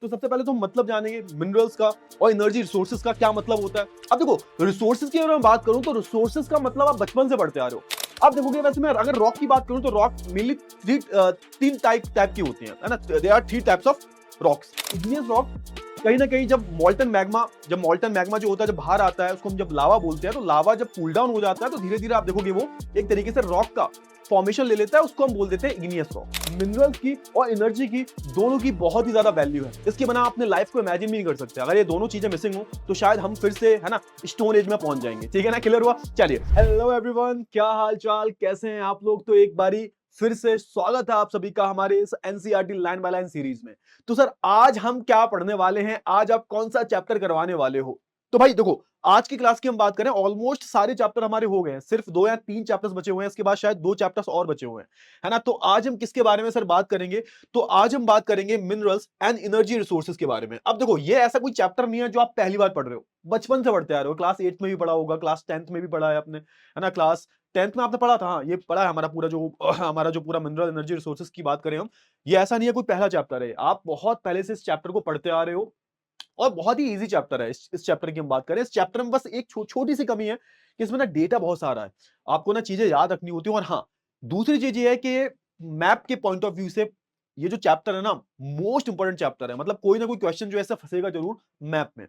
तो सबसे पहले तो हम मतलब जानेंगे मिनरल्स का और एनर्जी रिसोर्सेज का क्या मतलब होता है। अब देखो, रिसोर्सेज की अगर मैं बात करूं तो रिसोर्सेज का मतलब आप बचपन से पढ़ते आ रहे हो। आप देखोगे, वैसे मैं अगर रॉक की बात करूं तो रॉक मेनली तीन टाइप की होती हैं, है ना। They are three types of rocks. Igneous rock, कहीं ना कहीं जब मॉल्टन मैग्मा जो होता है जब बाहर आता है, उसको हम जब लावा बोलते हैं, तो लावा जब कूल डाउन हो जाता है तो धीरे धीरे आप देखोगे वो एक तरीके से रॉक का फॉर्मेशन ले लेता है, उसको हम बोल देते हैं इग्नियस रॉक। मिनरल्स की और एनर्जी की दोनों की बहुत ही ज्यादा वैल्यू है। इसके बिना अपने लाइफ को इमेजिन भी नहीं कर सकते। अगर ये दोनों चीजें मिसिंग हो तो शायद हम फिर से, है ना, स्टोन एज में पहुंच जाएंगे। ठीक है ना, क्लियर हुआ? चलिए, हेलो एवरीवन, क्या हाल चाल, कैसे हैं आप लोग? तो एक बारी फिर से स्वागत है आप सभी का हमारे इस NCERT line by line series में। तो सर, आज हम क्या पढ़ने वाले हैं? आज आप कौन सा चैप्टर करवाने वाले हो? तो भाई देखो, आज की क्लास की हम बात करें, ऑलमोस्ट सारे चैप्टर हमारे हो गए हैं, सिर्फ 2 या 3 चैप्टर्स बचे हुए हैं, इसके बाद शायद 2 चैप्टर्स और बचे हुए हैं, है ना। तो आज हम किसके बारे में सर बात करेंगे? तो आज हम बात करेंगे मिनरल्स एंड एनर्जी रिसोर्सेज के बारे में। अब देखो, ये ऐसा कोई चैप्टर नहीं है जो आप पहली बार पढ़ रहे हो, बचपन से पढ़ते आ रहे हो। क्लास 8 में भी पढ़ा होगा, क्लास 10th में भी पढ़ा है आपने, है ना। क्लास 10th में आपने पढ़ा था, हाँ, ये पढ़ा है हमारा जो पूरा मिनरल एनर्जी रिसोर्सेज की बात करें हम। ये ऐसा नहीं है कोई पहला चैप्टर है, आप बहुत पहले से इस चैप्टर को पढ़ते आ रहे हो और बहुत ही इजी चैप्टर है। इस चैप्टर की हम बात करें, इस चैप्टर में बस एक छोटी सी कमी है कि इसमें ना डेटा बहुत सारा है, आपको ना चीजें याद रखनी होती है। और हाँ, दूसरी चीज ये है कि मैप के पॉइंट ऑफ व्यू से ये जो चैप्टर है ना, मोस्ट इंपॉर्टेंट चैप्टर है। मतलब कोई ना कोई क्वेश्चन जो ऐसा फंसेगा जरूर मैप में।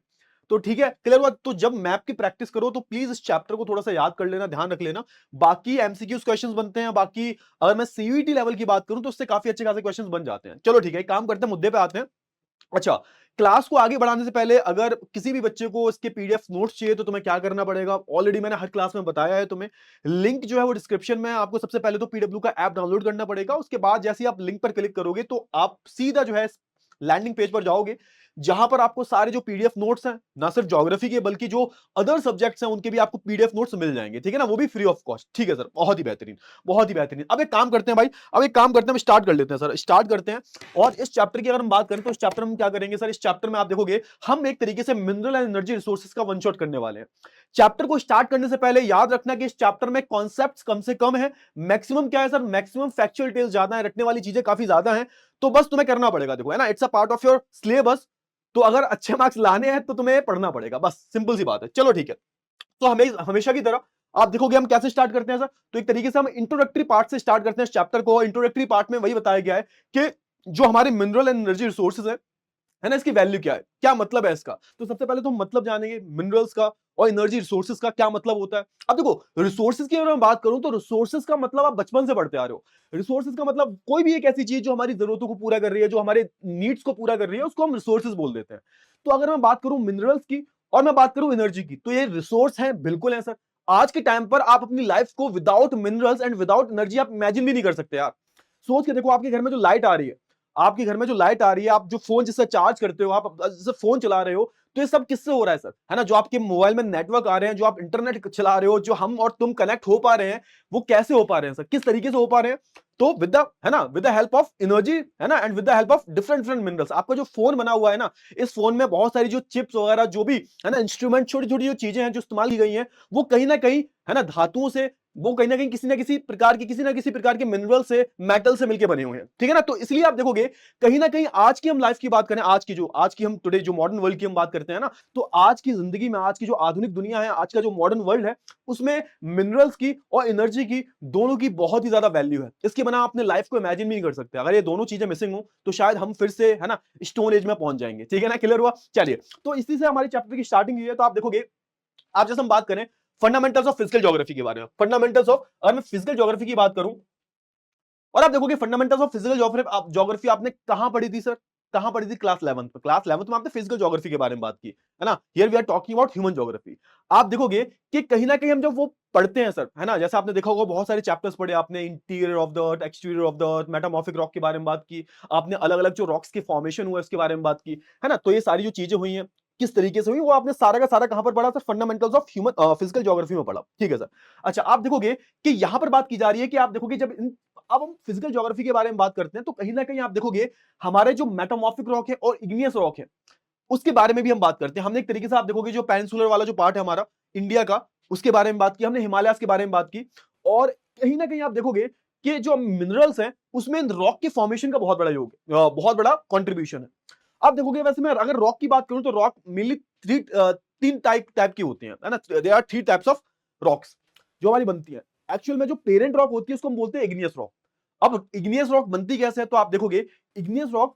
तो ठीक है, क्लियर हुआ? तो जब मैप की प्रैक्टिस करो तो प्लीज इस चैप्टर को थोड़ा सा याद कर लेना, ध्यान रख लेना। बाकी एमसीक्यूज क्वेश्चंस बनते हैं, बाकी अगर मैं सीयूईटी लेवल की बात करूं तो उससे काफी अच्छे खासे क्वेश्चंस बन जाते हैं। चलो ठीक है, काम करते हैं, मुद्दे पे आते हैं। अच्छा, क्लास को आगे बढ़ाने से पहले अगर किसी भी बच्चे को इसके पीडीएफ नोट्स चाहिए तो तुम्हें क्या करना पड़ेगा? ऑलरेडी मैंने हर क्लास में बताया है तुम्हें। लिंक जो है वो डिस्क्रिप्शन में है। आपको सबसे पहले तो पीडब्ल्यू का ऐप डाउनलोड करना पड़ेगा। उसके बाद जैसे ही आप लिंक पर क्लिक करोगे तो आप सीधा जो है लैंडिंग पेज पर जाओगे, जहां पर आपको सारे जो पीडीएफ नोट्स हैं, ना सिर्फ ज्योग्राफी के बल्कि जो अदर सब्जेक्ट्स हैं उनके भी आपको पीडीएफ नोट्स मिल जाएंगे। ठीक है ना, वो भी फ्री ऑफ कॉस्ट। ठीक है सर, बहुत ही बेहतरीन, बहुत ही बेहतरीन। अब एक काम करते हैं भाई, अब एक काम करते हैं, हम स्टार्ट कर लेते हैं सर, स्टार्ट करते हैं। और इस चैप्टर की अगर हम बात करें तो इस चैप्टर में हम क्या करेंगे सर? इस चैप्टर में आप देखोगे हम एक तरीके से मिनरल एंड एनर्जी रिसोर्सेज का वन शॉट करने वाले हैं। चैप्टर को स्टार्ट करने से पहले याद रखना कि इस चैप्टर में कॉन्सेप्ट्स कम से कम है। मैक्सिमम क्या है सर? मैक्सिमम फैक्चुअल डिटेल्स ज्यादा है, रटने वाली चीजें काफी ज्यादा है। तो बस तुम्हें करना पड़ेगा, देखो, है ना, it's a part of your syllabus. तो अगर अच्छे मार्क्स लाने हैं तो तुम्हें पढ़ना पड़ेगा, बस सिंपल सी बात है। चलो ठीक है, तो हमें हमेशा की तरह आप देखोगे हम कैसे स्टार्ट करते हैं सर? तो एक तरीके से हम इंट्रोडक्टरी पार्ट से स्टार्ट करते हैं इस चैप्टर को। इंट्रोडक्टरी पार्ट में वही बताया गया है कि जो हमारे मिनरल एंड एनर्जी रिसोर्सेज है ना, इसकी वैल्यू क्या है, क्या मतलब है इसका। तो सबसे पहले तो हम मतलब जानेंगे मिनरल्स का और एनर्जी रिसोर्सेज का क्या मतलब होता है। अब देखो, रिसोर्सेज की अगर मैं बात करूं तो रिसोर्सेज का मतलब आप बचपन से पढ़ते आ रहे हो। रिसोर्सेज का मतलब कोई भी एक ऐसी चीज जो हमारी जरूरतों को पूरा कर रही है, जो हमारे नीड्स को पूरा कर रही है, उसको हम रिसोर्सेज बोल देते हैं। तो अगर मैं बात करूं मिनरल्स की और मैं बात करूं एनर्जी की, तो ये रिसोर्स है, बिल्कुल है सर। आज के टाइम पर आप अपनी लाइफ को without minerals and without energy आप इमेजिन भी नहीं कर सकते यार। सोच के देखो, आपके घर में जो लाइट आ रही है, आपके घर में जो लाइट आ रही है, आप जो फोन जिससे चार्ज करते हो, आप जिससे फोन चला रहे हो, तो ये सब किससे हो रहा है सर? है ना, जो आपके मोबाइल में नेटवर्क आ रहे हैं, जो आप इंटरनेट चला रहे हो, जो हम और तुम कनेक्ट हो पा रहे हैं, वो कैसे हो पा रहे हैं सर? किस तरीके से हो पा रहे हैं? तो विद द, है ना, with the help of energy, है ना, and with the help of different different minerals. आपका जो फोन बना हुआ है ना, इस फोन में बहुत सारी जो चिप्स वगैरह जो भी, है ना, इंस्ट्रूमेंट, छोटी छोटी जो चीजें हैं जो इस्तेमाल की गई हैं, वो कहीं ना कहीं, है ना, धातुओं से, वो कहीं ना किसी प्रकार की, किसी ना किसी प्रकार के मिनरल से, मेटल से मिलकर बने हुए हैं। ठीक है ना, तो इसलिए आप देखोगे कहीं ना कहीं आज की हम लाइफ की बात करें, आज की हम टुडे जो मॉडर्न वर्ल्ड की हम बात करते हैं ना, तो आज की जिंदगी में, आज की जो आधुनिक दुनिया है, आज का जो मॉडर्न वर्ल्ड है, उसमें मिनरल्स की और एनर्जी की दोनों की बहुत ही ज्यादा वैल्यू है। इसके बिना अपने लाइफ को इमेजिन भी नहीं कर सकते। अगर ये दोनों चीजें मिसिंग हो तो शायद हम फिर से, है ना, स्टोन एज में पहुंच जाएंगे। ठीक है ना, क्लियर हुआ? चलिए, तो इसी से हमारे चैप्टर की स्टार्टिंग हुई है। तो आप देखोगे, आप जैसे हम बात करें फंडामेंटल्स ऑफ फिजिकल ज्योग्राफी के बारे में, फंडामेंटल्स ऑफ, अगर मैं फिजिकल ज्योग्राफी की बात करूं, और आप देखोगे फंडामेंटल्स ऑफ फिजिकल ज्योग्राफी आपने कहां पढ़ी थी सर? कहां पढ़ी थी? क्लास 11th में। क्लास 11th में आपने फिजिकल ज्योग्राफी के बारे में बात की, है ना। Here we are talking about human geography. आप देखोगे कि कहीं ना कहीं हम जब वो पढ़ते हैं सर, है ना, जैसे आपने देखा होगा बहुत सारे चैप्टर्स पढ़े आपने, interior of the earth, exterior of the earth, metamorphic rock के बारे में बात की आपने, अलग अलग जो रॉक्स के फॉर्मेशन हुए उसके बारे में बात की, है ना। तो ये सारी जो चीजें हुई हैं किस तरीके से हुई, वो आपने सारा का सारा कहां पर पढ़ा sir? Fundamentals of human physical geography में पढ़ा। ठीक है सर। अच्छा, आप देखोगे कि यहां पर बात की जा रही है कि आप देखोगे जब अब हम फिजिकल ज्योग्राफी के बारे में बात करते हैं तो कहीं ना कहीं आप देखोगे हमारे जो मेटामॉर्फिक रॉक है और इग्नियस रॉक है, उसके बारे में भी हम बात करते हैं। हमने एक तरीके से, आप देखोगे जो पेनिनसुलर वाला जो पार्ट है हमारा इंडिया का, उसके बारे में बात की हमने, हिमालयस के बारे में बात की। और कहीं ना कहीं आप देखोगे कि जो मिनरल्स हैं उसमें रॉक के फॉर्मेशन का बहुत बड़ा योग बहुत बड़ा कंट्रीब्यूशन है। आप देखोगे वैसे मैं अगर रॉक की बात करूं तो रॉक मेनली तीन टाइप की होती हैं, है ना। There are three types of rocks जो हमारी बनती है। एक्चुअल में जो पेरेंट रॉक होती है उसको हम बोलते हैं इग्नियस रॉक। अब इग्नियस रॉक बनती कैसे है, तो आप देखोगे इग्नियस रॉक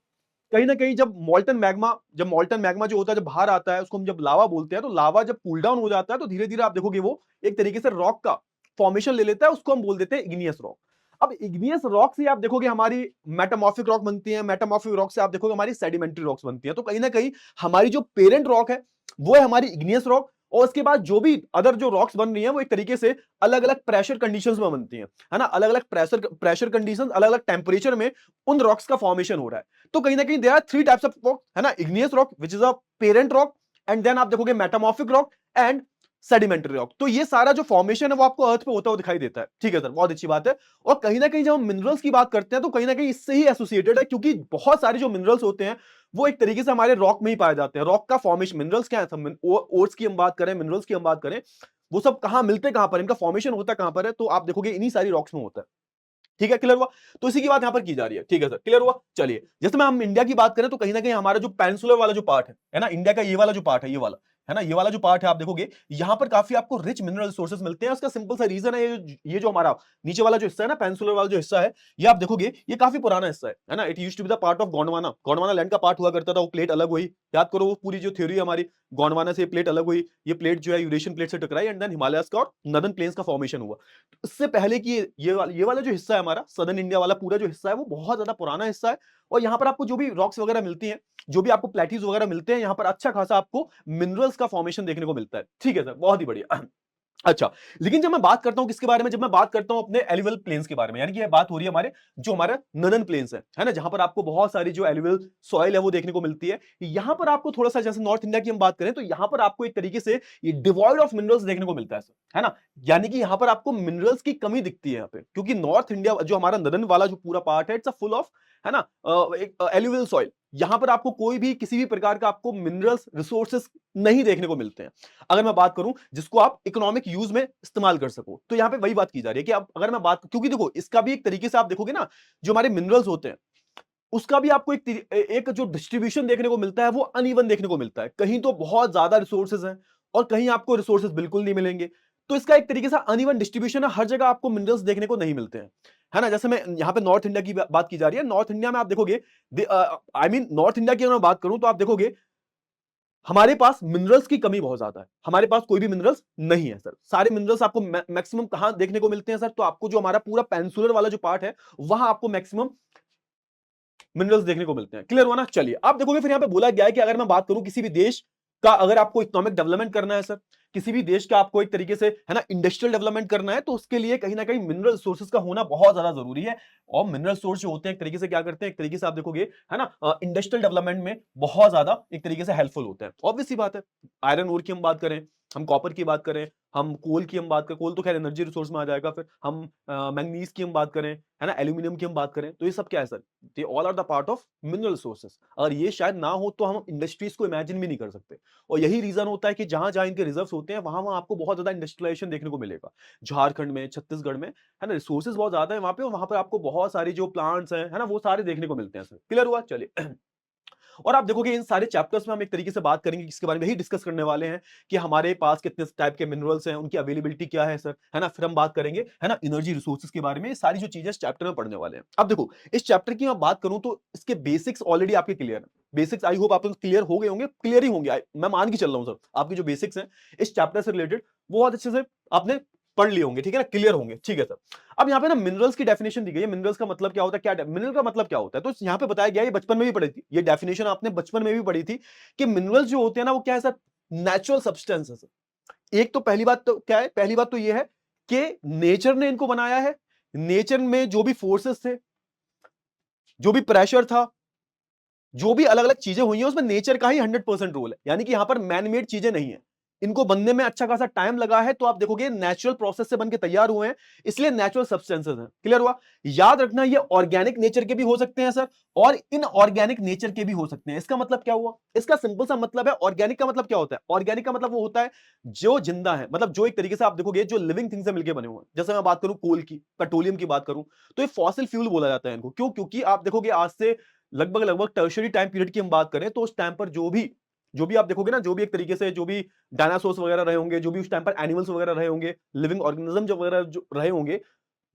कहीं ना कहीं जब मॉल्टन मैग्मा जो होता है जब बाहर आता है उसको हम जब लावा बोलते हैं, तो लावा जब कूल डाउन हो जाता है तो धीरे धीरे आप देखोगे वो एक तरीके से रॉक का फॉर्मेशन ले लेता है, उसको हम बोल देते हैं इग्नियस रॉक। अब इग्नियस रॉक से आप देखोगे हमारी मेटामॉर्फिक रॉक बनती है, मेटामॉर्फिक रॉक से आप देखोगे हमारी सेडिमेंट्री रॉक्स बनती है। तो कहीं ना कहीं हमारी जो पेरेंट रॉक है वो है हमारी इग्नियस रॉक, और उसके बाद जो भी अदर जो रॉक्स बन रही हैं वो एक तरीके से अलग अलग प्रेशर कंडीशंस में बनती हैं, है ना। अलग अलग प्रेशर कंडीशंस, अलग अलग टेम्परेचर में उन रॉक्स का फॉर्मेशन हो रहा है। तो कहीं ना कहीं there are three types of rock, है ना। Igneous rock which is a parent rock, and then आप देखोगे metamorphic rock and sedimentary rock. तो ये सारा जो फॉर्मेशन है वो आपको अर्थ पे होता हुआ दिखाई देता है, ठीक है सर, बहुत अच्छी बात है। और कहीं ना कहीं जब हम मिनरल्स की बात करते हैं तो कहीं ना कहीं इससे ही एसोसिएटेड है, क्योंकि बहुत सारे जो मिनरल्स होते हैं वो एक तरीके से हमारे रॉक में ही पाए जाते हैं। रॉक का फॉर्मेशन, मिनरल्स क्या है, ओर्स की हम बात करें, मिनरल्स की हम बात करें, वो सब कहां मिलते हैं, कहां पर इनका फॉर्मेशन होता है, कहां पर है, तो आप देखोगे इन्हीं सारी रॉक्स में होता है। ठीक है, क्लियर हुआ। तो इसी की बात यहां पर की जा रही है, ठीक है सर, क्लियर हुआ। चलिए, जैसे मैं हम इंडिया की बात करें तो कहीं ना कहीं हमारा जो पेनिनसुलर वाला जो पार्ट है ना, इंडिया का ये वाला जो पार्ट है, ये वाला, है ना, ये वाला जो पार्ट है, आप देखोगे यहां पर काफी आपको रिच मिनरल रिसोर्सेज मिलते हैं। उसका सिंपल सा रीजन है, ये जो हमारा नीचे वाला जो हिस्सा है ना, पेनिनसुलर वाला जो हिस्सा है, ये आप देखोगे ये काफी पुराना हिस्सा है ना। It used to be the part of Gondwana, Gondwana land का पार्ट हुआ करता था, वो प्लेट अलग हुई, याद करो वो पूरी जो थ्योरी हमारी, गोंडवाना से प्लेट अलग हुई, ये प्लेट जो है यूरेशियन प्लेट से टकराई, एंड देन हिमालयस का और नदर्न प्लेन्स का फॉर्मेशन हुआ। इससे पहले कि ये वाला जो हिस्सा है हमारा सदर्न इंडिया वाला पूरा जो हिस्सा है वो बहुत ज्यादा पुराना हिस्सा है। और यहाँ पर आपको जो भी रॉक्स वगैरह मिलती हैं, जो भी आपको प्लेटीज वगैरह मिलते हैं, यहाँ पर अच्छा खासा आपको मिनरल्स का फॉर्मेशन देखने को मिलता है, ठीक है सर, बहुत ही बढ़िया। अच्छा, लेकिन जब मैं बात करता हूं किसके बारे में, जब मैं बात करता हूं अपने एलुवियल प्लेन्स के बारे में, यानी कि ये बात हो रही है हमारे जो हमारा नदर्न प्लेन्स है ना, जहां पर आपको बहुत सारी जो एलुवियल सॉइल है वो देखने को मिलती है। यहां पर आपको थोड़ा सा, जैसे नॉर्थ इंडिया की हम बात करें तो यहां पर आपको एक तरीके से ये डिवॉइड ऑफ मिनरल्स देखने को मिलता है ना। यानी कि यहां पर आपको मिनरल्स की कमी दिखती है यहाँ पे, क्योंकि नॉर्थ इंडिया जो हमारा नदर्न वाला जो पूरा पार्ट है इट्स अ फुल ऑफ, है ना, एक एलुवियल सॉइल। यहां पर आपको कोई भी किसी भी प्रकार का आपको मिनरल्स रिसोर्सेस नहीं देखने को मिलते हैं, अगर मैं बात करूं जिसको आप इकोनॉमिक यूज में इस्तेमाल कर सको। तो यहां पे वही बात की जा रही है कि अब अगर मैं बात, क्योंकि देखो इसका भी एक तरीके से आप देखोगे ना, जो हमारे मिनरल्स होते हैं उसका भी आपको एक जो डिस्ट्रीब्यूशन देखने को मिलता है वो अनइवन देखने को मिलता है। कहीं तो बहुत ज्यादा रिसोर्सेज हैं और कहीं आपको रिसोर्सेज बिल्कुल नहीं मिलेंगे। तो इसका एक तरीके से अनइवन डिस्ट्रीब्यूशन है, हर जगह आपको मिनरल्स देखने को नहीं मिलते हैं, है ना। जैसे मैं यहाँ पे नॉर्थ इंडिया की बात की जा रही है, नॉर्थ इंडिया में आप देखोगे, आई मीन नॉर्थ इंडिया की अगर मैं बात करूं तो आप देखोगे हमारे पास मिनरल्स की कमी बहुत ज्यादा है, हमारे पास कोई भी मिनरल्स नहीं है सर। सारे मिनरल्स आपको मैक्सिमम कहां देखने को मिलते हैं सर, तो आपको जो हमारा पूरा पेनिनसुलर वाला जो पार्ट है वहां आपको मैक्सिमम मिनरल्स देखने को मिलते हैं, क्लियर हुआ ना। चलिए, आप देखोगे फिर यहां पे बोला गया है कि अगर मैं बात करूं किसी भी देश का, अगर आपको इकोनॉमिक डेवलपमेंट करना है सर, किसी भी देश का आपको एक तरीके से, है ना, इंडस्ट्रियल डेवलपमेंट करना है, तो उसके लिए कहीं ना कहीं मिनरल रिसोर्सेज का होना बहुत ज्यादा जरूरी है। और मिनरल सोर्स जो होते हैं एक तरीके से क्या करते हैं, एक तरीके से आप देखोगे, है ना, इंडस्ट्रियल डेवलपमेंट में बहुत ज्यादा एक तरीके से हेल्पफुल होते हैं। ऑब्वियस सी बात है, आयरन ओर की हम बात करें, हम कॉपर की बात करें, हम कोल की हम बात करें, कोल तो खैर एनर्जी रिसोर्स में आ जाएगा, फिर हम मैंगनीज की हम बात करें, है ना, एल्यूमिनियम की हम बात करें, तो ये सब क्या है sir, they all are the part of mineral resources. और ये शायद ना हो तो हम इंडस्ट्रीज को इमेजिन भी नहीं कर सकते। और यही रीजन होता है कि जहां जहां इनके रिजर्व्स होते हैं वहां वहां आपको बहुत ज्यादा इंडस्ट्रियलाइजेशन देखने को मिलेगा। झारखंड में, छत्तीसगढ़ में, है ना, रिसोर्सेज बहुत ज्यादा है वहां पे, और वहां पर आपको बहुत सारी जो प्लांट्स हैं, है ना, वो सारे देखने को मिलते हैं सर, क्लियर हुआ। चलिए, और आप देखोगे इन सारे चैप्टर्स में हम एक तरीके से बात करेंगे किसके बारे में, यही डिस्कस करने वाले हैं कि हमारे पास कितने टाइप के मिनरल्स हैं, उनकी अवेलेबिलिटी क्या है सर, है ना। फिर हम बात करेंगे, है ना, एनर्जी रिसोर्सेज के बारे में। ये सारी जो चीजें इस चैप्टर में पढ़ने वाले हैं। अब देखो, इस चैप्टर की मैं बात करूं तो इसके बेसिक्स ऑलरेडी आपके क्लियर है। बेसिक्स आई होप आप क्लियर हो गए होंगे, क्लियर ही होंगे, मैं मान के चल रहा हूं सर, आपके जो बेसिक्स हैं इस चैप्टर से रिलेटेड वो बहुत अच्छे से आपने पढ़ लिए होंगे, ठीक है ना, क्लियर होंगे, ठीक है सर। अब यहाँ पे ना मिनरल्स की डेफिनेशन दी गई है, मिनरल्स का मतलब क्या होता है, क्या मिनरल का मतलब क्या होता है, तो यहाँ पे बताया गया, ये बचपन में भी पढ़ी थी, ये डेफिनेशन आपने बचपन में भी पढ़ी थी कि मिनरल्स जो होते हैं ना वो क्या है सर, नेचुरल सब्सटेंस है सर। एक तो पहली बात तो क्या है, पहली बात तो ये है कि नेचर ने इनको बनाया है, नेचर में जो भी फोर्सेस थे, जो भी प्रेशर था, जो भी अलग अलग चीजें हुई हैं उसमें नेचर का ही 100% रोल है, यानी कि यहां पर मैन मेड चीजें नहीं है। इनको बनने में अच्छा खासा टाइम लगा है, तो आप देखोगे नेचुरल प्रोसेस से बनके तैयार हुए हैं, इसलिए नेचुरल सब्सटेंसेस हैं, क्लियर हुआ। याद रखना ये ऑर्गेनिक नेचर के भी हो सकते हैं सर, और इनऑर्गेनिक नेचर के भी हो सकते हैं। इसका मतलब क्या हुआ, इसका सिंपल सा मतलब है, ऑर्गेनिक का मतलब क्या होता है, ऑर्गेनिक का मतलब वो होता है जो जिंदा है, मतलब जो एक तरीके से आप देखोगे जो लिविंग थिंग से मिलकर बने हुए हैं। जैसे मैं बात करूं कोल की, पेट्रोलियम की बात करूं, तो ये फॉसिल फ्यूल बोला जाता है इनको, क्यों, क्योंकि आप देखोगे आज से लगभग लगभग टर्शियरी टाइम पीरियड की हम बात करें तो उस टाइम पर जो भी आप देखोगे ना, जो भी एक तरीके से जो भी डायनासोर्स वगैरह रहे होंगे, जो भी उस टाइम पर एनिमल्स वगैरह रहे होंगे, लिविंग ऑर्गेनिज्म जो वगैरह जो रहे होंगे,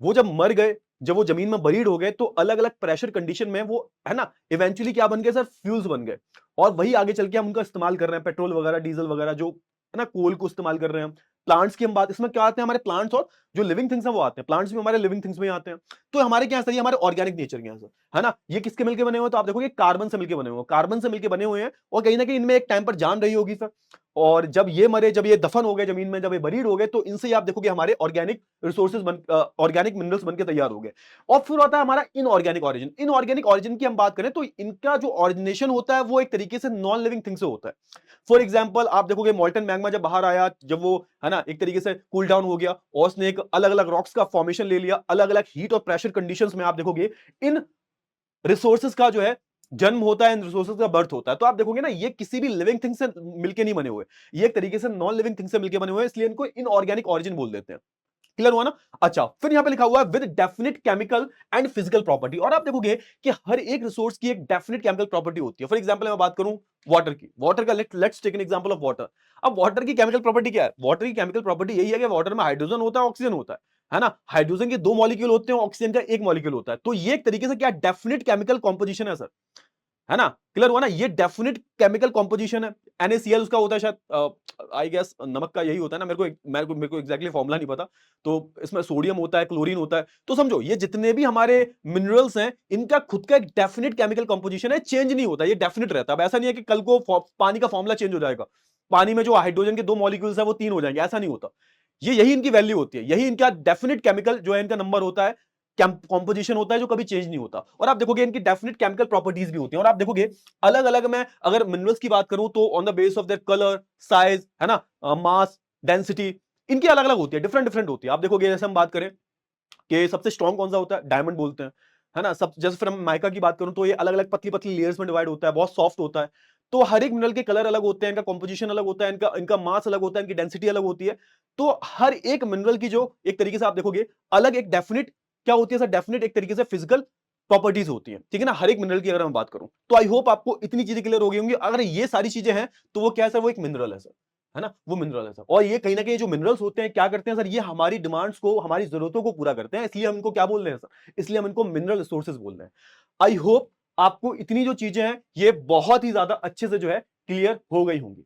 वो जब मर गए, जब वो जमीन में बरीड हो गए, तो अलग अलग प्रेशर कंडीशन में वो, है ना, इवेंचुअली क्या बन गए सर, फ्यूल्स बन गए। और वही आगे चल के हम उनका इस्तेमाल कर रहे हैं, पेट्रोल वगैरह, डीजल वगैरह, जो है ना, कोल को इस्तेमाल कर रहे हैं हम। प्लांट्स की हम बात, इसमें क्या आते हैं, हमारे प्लांट्स और जो लिविंग थिंग्स हैं वो आते हैं, प्लांट्स भी हमारे लिविंग थिंग्स में ही आते हैं। तो हमारे क्या है सर, ये हमारे ऑर्गेनिक नेचर के हैं सर, है ना। ये किसके मिलके बने हुए हैं, तो आप देखोगे कार्बन से मिलके बने हुए हैं, कार्बन से मिलके बने हुए हैं। और कहीं ना कहीं इनमें एक टाइम पर जान रही होगी सर, और जब ये मरे, जब ये दफन हो गए जमीन में, जब ये बरीड हो गए, तो इनसे ही आप देखोगे हमारे ऑर्गेनिक रिसोर्सेज ऑर्गेनिक मिनरल्स बनके तैयार हो गए। और फिर होता है हमारा इनऑर्गेनिक ऑरिजिन। इनऑर्गेनिक ऑरिजिन की हम बात करें तो इनका जो ऑरिजिनेशन होता है वो एक तरीके से नॉन लिविंग थिंग से होता है। फॉर एग्जाम्पल आप देखोगे मोल्टन मैग्मा जब बाहर आया, जब वो, है ना, एक तरीके से कूल डाउन हो गया और उसने एक अलग अलग रॉक्स का फॉर्मेशन ले लिया, अलग अलग हीट और प्रेशर कंडीशंस में आप देखोगे इन रिसोर्सेज का जो है जन्म होता है, इन रिसोर्सेज का बर्थ होता है। तो आप देखोगे ना, ये किसी भी लिविंग थिंग से मिलके नहीं बने हुए, ये एक तरीके से नॉन लिविंग थिंग से मिलके बने हुए हैं, इसलिए इनको इनऑर्गेनिक ऑरिजिन बोल देते हैं। क्लियर हुआ ना। अच्छा, फिर यहां पे लिखा हुआ है with definite chemical and physical property. और आप देखोगे कि हर एक रिसोर्स की एक डेफिनेट केमिकल प्रॉपर्टी होती है। फॉर एग्जांपल मैं बात करूं वाटर की, वाटर का, let's take an example of water. अब वाटर की केमिकल प्रॉपर्टी क्या है, वाटर की केमिकल प्रॉपर्टी यही है कि वाटर में हाइड्रोजन होता है, ऑक्सीजन होता है ना। हाइड्रोजन के 2 मॉलिक्यूल होते हैं, ऑक्सीजन का 1 मॉलिक्यूल होता है। तो ये एक तरीके से क्या डेफिनेट केमिकल कॉम्पोजिशन है सर, है ना। क्लियर हुआ ना, ये डेफिनेट केमिकल कॉम्पोजिशन है। NaCl उसका होता है शायद, आई गेस नमक का यही होता है ना, मेरे को एग्जैक्टली फॉर्मूला नहीं पता। तो इसमें सोडियम होता है, क्लोरीन होता है। तो समझो ये जितने भी हमारे मिनरल्स हैं, इनका खुद का एक डेफिनेट केमिकल कॉम्पोजिशन है, चेंज नहीं होता, ये डेफिनेट रहता है। अब ऐसा नहीं है कि कल को पानी का फॉर्मूला चेंज हो जाएगा, पानी में जो हाइड्रोजन के 2 मॉलिक्यूल्स है वो 3 हो जाएंगे, ऐसा नहीं होता। ये यही इनकी वैल्यू होती है, यही इनका डेफिनेट केमिकल जो है इनका नंबर होता है, कॉम्पोजिशन होता है, जो कभी चेंज नहीं होता। और आप देखोगे इनकी डेफिनेट केमिकल प्रॉपर्टीज भी होती हैं। और आप देखोगे अलग अलग, मैं अगर मिनरल्स की बात करूं तो on the base of their colour, size, है ना, मास, डेंसिटी, इनकी अलग अलग होती है, डिफरेंट डिफरेंट होती है। आप देखोगे जैसे हम बात करें कि सबसे स्ट्रॉन्ग कौन सा होता है, डायमंड बोलते हैं, है ना। सब जैसे फिर हम माइका की बात करूं तो ये अलग अलग पतली पतली लेयर्स में डिवाइड होता है, बहुत सॉफ्ट होता है। तो हर एक मिनरल के कलर अलग होते हैं, इनका कॉम्पोजिशन अलग होता है, इनका इनका मास अलग होता है, इनकी डेंसिटी अलग होती है। तो हर एक मिनरल की जो एक तरीके से आप देखोगे अलग एक डेफिनेट क्या होती है सर, डेफिनेट एक तरीके से फिजिकल प्रॉपर्टीज होती है, ठीक है ना, हर एक मिनरल की अगर मैं बात करूं तो। आई होप आपको इतनी चीजें क्लियर हो गई होंगी। अगर ये सारी चीजें हैं तो वो क्या है सर, वो एक मिनरल है सर, है ना, वो मिनरल है सर। और ये कहीं ना कहीं जो मिनरल्स होते हैं क्या करते हैं सर, ये हमारी डिमांड्स को, हमारी जरूरतों को पूरा करते हैं, इसलिए हम इनको क्या बोल रहे हैं सर, इसलिए हम इनको मिनरल रिसोर्सेज बोल रहे हैं। आई होप आपको इतनी जो चीजें हैं ये बहुत ही ज्यादा अच्छे से जो है क्लियर हो गई होंगी।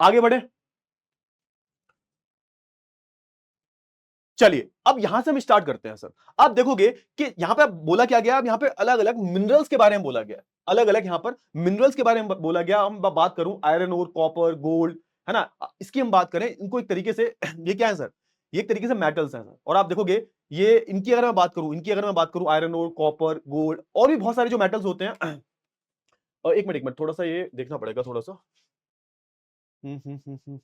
आगे बढ़े, चलिए अब यहां से हम स्टार्ट करते हैं सर। आप देखोगे कि यहां पे बोला क्या गया, अब यहां पे अलग अलग मिनरल्स के बारे में बोला गया, अलग अलग यहां पर मिनरल्स के बारे में बोला गया। हम बात करूं आयरन और कॉपर, गोल्ड, है ना, इसकी हम बात करें, इनको एक तरीके से ये क्या है सर, ये एक तरीके से मेटल्स हैं सर। और आप देखोगे ये इनकी अगर मैं बात करूं, इनकी अगर मैं बात करूं, आयरन और कॉपर, गोल्ड और भी बहुत सारे जो मेटल्स होते हैं। और एक मिनट थोड़ा सा ये देखना पड़ेगा थोड़ा सा। हम्म हम्म हम्म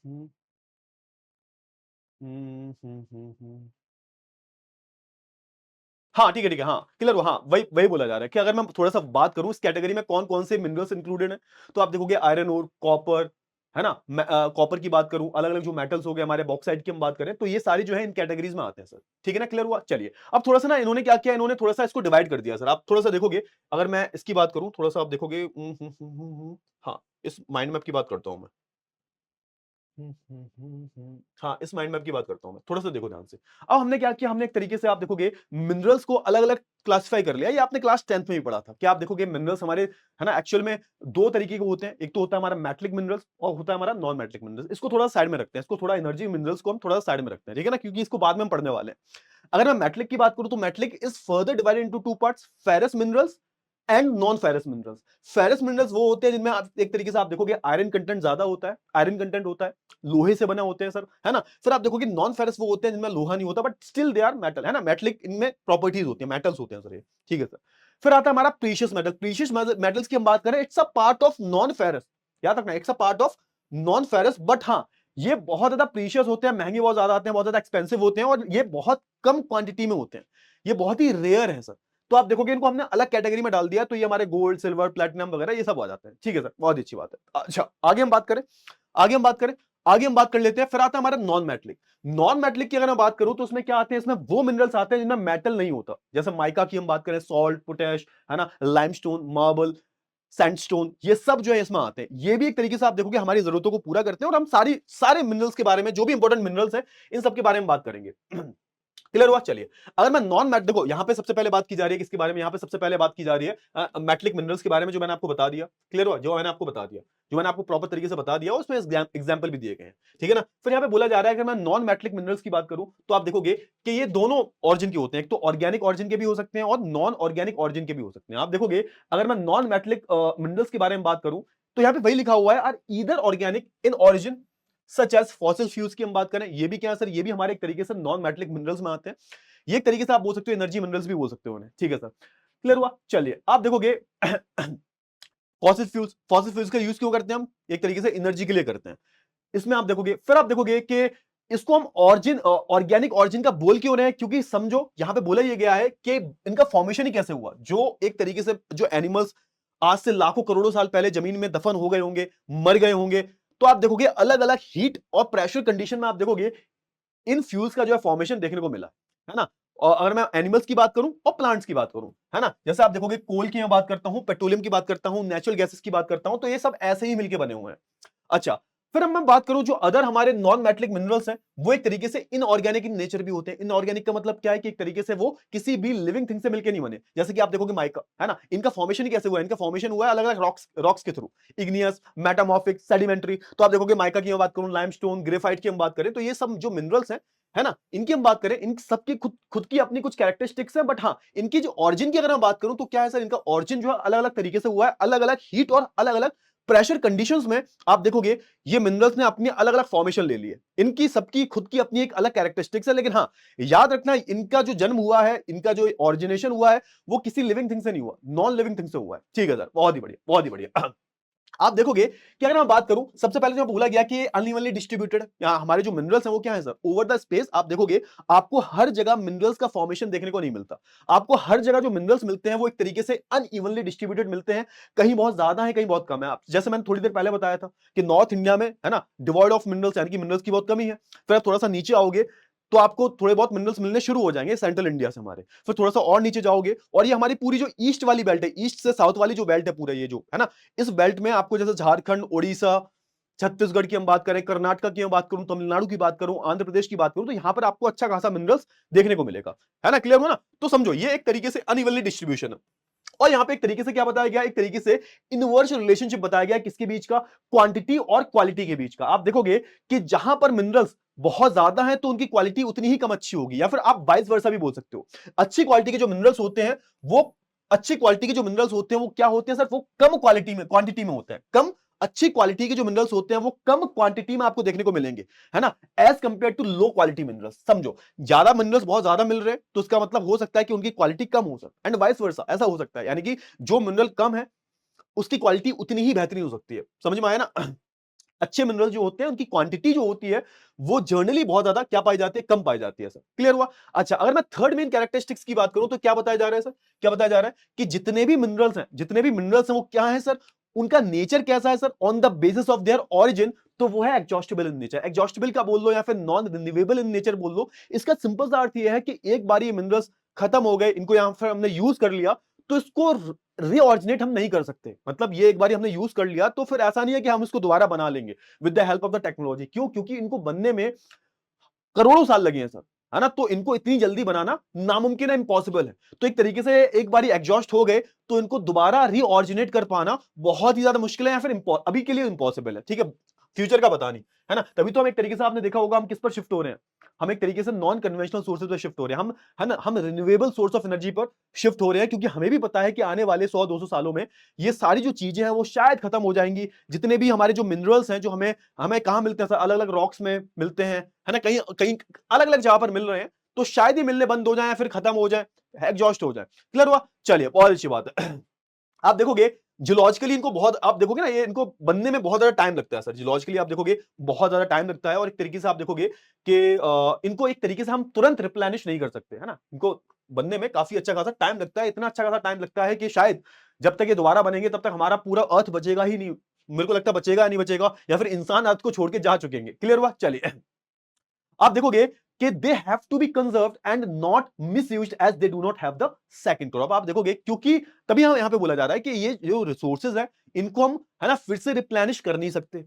हम्म हम्म हम्म। हाँ ठीक है ठीक है, हाँ क्लियर हुआ, हाँ वही वही बोला जा रहा है कि अगर मैं थोड़ा सा बात करूं इस कैटेगरी में कौन कौन से मिनरल्स इंक्लूडेड हैं, तो आप देखोगे आयरन और कॉपर, है ना, कॉपर की बात करूं, अलग अलग जो मेटल्स हो गए हमारे, बॉक्साइट की हम बात करें, तो ये सारी जो है इन कैटेगरीज में आते हैं सर, ठीक है ना, क्लियर हुआ। चलिए अब थोड़ा सा ना इन्होंने क्या किया, इन्होंने थोड़ा सा इसको डिवाइड कर दिया सर। आप थोड़ा सा देखोगे, अगर मैं इसकी बात करूं थोड़ा सा, आप देखोगे हाँ, इस माइंड मैप की बात करता हूं मैं। हाँ, इस माइंड मैप की बात करता हूं मैं, थोड़ा सा देखो ध्यान से। अब हमने क्या किया, हमने एक तरीके से आप देखोगे मिनरल्स को अलग अलग क्लासिफाई कर लिया। ये आपने क्लास 10th में भी पढ़ा था कि आप देखोगे मिनरल्स हमारे, है ना, एक्चुअल में दो तरीके के होते हैं, एक तो होता है हमारा मेटलिक मिनरल्स और होता है हमारा नॉन मेटलिक मिनरल्स। इसको थोड़ा साइड में रखते हैं, इसको थोड़ा एनर्जी मिनरल्स को हम थोड़ा साइड में रखते हैं, ठीक है ना, क्योंकि इसको बाद में हम पढ़ने वाले हैं। अगर मैं मेटलिक की बात करूं तो metallic is further divided into two parts, ferrous minerals and non ferrous minerals. Ferrous minerals वो होते हैं जिनमें आप एक तरीके से आप देखोगे आयरन कंटेंट ज्यादा होता है, आयरन कंटेंट होता है, लोहे से बने होते हैं सर, है ना। फिर आप देखोगे नॉन फेरस वो होते हैं जिनमें लोहा नहीं होता, but still they are metal, है ना, मेटलिक इनमें प्रॉपर्टीज होती है, मेटल्स होते हैं सर ये, ठीक है सर। फिर आता है हमारा प्रीशियस मेटल। प्रीशियस मेटल्स की हम बात करें, it's a part of non ferrous, याद रखना, it's a part of non ferrous, but हाँ ये बहुत ज्यादा प्रीशियस होते हैं, महंगे बहुत ज्यादा आते हैं, बहुत ज्यादा एक्सपेंसिव होते हैं, और ये बहुत कम क्वांटिटी में होते हैं, ये बहुत ही रेयर है सर। तो आप देखोगे इनको हमने अलग कैटेगरी में डाल दिया, तो ये हमारे गोल्ड, सिल्वर, प्लेटिनम वगैरह ये सब आ जाते हैं, ठीक है सर, बहुत अच्छी बात है। अच्छा आगे हम बात करें, आगे हम बात करें, आगे हम बात कर लेते हैं, फिर आता है हमारा नॉन मेटलिक। नॉन मेटलिक की अगर मैं बात करूं तो उसमें क्या आते हैं, इसमें वो मिनरल्स आते हैं जिनमें मेटल नहीं होता, जैसे माइका की हम बात करें, सॉल्ट, पोटैश, है ना, लाइमस्टोन, मार्बल, सैंडस्टोन, ये सब जो है इसमें आते हैं। ये भी एक तरीके से आप देखोगे हमारी जरूरतों को पूरा करते हैं, और हम सारे मिनरल्स के बारे में, जो भी इंपॉर्टेंट मिनरल्स हैं, इन सब के बारे में बात करेंगे। क्लियर हुआ? चलिए, अगर मैं नॉन मैट, देखो यहां पे सबसे पहले बात की जा रही है किसके बारे में, यहां पे सबसे पहले बात की जा रही है मेटलिक मिनरल्स के बारे में, जो मैंने आपको बता दिया। क्लियर हुआ? जो मैंने आपको बता दिया, जो मैंने आपको प्रॉपर तरीके से बता दिया, उसमें एग्जाम्पल भी दिए गए हैं, ठीक है ना। फिर यहां पे बोला जा रहा है कि मैं नॉन मेटलिक मिनरल्स की बात करूं तो आप देखोगे कि ये दोनों ऑरिजिन के होते हैं, एक तो ऑर्गेनिक ऑरिजिन के भी हो सकते हैं और नॉन ऑर्गेनिक ऑरिजिन के भी हो सकते हैं। आप देखोगे अगर मैं नॉन मेटलिक मिनरल्स के बारे में बात करूं तो यहां पे वही लिखा हुआ है, are either organic in origin such as fossil fuels की हम बात करें, ये भी क्या है सर, ये भी हमारे एक तरीके से नॉन मेटलिक मिनरल्स में आते हैं। ये एक तरीके से आप बोल सकते हो एनर्जी मिनरल्स भी बोल सकते हो उन्हें, ठीक है सर। क्लियर हुआ? चलिए, आप देखोगे फॉसिल फ्यूल्स का यूज क्यों करते हैं हम, एक तरीके से एनर्जी के लिए करते हैं। इसमें आप देखोगे, फिर आप देखोगे कि इसको हम ऑरिजिन, ऑर्गेनिक ऑरिजिन का बोल क्यों रहे हैं, क्योंकि समझो यहां पे बोला ये गया है कि इनका फॉर्मेशन ही कैसे हुआ, जो एक तरीके से जो एनिमल्स आज से लाखों करोड़ों साल पहले जमीन में दफन हो गए होंगे, मर गए होंगे, तो आप देखोगे अलग अलग हीट और प्रेशर कंडीशन में आप देखोगे इन फ्यूल्स का जो है फॉर्मेशन देखने को मिला है ना। और अगर मैं एनिमल्स की बात करूं और प्लांट्स की बात करूं, है ना, जैसे आप देखोगे कोल की मैं बात करता हूं, पेट्रोलियम की बात करता हूं, नेचुरल गैसेस की बात करता हूं, तो ये सब ऐसे ही मिलके बने हुए हैं। अच्छा, फिर हम मैं बात करूं जो अदर हमारे नॉन मेटलिक मिनरल्स हैं, वो एक तरीके से इनऑर्गेनिक इन नेचर भी होते हैं। इनऑर्गेनिक का मतलब क्या है कि एक तरीके से वो किसी भी लिविंग थिंग से मिलकर नहीं बने। जैसे कि आप देखोगे माइका, है ना, इनका फॉर्मेशन ही कैसे हुआ है, इनका फॉर्मेशन हुआ है अलग अलग रॉक्स रॉक्स के थ्रू, इग्नियस, मेटामॉर्फिक, सेडिमेंट्री। तो आप देखोगे माइका की मैं बात करूं, लाइमस्टोन, ग्रेफाइट की हम बात करें, तो ये सब जो मिनरल्स हैं, है ना, इनकी हम बात करें, इन सबकी खुद खुद की अपनी कुछ कैरेक्टरिस्टिक्स है, बट हाँ, इनकी जो ऑरिजिन की अगर मैं बात करूं तो क्या है सर, इनका ऑरिजिन जो है अलग अलग तरीके से हुआ है, अलग अलग हीट और अलग अलग प्रेशर कंडीशंस में। आप देखोगे ये मिनरल्स ने अपनी अलग अलग फॉर्मेशन ले ली है, इनकी सबकी खुद की अपनी एक अलग कैरेक्टरिस्टिक्स है, लेकिन हाँ, याद रखना इनका जो जन्म हुआ है, इनका जो ऑरिजिनेशन हुआ है, वो किसी लिविंग थिंग से नहीं हुआ, नॉन लिविंग थिंग से हुआ है। ठीक है सर, बहुत ही बढ़िया, बहुत ही बढ़िया। आप देखोगे कि अगर मैं बात करूं, सबसे पहले जो बोला गया कि अनइवनली डिस्ट्रीब्यूटेड, हमारे जो मिनरल्स हैं वो क्या है सर, ओवर द स्पेस। आप देखोगे आपको हर जगह मिनरल्स का फॉर्मेशन देखने को नहीं मिलता, आपको हर जगह जो मिनरल्स मिलते हैं वो एक तरीके से अनइवनली डिस्ट्रीब्यूटेड मिलते हैं, कहीं बहुत ज्यादा है, कहीं बहुत कम है। आप जैसे मैंने थोड़ी देर पहले बताया था कि नॉर्थ इंडिया में, है ना, डिवॉइड ऑफ मिनरल्स, यानी कि मिनरल्स की बहुत कमी है। फिर आप थोड़ा सा नीचे आओगे तो आपको थोड़े बहुत मिनरल्स मिलने शुरू हो जाएंगे सेंट्रल इंडिया से हमारे। फिर थोड़ा सा और नीचे जाओगे और ये हमारी पूरी जो ईस्ट वाली बेल्ट है, ईस्ट से साउथ वाली जो बेल्ट है पूरा, ये जो है ना, इस बेल्ट में आपको जैसे झारखंड, ओडिशा, छत्तीसगढ़ की हम बात करें, कर्नाटक की मैं बात करूं, तमिलनाडु की बात करूं, आंध्र प्रदेश की बात करूं, तो यहां पर आपको अच्छा खासा मिनरल्स देखने को मिलेगा, है ना। क्लियर हो ना? तो समझो ये एक तरीके से अनइवनली डिस्ट्रीब्यूशन है। और यहां पे एक तरीके से क्या बताया गया, एक तरीके से इनवर्स रिलेशनशिप बताया गया किसके बीच का, क्वांटिटी और क्वालिटी के बीच का। आप देखोगे कि जहां पर मिनरल्स बहुत ज्यादा है तो उनकी क्वालिटी उतनी ही कम अच्छी होगी, या फिर आप वाइस वर्सा भी बोल सकते हो। अच्छी क्वालिटी के जो मिनरल्स होते हैं वो, अच्छी क्वालिटी के जो मिनरल्स होते हैं वो क्या होते हैं सर, वो कम क्वालिटी में, क्वांटिटी में होते हैं कम। अच्छी क्वालिटी के जो मिनरल्स होते हैं वो कम क्वांटिटी में आपको देखने को मिलेंगे, है ना, as compare to low quality minerals. समझो ज्यादा मिनरल्स बहुत ज्यादा मिल रहे हैं तो इसका मतलब हो सकता है कि उनकी क्वालिटी कम हो सकती है, एंड वाइस वर्सा, ऐसा हो सकता है, यानी कि जो मिनरल कम है उसकी क्वालिटी उतनी ही बेहतरीन हो सकती है। समझ में आया ना? अच्छे मिनरल जो होते हैं उनकी क्वांटिटी जो होती है वो जनरली बहुत ज्यादा क्या पाई जाती है, कम पाई जाती है सर। क्लियर हुआ? अच्छा, अगर मैं थर्ड मेन कैरेक्टरिस्टिक्स की बात करूं तो क्या बताया जा रहा है सर, क्या बताया जा रहा है कि जितने भी मिनरल्स हैं वो क्या है सर, उनका नेचर कैसा है sir, on the basis of there origin, तो वो है एग्जॉस्टेबल इन नेचर। एग्जॉस्टेबल का बोल लो या फिर नॉन रिन्यूएबल इन नेचर बोल लो, इसका सिंपल सा अर्थ ये है कि एक बार ये मिनरल्स खत्म हो गए, इनको यहां पर हमने यूज कर लिया, तो इसको रीऑरिजिनेट हम नहीं कर सकते। मतलब ये एक बार हमने यूज कर लिया तो फिर ऐसा नहीं है कि हम इसको दोबारा बना लेंगे with the help of the technology. क्यों? क्योंकि इनको बनने में करोड़ों साल लगे हैं सर, है ना, तो इनको इतनी जल्दी बनाना नामुमकिन है, इम्पॉसिबल है। तो एक तरीके से एक बार एग्जॉस्ट हो गए तो इनको दोबारा रीऑरिजिनेट कर पाना बहुत ही ज्यादा मुश्किल है, या फिर अभी के लिए इम्पॉसिबल है, ठीक है, फ्यूचर का पता नहीं, है ना। तभी तो हम एक तरीके से, आपने देखा होगा हम किस पर शिफ्ट हो रहे हैं, हम एक तरीके से नॉन कन्वेंशनल सोर्सेज पर शिफ्ट हो रहे हैं, हम, है ना, हम रिन्यूएबल सोर्स ऑफ एनर्जी पर शिफ्ट हो रहे हैं, क्योंकि हमें भी पता है कि आने वाले 100-200 सालों में ये सारी जो चीजें हैं वो शायद खत्म हो जाएंगी। जितने भी हमारे जो मिनरल्स हैं जो हमें हमें कहां मिलते हैं सर, अलग अलग रॉक्स में मिलते हैं, है ना, कहीं कहीं अलग अलग जगह पर मिल रहे हैं, तो शायद ये मिलने बंद हो जाए या फिर खत्म हो जाए, एग्जॉस्ट हो जाए। क्लियर हुआ? चलिए, बहुत अच्छी बात है। आप देखोगे जियोलॉजिकली इनको बहुत, आप देखोगे ना, ये इनको बनने में बहुत ज्यादा टाइम लगता है सर, जियोलॉजिकली आप देखोगे बहुत ज्यादा टाइम लगता है, और एक तरीके से आप देखोगे कि इनको एक तरीके से हम तुरंत रिप्लेनिश नहीं कर सकते, है ना, इनको बनने में काफी अच्छा खासा टाइम लगता है, इतना अच्छा खासा टाइम लगता है कि शायद जब तक ये दोबारा बनेंगे तब तक हमारा पूरा अर्थ बचेगा ही नहीं, मेरे को लगता है बचेगा या नहीं बचेगा, या फिर इंसान अर्थ को छोड़ के जा चुकेंगे। क्लियर हुआ? चलिए आप देखोगे कि they have to be conserved and not misused as they do not have the second crop. आप देखोगे क्योंकि तभी हम यहां पे बोला जा रहा है कि ये जो रिसोर्सेज है इनको हम, है ना, फिर से रिप्लेनिश कर नहीं सकते,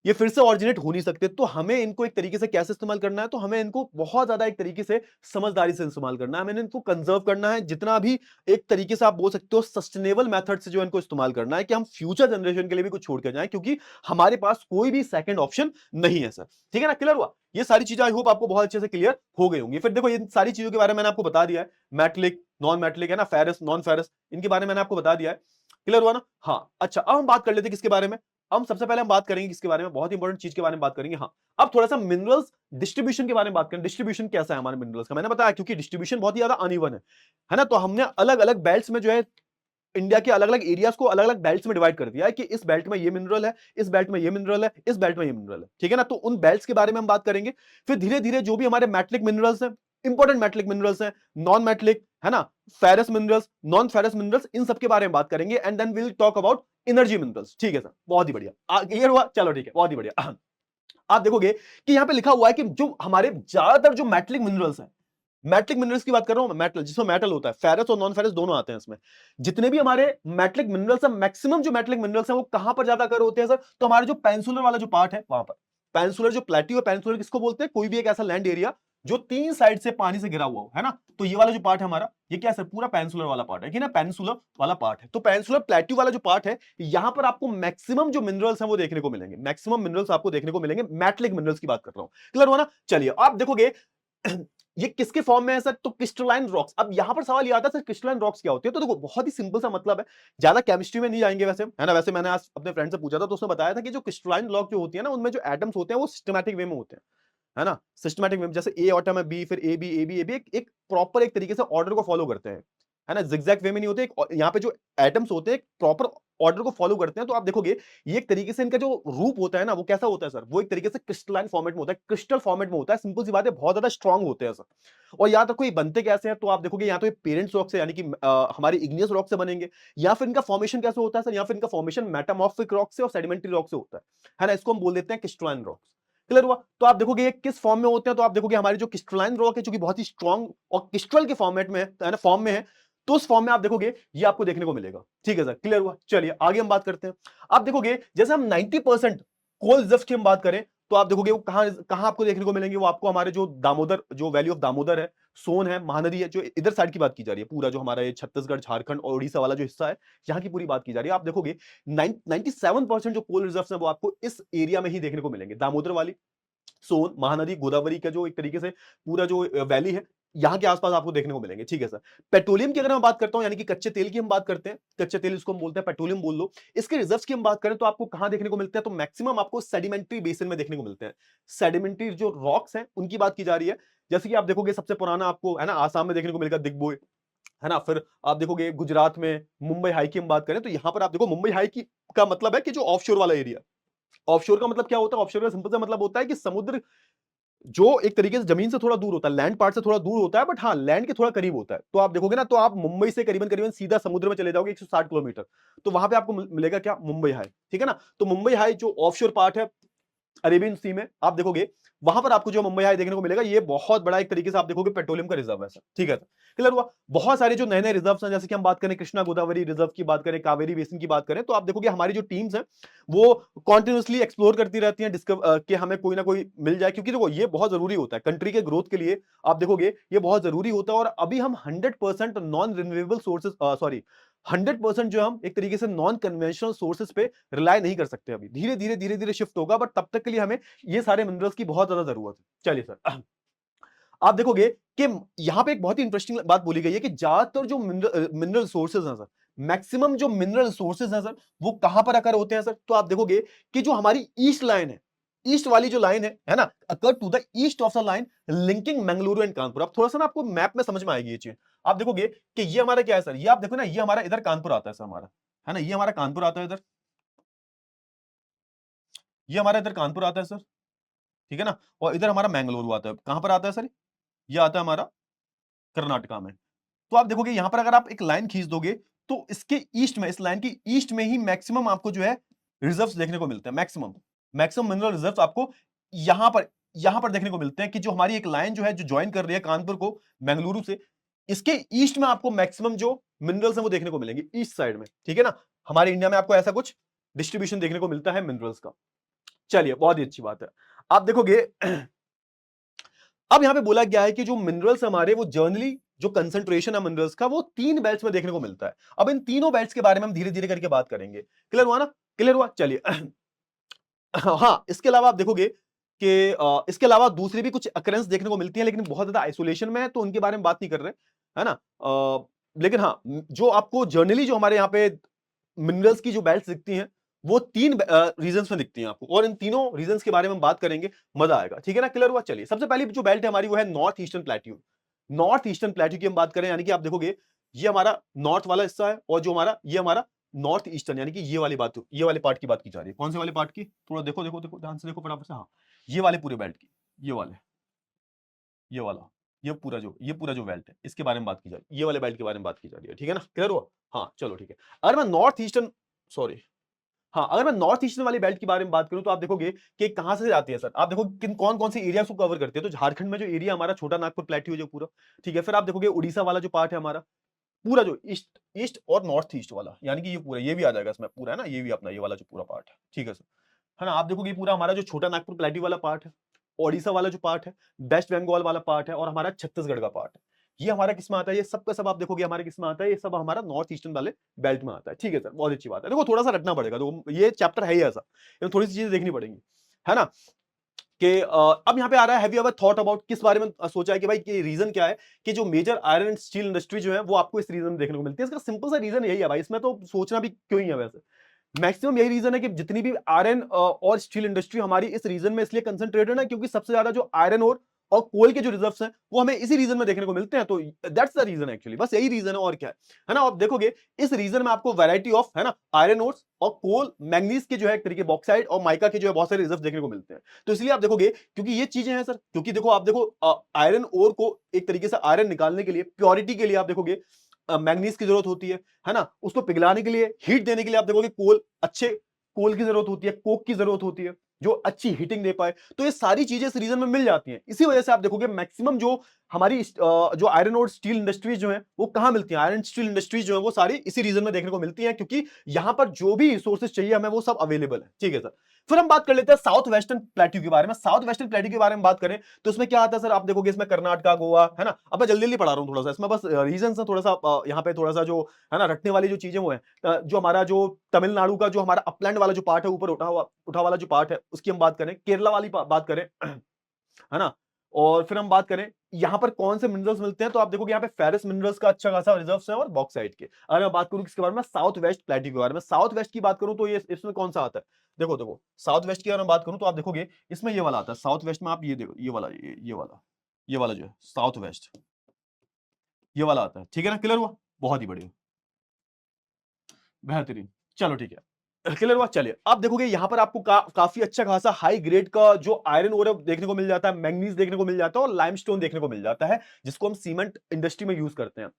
ये फिर से ऑरिजिनेट हो नहीं सकते। तो हमें इनको एक तरीके से कैसे इस्तेमाल करना है, तो हमें इनको बहुत ज्यादा एक तरीके से समझदारी से इस्तेमाल करना है, हमें इनको कंजर्व करना है जितना भी एक तरीके से आप बोल सकते हो सस्टेनेबल मेथड से जो इनको इस्तेमाल करना है, कि हम फ्यूचर जनरेशन के लिए भी कुछ छोड़ के जाएं, क्योंकि हमारे पास कोई भी सेकंड ऑप्शन नहीं है सर। ठीक है ना? क्लियर हुआ? ये सारी चीजें आई होप आपको बहुत अच्छे से क्लियर हो गई होंगी। फिर देखो इन सारी चीजों के बारे में मैंने आपको बता दिया है, मेटलिक, नॉन मेटलिक, है ना, फेरस, नॉन फेरस, इनके बारे में मैंने आपको बता दिया है। क्लियर हुआ ना? हाँ, अच्छा अब हम बात कर लेते हैं किसके बारे में। हम सबसे पहले हम बात करेंगे किसके बारे में, बहुत इंपॉर्टेंट चीज के बारे में बात करेंगे। हाँ, अब थोड़ा सा मिनरल्स डिस्ट्रीब्यूशन के बारे में बात करें। डिस्ट्रीब्यूशन कैसा है हमारे मिनरल्स का, मैंने बताया क्योंकि डिस्ट्रीब्यूशन बहुत ही ज्यादा अनइवन है ना, तो हमने अलग अलग बेल्ट्स में जो है इंडिया के अलग अलग एरियाज को अलग अलग बेल्ट्स में डिवाइड कर दिया है, कि इस बेल्ट में ये मिनरल है, इस बेल्ट में ये मिनरल है, इस बेल्ट में ये मिनरल है। ठीक है ना? तो उन बेल्ट्स के बारे में हम बात करेंगे। फिर धीरे धीरे जो भी हमारे मेटलिक मिनरल्स हैं, इंपॉर्टेंट मेटलिक मिनरल्स हैं, नॉन मेटलिक, है ना, ferrous minerals, non ferrous minerals, इन सब के बारे में बात करेंगे। And then will talk about energy minerals. ठीक है सर, बहुत ही बढ़िया, क्लियर हुआ? चलो ठीक है, बहुत ही बढ़िया। आप देखोगे कि यहां पे लिखा हुआ है कि जो हमारे ज्यादातर जो मेटलिक मिनरल्स हैं, मेटलिक मिनरल्स की बात कर रहा हूं मैं, मेटल जिसमें मेटल होता है, फेरस और नॉन फेरस दोनों आते हैं इसमें। जितने भी हमारे मेटलिक मिनरल्स हैं, मैक्सिमम जो मेटलिक मिनरल्स हैं वो कहां पर ज्यादा कर होते हैं सर, तो हमारे जो पेनिनसुलर वाला जो पार्ट है वहां पर। पेनिनसुलर जो प्लेट्यू है, पेनिनसुलर किसको बोलते हैं, कोई भी एक ऐसा लैंड एरिया जो तीन साइड से पानी से घिरा हुआ हो, है ना, तो ये वाला जो पार्ट है हमारा, ये क्या है सर, पूरा पेनिनसुलर वाला पार्ट है, कि ना, पेनिनसुलर वाला पार्ट है। तो पेनिनसुलर प्लेट्यू वाला जो पार्ट है, यहां पर आपको मैक्सिमम जो मिनरल्स हैं वो देखने को मिलेंगे, मैक्सिमम मिनरल्स आपको देखने को मिलेंगे, मेटलिक मिनरल्स की बात कर रहा हूं। क्लियर हुआ ना? चलिए आप देखोगे ये किसके फॉर्म में है सर, तो क्रिस्टलाइन रॉक्स। अब यहां पर सवाल ये आता है सर क्रिस्टलाइन रॉक्स क्या होती है, तो देखो बहुत ही सिंपल सा मतलब है, ज्यादा केमिस्ट्री में नहीं जाएंगे वैसे, है ना। वैसे मैंने आज अपने फ्रेंड से पूछा था तो उसने बताया था कि जो क्रिस्टलाइन रॉक जो होती है ना, उनमें जो एटम्स होते हैं वो सिस्टमैटिक वे में होते हैं, है ना, सिस्टमैटिक वे में, जैसे ए एटम है, बी, फिर A B, A B, A B, एक प्रॉपर एक तरीके से ऑर्डर को फॉलो करते हैं, है ना, जिगजैग वे में नहीं होते। यहाँ पे जो एटम्स होते हैं प्रॉपर ऑर्डर को फॉलो करते हैं। तो आप देखोगे ये एक तरीके से इनका जो रूप होता है ना, वो कैसा होता है सर, वो एक तरीके से क्रिस्टलाइन फॉर्मेट में होता है, क्रिस्टल फॉर्मेट में होता है। सिंपल सी बात है, बहुत ज्यादा स्ट्रांग होते हैं सर। और याद रखो ये बनते कैसे हैं, तो आप देखोगे यहाँ तो ये पेरेंट्स रॉक से, यानी कि हमारे इग्नियस रॉक से बनेंगे, या फिर इनका फॉर्मेशन कैसे होता है सर, या फिर इनका फॉर्मेशन मेटामॉर्फिक रॉक से और सेडिमेंट्री रॉक से होता है ना, इसको हम बोल देते हैं क्रिस्टलाइन रॉक। क्लियर हुआ? तो आप देखोगे ये किस फॉर्म में होते हैं, तो आप देखोगे हमारी जो क्रिस्टलाइन रॉक है, जो कि बहुत ही स्ट्रांग और क्रिस्टल के फॉर्मेट में है ना, फॉर्म में है, तो उस फॉर्म में आप देखोगे ये आपको देखने को मिलेगा। ठीक है सर, क्लियर हुआ? चलिए आगे हम बात करते हैं। आप देखोगे जैसे हम 90% कोल रिजर्व की हम बात करें, तो आप देखोगे वो कहां कहां आपको देखने को मिलेंगे, वो आपको हमारे जो दामोदर, जो वैली ऑफ दामोदर है, सोन है, महानदी है, जो इधर साइड की बात की जा रही है, पूरा जो हमारा ये छत्तीसगढ़, झारखंड और उड़ीसा वाला जो हिस्सा है, यहाँ की पूरी बात की जा रही है। आप देखोगे 97% जो कोल रिजर्व है वो आपको इस एरिया में ही देखने को मिलेंगे, दामोदर वाली, सोन, महानदी, गोदावरी का जो एक तरीके से पूरा जो वैली है, यहाँ के आसपास आपको देखने को मिलेंगे। ठीक है सर। पेट्रोलियम की अगर मैं बात करता हूं, यानी कि कच्चे तेल की हम बात करते हैं, कच्चे तेल इसको हम बोलते हैं, पेट्रोलियम बोल लो। इसके रिजर्व्स की हम बात करें तो आपको कहां देखने को मिलते हैं, तो मैक्सिमम आपको सेडिमेंट्री बेसिन में देखने को मिलते हैं। सेडिमेंट्री जो रॉक्स हैं उनकी बात की जा रही है। जैसे कि आप देखोगे सबसे पुराना आपको, है ना, आसाम में देखने को मिलेगा दिग्बोय, है ना। फिर आप देखोगे गुजरात में मुंबई हाई की हम बात करें, तो यहां पर आप देखो मुंबई हाई की का मतलब है कि जो ऑफशोर वाला एरिया। ऑफशोर का मतलब क्या होता है, ऑफशोर का सिंपल सा मतलब होता है कि समुद्र जो एक तरीके से जमीन से थोड़ा दूर होता है, लैंड पार्ट से थोड़ा दूर होता है, बट हाँ लैंड के थोड़ा करीब होता है। तो आप देखोगे ना, तो आप मुंबई से करीबन करीबन सीधा समुद्र में चले जाओगे 160 किलोमीटर, तो वहां पे आपको मिलेगा क्या, मुंबई हाई। ठीक है ना? तो मुंबई हाई जो ऑफशोर पार्ट है अरेबियन सी में, आप देखोगे वहां पर आपको जो मुंबई हाई देखने को मिलेगा, ये बहुत बड़ा एक तरीके से आप देखोगे पेट्रोलियम का रिजर्व है सर। ठीक है सर, क्लियर हुआ? बहुत सारे जो नए नए रिजर्व हैं, जैसे कि हम बात करें कृष्णा गोदावरी रिजर्व की बात करें, कावेरी बेसिन की बात करें, तो आप देखोगे हमारी जो टीम्स हैं वो कॉन्टिन्यूसली एक्सप्लोर करती रहती हैं, डिस्कवर कि हमें कोई ना कोई मिल जाए, क्योंकि देखो ये बहुत जरूरी होता है कंट्री के ग्रोथ के लिए। आप देखोगे ये बहुत जरूरी होता है। और अभी हम 100% नॉन रिन्यूएबल सोर्सेज, सॉरी 100% जो हम एक तरीके से नॉन कन्वेंशनल सोर्सेज पे रिलाय नहीं कर सकते। अभी धीरे धीरे शिफ्ट होगा, बट तब तक के लिए हमें ये सारे मिनरल्स की बहुत ज्यादा जरूरत है। चलिए सर, आप देखोगे कि यहां पे एक बहुत ही इंटरेस्टिंग बात बोली गई है कि ज्यादातर जो मिनरल सोर्सेज हैं सर, मैक्सिमम जो मिनरल सोर्सेज हैं सर, वो कहां पर अकर होते हैं सर, तो आप देखोगे कि जो हमारी ईस्ट लाइन है, ईस्ट वाली जो लाइन है ना, occur to the east of the line linking Mangaluru and Kanpur. अब थोड़ा सा ना आपको मैप में समझ में आएगी ये चीज। आप देखोगे कि ये हमारा क्या है सर, ये आप देखो ना, ये हमारा इधर कानपुर आता है सर हमारा, है ना, ये हमारा कानपुर आता है इधर, ये हमारा इधर कानपुर आता है सर। ठीक है ना? और इधर हमारा मैंगलोर आता है, कहां पर आता है सर, ये आता है हमारा कर्नाटका में। तो आप देखोगे यहां पर अगर आप एक लाइन खींच दोगे, तो इसके ईस्ट में, इस लाइन की ईस्ट में ही मैक्सिमम आपको जो है रिजर्व्स देखने को मिलते हैं, मैक्सिमम मैक्सिमम मिनरल रिजर्व्स आपको यहां पर देखने को मिलते हैं कि जो हमारी एक लाइन जो है जो ज्वाइन कर रही है कानपुर को बेंगलुरु से, इसके ईस्ट में आपको मैक्सिमम जो मिनरल्स हैं वो देखने को मिलेंगे ईस्ट साइड में, ठीक है ना। हमारे इंडिया में आपको ऐसा कुछ डिस्ट्रीब्यूशन देखने को मिलता है मिनरल्स का। चलिए, बहुत ही अच्छी बात है। आप देखोगे अब यहां पे बोला गया है कि जो मिनरल्स हमारे वो जर्नली जो कंसंट्रेशन है मिनरल्स का वो 3 बेल्ट्स में देखने को मिलता है। अब इन तीनों बेल्ट्स के बारे में हम धीरे-धीरे करके बात करेंगे। क्लियर हुआ ना? क्लियर हुआ? चलिए हाँ, इसके अलावा आप देखोगे कि इसके अलावा दूसरी भी कुछ अकरेंस देखने को मिलती है, लेकिन बहुत ज्यादा आइसोलेशन में है, तो उनके बारे में बात नहीं कर रहे, है ना। लेकिन हाँ, जो आपको जर्नली जो हमारे यहाँ पे मिनरल्स की जो बेल्ट्स दिखती हैं, वो 3 रीजन्स में दिखती हैं आपको, और इन तीनों रीजन्स के बारे में हम बात करेंगे, मजा आएगा, ठीक है ना। क्लियर हुआ? चलिए, सबसे पहली जो बेल्ट है हमारी वो है north eastern plateau. North eastern plateau की हम बात करें, यानी कि आप देखोगे ये हमारा नॉर्थ वाला हिस्सा है, और जो हमारा ये हमारा नॉर्थ ईस्टर्न, यानी कि ये वाले पार्ट की बात की जा रही है। कौन से वाले पार्ट की? थोड़ा देखो देखो देखो ध्यान से देखो फटाफट से। हाँ, ये वाले पूरे बेल्ट की, ये वाले, ये वाला, ये पूरा जो बेल्ट है, इसके बारे में बात की जा रही है, ये वाले बेल्ट के बारे में बात की जा रही है, ठीक है ना। क्लियर हुआ? हाँ, चलो ठीक है। अगर मैं नॉर्थ ईस्टर्न, सॉरी, हाँ, अगर मैं नॉर्थ ईस्टर्न वाली बेल्ट की बारे में बात करूं, तो आप देखोगे कि कहां से जाती है सर। आप देखो किन कौन कौन से एरिया को कवर करते हैं। तो झारखंड में जो एरिया हमारा छोटा नागपुर प्लेट्यू जो पूरा, ठीक है। फिर आप देखोगे उड़ीसा वाला जो पार्ट है हमारा, पूरा जो ईस्ट ईस्ट और नॉर्थ ईस्ट वाला, यानी कि ये पूरा, ये भी आ जाएगा इसमें पूरा, है ना। ये भी अपना ये वाला जो पूरा पार्ट है, ठीक है सर, है ना। आप देखोगे पूरा हमारा जो छोटा नागपुर प्लेट्यू वाला पार्ट है, ओडिशा वाला जो पार्ट है, वेस्ट बंगाल वाला पार्ट है, और हमारा छत्तीसगढ़ का पार्ट है, ये हमारा किसमें आता है? ये सब का सब आप देखोगे हमारे किसमें आता है? ये सब हमारा नॉर्थ ईस्टर्न वाले बेल्ट में आता है, ठीक है सर, बहुत अच्छी बात है। देखो थोड़ा सा रटना पड़ेगा, तो ये चैप्टर है ही ऐसा, थोड़ी सी चीजें देखनी पड़ेंगी, है ना। कि अब यहाँ पे आ रहा है, have you ever thought about, किस बारे में सोचा है कि भाई कि रीजन क्या है कि जो major iron and steel industry जो है वो आपको इस रीजन में देखने को मिलती है। इसका सिंपल सा रीजन यही है भाई, इसमें तो सोचना भी क्यों ही है वैसे। मैक्सिमम यही रीजन है कि जितनी भी आयरन और स्टील इंडस्ट्री हमारी इस रीजन में इसलिए कंसंट्रेटेड है, क्योंकि सबसे ज्यादा जो आयरन और कोल के जो रिजर्व्स हैं वो हमें इसी रीजन में देखने को मिलते हैं। तो दैट्स द रीजन एक्चुअली, बस यही रीजन है, और क्या है ना। आप देखोगे इस रीजन में आपको वैरायटी ऑफ, है ना, आयरन ओर्स और कोल, मैंगनीज के जो है एक तरीके बॉक्साइट और माइका के जो है बहुत सारे रिजर्व देखने को मिलते हैं। तो इसलिए आप देखोगे, क्योंकि ये चीजें हैं सर, क्योंकि देखो आप देखो आयरन ओर को एक तरीके से आयरन निकालने के लिए, प्योरिटी के लिए आप देखोगे मैंगनीज की जरूरत होती है ना। उसको पिघलाने के लिए, हीट देने के लिए आप देखोगे कोल, अच्छे कोल की जरूरत होती है, कोक की जरूरत होती है जो अच्छी हीटिंग दे पाए। तो ये सारी चीजें इस रीजन में मिल जाती हैं। इसी वजह से आप देखोगे मैक्सिमम जो हमारी जो आयरन और स्टील इंडस्ट्रीज जो है वो कहां मिलती हैं? आयरन स्टील इंडस्ट्रीज जो है वो सारी इसी रीजन में देखने को मिलती है, क्योंकि यहां पर जो भी रिसोर्सेज चाहिए हमें वो सब अवेलेबल है, ठीक है सर। फिर हम बात कर लेते हैं साउथ वेस्टर्न प्लेट्यू के बारे में। साउथ वेस्टर्न प्लेट्यू के बारे में बात करें तो इसमें क्या आता है सर? आप देखोगे इसमें कर्नाटका, गोवा, है ना। अब मैं जल्दी जल्दी पढ़ा रहा हूं थोड़ा सा, इसमें बस रीजन है थोड़ा सा, यहाँ पे थोड़ा सा जो है ना रटने वाली जो चीजें वो है, जो हमारा जो तमिलनाडु का जो हमारा अपलैंड वाला जो पार्ट है, ऊपर उठा वाला जो पार्ट है, उसकी हम बात करें, केरला वाली बात करें, है ना। और फिर हम बात करें यहाँ पर कौन से मिनरल्स मिलते हैं, तो आप देखोगे यहाँ पे फेरस मिनरल्स का अच्छा खासा रिजर्व है, और बॉक्साइट के। अगर मैं बात करूं किसके बारे में? साउथ वेस्ट प्लेट्यू के बारे में। साउथ वेस्ट की बात करूं तो ये इसमें कौन सा आता है? देखो देखो, साउथ वेस्ट की अगर मैं बात करूं तो आप देखोगे इसमें ये वाला आता है साउथ वेस्ट में। आप ये देखो, ये वाला जो है साउथ वेस्ट, ये वाला आता है, ठीक है ना। क्लियर हुआ? बहुत ही बढ़िया, बेहतरीन। चलो ठीक है, क्लियर हुआ। चलिए आप देखोगे यहां पर आपको काफी अच्छा खासा हाई ग्रेड का जो आयरन ओर देखने को मिल जाता है, मैंगनीज देखने को मिल जाता है, और लाइमस्टोन देखने को मिल जाता है, जिसको हम सीमेंट इंडस्ट्री में यूज करते हैं।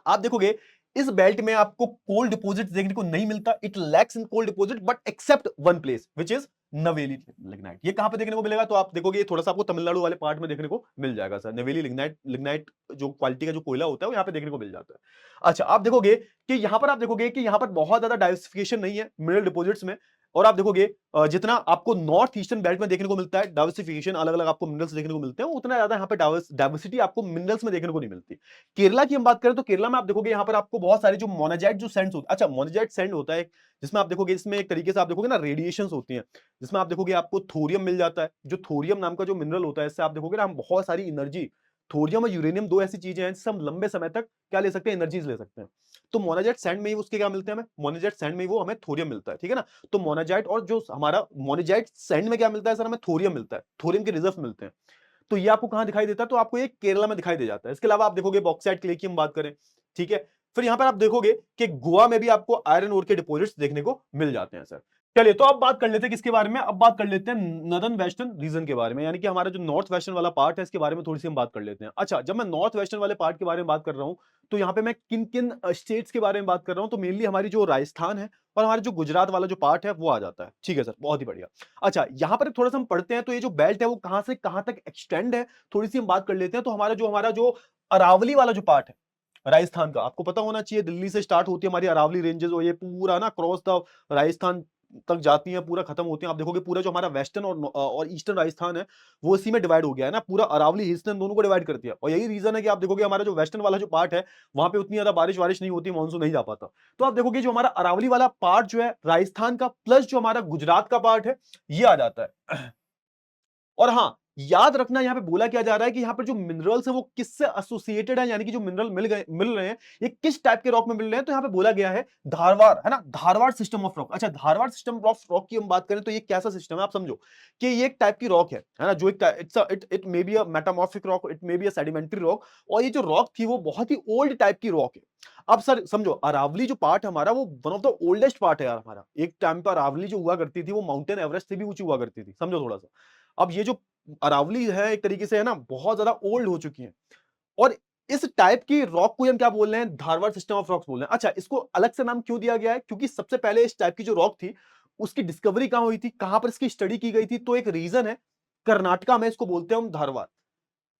आप देखोगे इस बेल्ट में आपको कोल डिपॉजिट देखने को नहीं मिलता। It lacks in coal deposit but except one place which is Neyveli lignite. ये कहां पे देखने को मिलेगा? तो आप देखोगे थोड़ा सा आपको तमिलनाडु वाले पार्ट में देखने को मिल जाएगा सर। नवेली लिग्नाइट लिग्नाइट जो क्वालिटी का जो कोयला होता है वो यहाँ पे देखने को मिल जाता है। अच्छा, आप देखोगे कि यहां पर आप देखोगे कि यहां पर बहुत ज्यादा डाइवर्सिफिकेशन नहीं है मिनरल डिपॉजिट्स में। और आप देखोगे जितना आपको नॉर्थ ईस्टर्न बेल्ट में देखने को मिलता है डाइवर्सिफिकेशन, अलग अलग आपको मिनरल्स देखने को मिलते हैं, उतना ज्यादा यहाँ पे डाइवर्सिटी आपको मिनरल्स में देखने को नहीं मिलती। केरला की हम बात करें तो केरला में आप देखोगे यहाँ पर आपको बहुत सारे जो मोनाजाइट जो सैंड होता है, अच्छा मोनाजाइट सैंड होता है जिसमें आप देखोगे, इसमें एक तरीके से आप देखोगे ना रेडिएशंस होती हैं, जिसमें आप देखोगे आपको थोरियम मिल जाता है। जो थोरियम नाम का जो मिनरल होता है, इससे आप देखोगे ना हम बहुत सारी एनर्जी, थोरियम और यूरेनियम दो ऐसी चीजें हैं जिससे हम लंबे समय तक क्या ले सकते हैं? एनर्जीज ले सकते हैं। तो मोनाजाइट सैंड में ही उसके क्या मिलते हैं? हमें मोनाजाइट सैंड में ही वो हमें थोरियम मिलता है, ठीक है ना। तो मोनाजाइट और जो हमारा मोनाजाइट सैंड में क्या मिलता है सर? हमें थोरियम मिलता है, थोरियम के रिजर्व मिलते हैं। तो ये आपको कहां दिखाई देता है? तो आपको ये केरला में दिखाई दे जाता है। इसके अलावा आप देखोगे बॉक्साइट क्ले की हम बात करें, ठीक है। फिर यहां पर आप देखोगे कि गोवा में भी आपको आयरन ओर के डिपॉजिट्स देखने को मिल जाते हैं सर। चलिए तो अब बात कर लेते हैं किसके बारे में? अब बात कर लेते हैं नॉर्दर्न वेस्टर्न रीजन के बारे में, यानी कि हमारा जो नॉर्थ वेस्टर्न वाला पार्ट है इसके बारे में थोड़ी सी हम बात कर लेते हैं। अच्छा, जब मैं नॉर्थ वेस्टर्न वाले पार्ट के बारे में बात कर रहा हूं तो यहाँ पे मैं किन किन स्टेट्स के बारे में बात कर रहा हूं, तो मेनली हमारी जो राजस्थान है और हमारे जो गुजरात वाला जो पार्ट है वो आ जाता है। ठीक है सर, बहुत ही बढ़िया। अच्छा, यहां पर थोड़ा सा हम पढ़ते हैं, तो ये जो बेल्ट है वो कहां से कहां तक एक्सटेंड है, थोड़ी सी हम बात कर लेते हैं। तो हमारा जो अरावली वाला जो पार्ट है राजस्थान का, आपको पता होना चाहिए, दिल्ली से स्टार्ट होती है हमारी अरावली रेंजेस, और ये पूरा ना क्रॉस द राजस्थान तक जाती हैं, पूरा खत्म होती हैं। आप देखोगे पूरा जो हमारा वेस्टर्न और ईस्टर्न राजस्थान है वो इसी में डिवाइड हो गया है ना, पूरा अरावली हिल्स ने दोनों को डिवाइड कर दिया। और यही रीजन है कि आप देखोगे हमारा जो वेस्टर्न वाला जो पार्ट है वहां पे उतनी ज्यादा बारिश वारिश नहीं होती, मानसून नहीं जा पाता। तो आप देखोगे जो हमारा अरावली वाला पार्ट जो है राजस्थान का, प्लस जो हमारा गुजरात का पार्ट है, ये आ जाता है। और हाँ, याद रखना यहां पे बोला क्या जा रहा है कि यहां पर जो मिनरल्स है वो किससे एसोसिएटेड है, यानी कि जो मिनरल मिल रहे हैं ये किस टाइप के रॉक में मिल रहे हैं। तो यहां पे बोला गया है धारवाड़, है ना, धारवाड़ सिस्टम ऑफ रॉक। अच्छा, धारवाड़ सिस्टम ऑफ रॉक की हम बात करें तो ये कैसा सिस्टम है, आप समझो कि ये एक टाइप की रॉक है ना, जो एक it may be a metamorphic rock, it may be a sedimentary rock. और ये जो रॉक थी वो बहुत ही ओल्ड टाइप की रॉक है। अब सर समझो, अरावली जो पार्ट है हमारा वो one of the oldest part है यार हमारा। एक टाइम पर अरावली जो हुआ करती थी वो माउंटेन एवरेस्ट से भी ऊंची हुआ करती थी, समझो थोड़ा सा। अब ये जो अरावली है एक तरीके से, है ना, बहुत ज्यादा ओल्ड हो चुकी है। और इस टाइप की रॉक को हम क्या बोल रहे हैं, धारवाड़ सिस्टम ऑफ रॉक्स बोल रहे हैं। अच्छा, इसको अलग से नाम क्यों दिया गया है, क्योंकि सबसे पहले इस टाइप की जो रॉक थी उसकी डिस्कवरी कहां हुई थी, कहां पर इसकी स्टडी की गई थी, तो एक रीजन है, कर्नाटका में इसको बोलते हैं हम धारवाड़।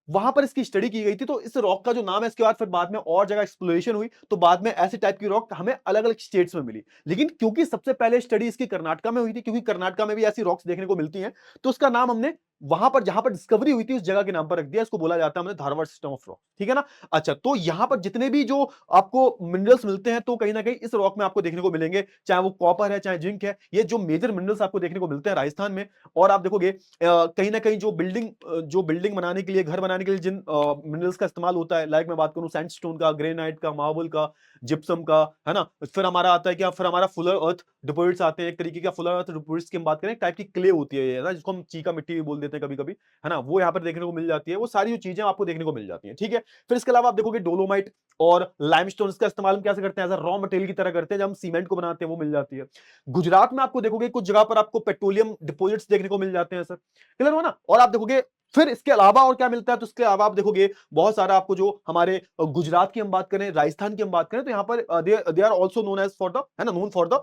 वहां पर इसकी स्टडी की गई थी, तो इस रॉक का जो नाम है इसके बाद फिर बाद में और जगह एक्सप्लोरेशन हुई, तो बाद में ऐसे टाइप की रॉक हमें अलग अलग स्टेट्स में मिली। लेकिन क्योंकि सबसे पहले स्टडी इसकी कर्नाटका में हुई थी, क्योंकि कर्नाटका में भी ऐसी रॉक्स देखने को मिलती हैं, तो उसका नाम हमने वहां पर जहां पर डिस्कवरी हुई थी उस जगह के नाम पर रख दिया। इसको बोला जाता है हमने धारवाड़ सिस्टम ऑफ रॉक। ठीक है ना। अच्छा, तो यहां पर जितने भी जो आपको मिनरल्स मिलते हैं तो कहीं ना कहीं इस रॉक में आपको देखने को मिलेंगे, चाहे वो कॉपर है चाहे जिंक है, ये जो मेजर मिनरल्स आपको देखने को मिलते हैं राजस्थान में। और आप देखोगे कहीं ना कहीं जो बिल्डिंग बनाने के लिए, घर बनाने के लिए जिन मिनरल्स का इस्तेमाल होता है, लाइक मैं बात करूं सैंडस्टोन का, ग्रेनाइट का, मार्बल का, जिप्सम का, है ना। फिर हमारा आता है क्या, फिर हमारा फुलर अर्थ डिपॉजिट्स आते हैं, एक तरीके का फुलर अर्थ डिपॉजिट्स की हम बात करें, एक टाइप की क्ले होती है ये ना, जिसको हम चीका मिट्टी भी बोल देते हैं कभी कभी, है ना, वो यहाँ पर देखने को मिल जाती है। वो सारी जो चीजें आपको देखने को मिल जाती है। ठीक है। फिर इसके अलावा आप देखोगे डोलोमाइट और लाइमस्टोन का इस्तेमाल हम कैसे करते हैं, एज रॉ मटेरियल की तरह करते हैं, जब हम सीमेंट को बनाते हैं वो मिल जाती है। गुजरात में आपको देखोगे कुछ जगह पर आपको पेट्रोलियम डिपॉजिट्स देखने को मिल जाते हैं सर, क्लियर हुआ ना। और आप देखोगे फिर इसके अलावा और क्या मिलता है, तो इसके अलावा आप देखोगे बहुत सारा आपको जो हमारे गुजरात की हम बात करें, राजस्थान की हम बात करें, तो यहाँ पर they are also known as for the, है ना, known for the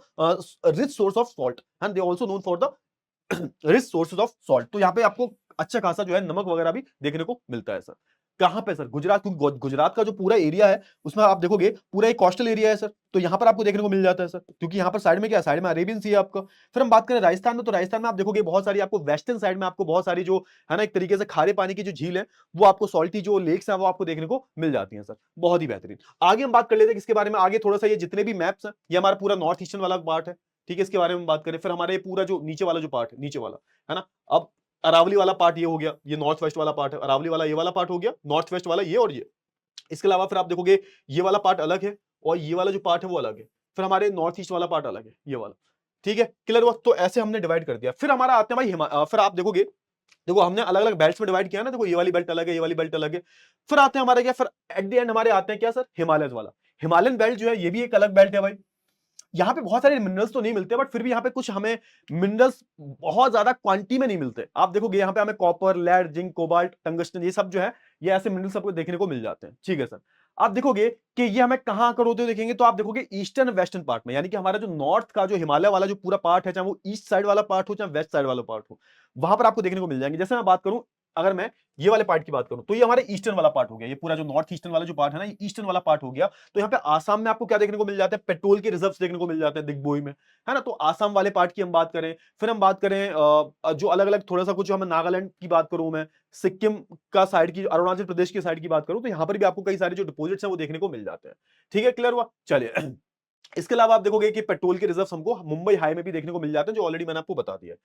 rich source of salt, and they also known for the rich sources of salt. तो यहाँ पे आपको अच्छा खासा जो है नमक वगैरह भी देखने को मिलता है सर। कहां पे सर, गुजरात, क्योंकि गुजरात का जो पूरा एरिया है उसमें आप देखोगे पूरा एक कोस्टल एरिया है सर, तो यहां पर आपको देखने को मिल जाता है सर, क्योंकि यहां पर साइड में क्या है, साइड में अरेबियन सी है आपका। फिर हम बात करें राजस्थान में, तो राजस्थान में आप देखोगे बहुत सारी आपको वेस्टर्न साइड में आपको बहुत सारी जो, है ना, एक तरीके से खारे पानी की जो झील है, वो आपको सॉल्टी जो लेक्स है वो आपको देखने को मिल जाती है सर। बहुत ही बेहतरीन। आगे हम बात कर लेते हैं किसके बारे में, आगे थोड़ा सा ये जितने भी मैप्स हैं ये हमारा पूरा नॉर्थ ईस्टर्न वाला पार्ट है। ठीक है, इसके बारे में बात करें। फिर हमारे पूरा जो नीचे वाला जो पार्ट है, नीचे वाला, है ना। अब अरावली वाला पार्ट ये हो गया, ये नॉर्थ वेस्ट वाला पार्ट है, अरावली वाला ये वाला पार्ट हो गया, नॉर्थ वेस्ट वाला ये और ये। इसके अलावा फिर आप देखोगे ये वाला पार्ट अलग है और ये वाला जो पार्ट है वो अलग है। फिर हमारे नॉर्थ ईस्ट वाला पार्ट अलग है, ये वाला। ठीक है, क्लियर हुआ। तो ऐसे हमने डिवाइड कर दिया। फिर हमारा आते हैं भाई फिर आप देखोगे, देखो हमने अलग अलग बेल्ट्स में डिवाइड किया ना, देखो ये वाली बेल्ट अलग है, ये वाली बेल्ट अलग है। फिर आते हैं हमारे क्या, फिर एट द एंड हमारे आते हैं क्या सर, हिमालय वाला। हिमालयन बेल्ट जो है ये भी एक अलग बेल्ट है भाई। यहाँ पे बहुत सारे मिनरल्स तो नहीं मिलते, बट फिर भी यहाँ पे कुछ हमें मिनरल्स बहुत ज्यादा क्वांटिटी में नहीं मिलते। आप देखोगे यहाँ पे हमें copper, lead, zinc, cobalt, tungsten, ये सब जो है ये ऐसे मिनरल्स आपको देखने को मिल जाते हैं। ठीक है सर। आप देखोगे कि ये हमें कहां आकर होते हुए देखेंगे, तो आप देखोगे ईस्टर्न वेस्टर्न पार्ट में, यानी कि हमारा जो नॉर्थ का जो हिमालय वाला जो पूरा पार्ट है, चाहे वो ईस्ट साइड वाला पार्ट हो चाहे वेस्ट साइड वाला पार्ट हो, वहां पर आपको देखने को मिल जाएंगे। जैसे मैं बात करूं, अगर मैं ये वाले पार्ट की बात करूं, तो ये हमारे ईस्टर्न वाला पार्ट हो गया, ये पूरा जो नॉर्थ ईस्टर्न वाला जो पार्ट है ना, ये ईस्टर्न वाला पार्ट हो गया। तो यहाँ पे आसाम में आपको क्या देखने को मिल जाता है, पेट्रोल के रिजर्व्स देखने को मिल जाते हैं दिग्बोई में, है ना। तो आसाम वाले पार्ट की हम बात करें। फिर हम बात करें जो अलग अलग थोड़ा सा कुछ, जो हमें नागालैंड की बात करूं मैं, सिक्किम का साइड की, अरुणाचल प्रदेश की साइड की बात करूं, तो यहां पर भी आपको कई सारे जो डिपॉजिट्स हैं वो देखने को मिल जाते हैं। ठीक है, क्लियर हुआ। चलिए इसके अलावा आप देखोगे कि पेट्रोल के रिजर्व्स हमको मुंबई हाई में भी देखने को मिल जाते हैं, जो ऑलरेडी मैंने आपको बता दिया।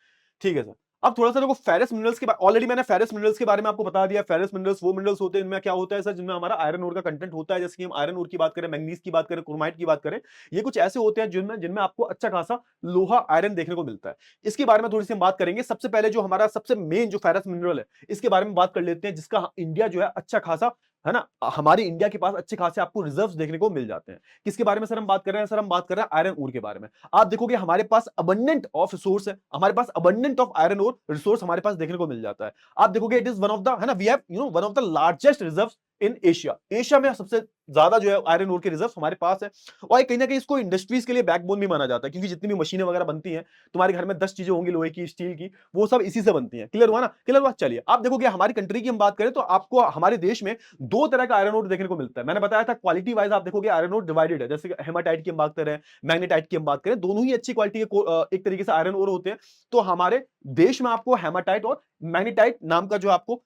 ठीक है सर। अब थोड़ा सा देखो फेरस मिनरल्स के बारे, ऑलरेडी मैंने फेरस मिनरल्स के बारे में आपको बता दिया। फेरस मिनरल्स वो मिनरल्स होते हैं इनमें क्या होता है सर, जिनमें हमारा आयरन ओर का कंटेंट होता है। जैसे कि हम आयरन ओर की बात करें, मैंगनीज की बात करें, क्रोमाइट की बात करें, ये कुछ ऐसे होते हैं जिनमें जिनमें आपको अच्छा खासा लोहा आयरन देखने को मिलता है। इसके बारे में थोड़ी सी हम बात करेंगे। सबसे पहले जो हमारा सबसे मेन जो फेरस मिनरल है इसके बारे में बात कर लेते हैं, जिसका इंडिया जो है अच्छा खासा, है ना, हमारी इंडिया के पास अच्छे खासे आपको रिजर्व्स देखने को मिल जाते हैं। किसके बारे में सर हम बात कर रहे हैं, सर हम बात कर रहे हैं आयरन ओर के बारे में। आप देखोगे हमारे पास अबंडेंट ऑफ रिसोर्स है, हमारे पास abundant of iron ore resource हमारे पास देखने को मिल जाता है। आप देखोगे it is one of the, है ना, we have one of the largest reserves in Asia. Asia में सबसे ज्यादा जो है आयरन ओर के रिजर्व हमारे पास है, और कहीं ना कहीं इसको इंडस्ट्रीज के लिए बैकबोन भी माना जाता है, क्योंकि जितनी भी मशीनें वगैरह बनती हैं, तुम्हारे घर में 10 चीजें होंगी लोहे की, स्टील की, वो सब इसी से बनती हैं। क्लियर हुआ ना? क्लियर हुआ? चलिए आप देखोगे हमारी कंट्री की हम बात करें तो आपको हमारे देश में दो तरह का आयरन ओर देखने को मिलता है। मैंने बताया था क्वालिटी वाइज आप देखोगे आयरन ओर डिवाइडेड है, जैसे हेमाटाइट की हम बात करें, मैग्नेटाइट की हम बात करें, दोनों ही अच्छी क्वालिटी के एक तरीके से आयरन ओर होते हैं। तो हमारे देश में आपको हेमाटाइट और मैग्नेटाइट नाम का जो आपको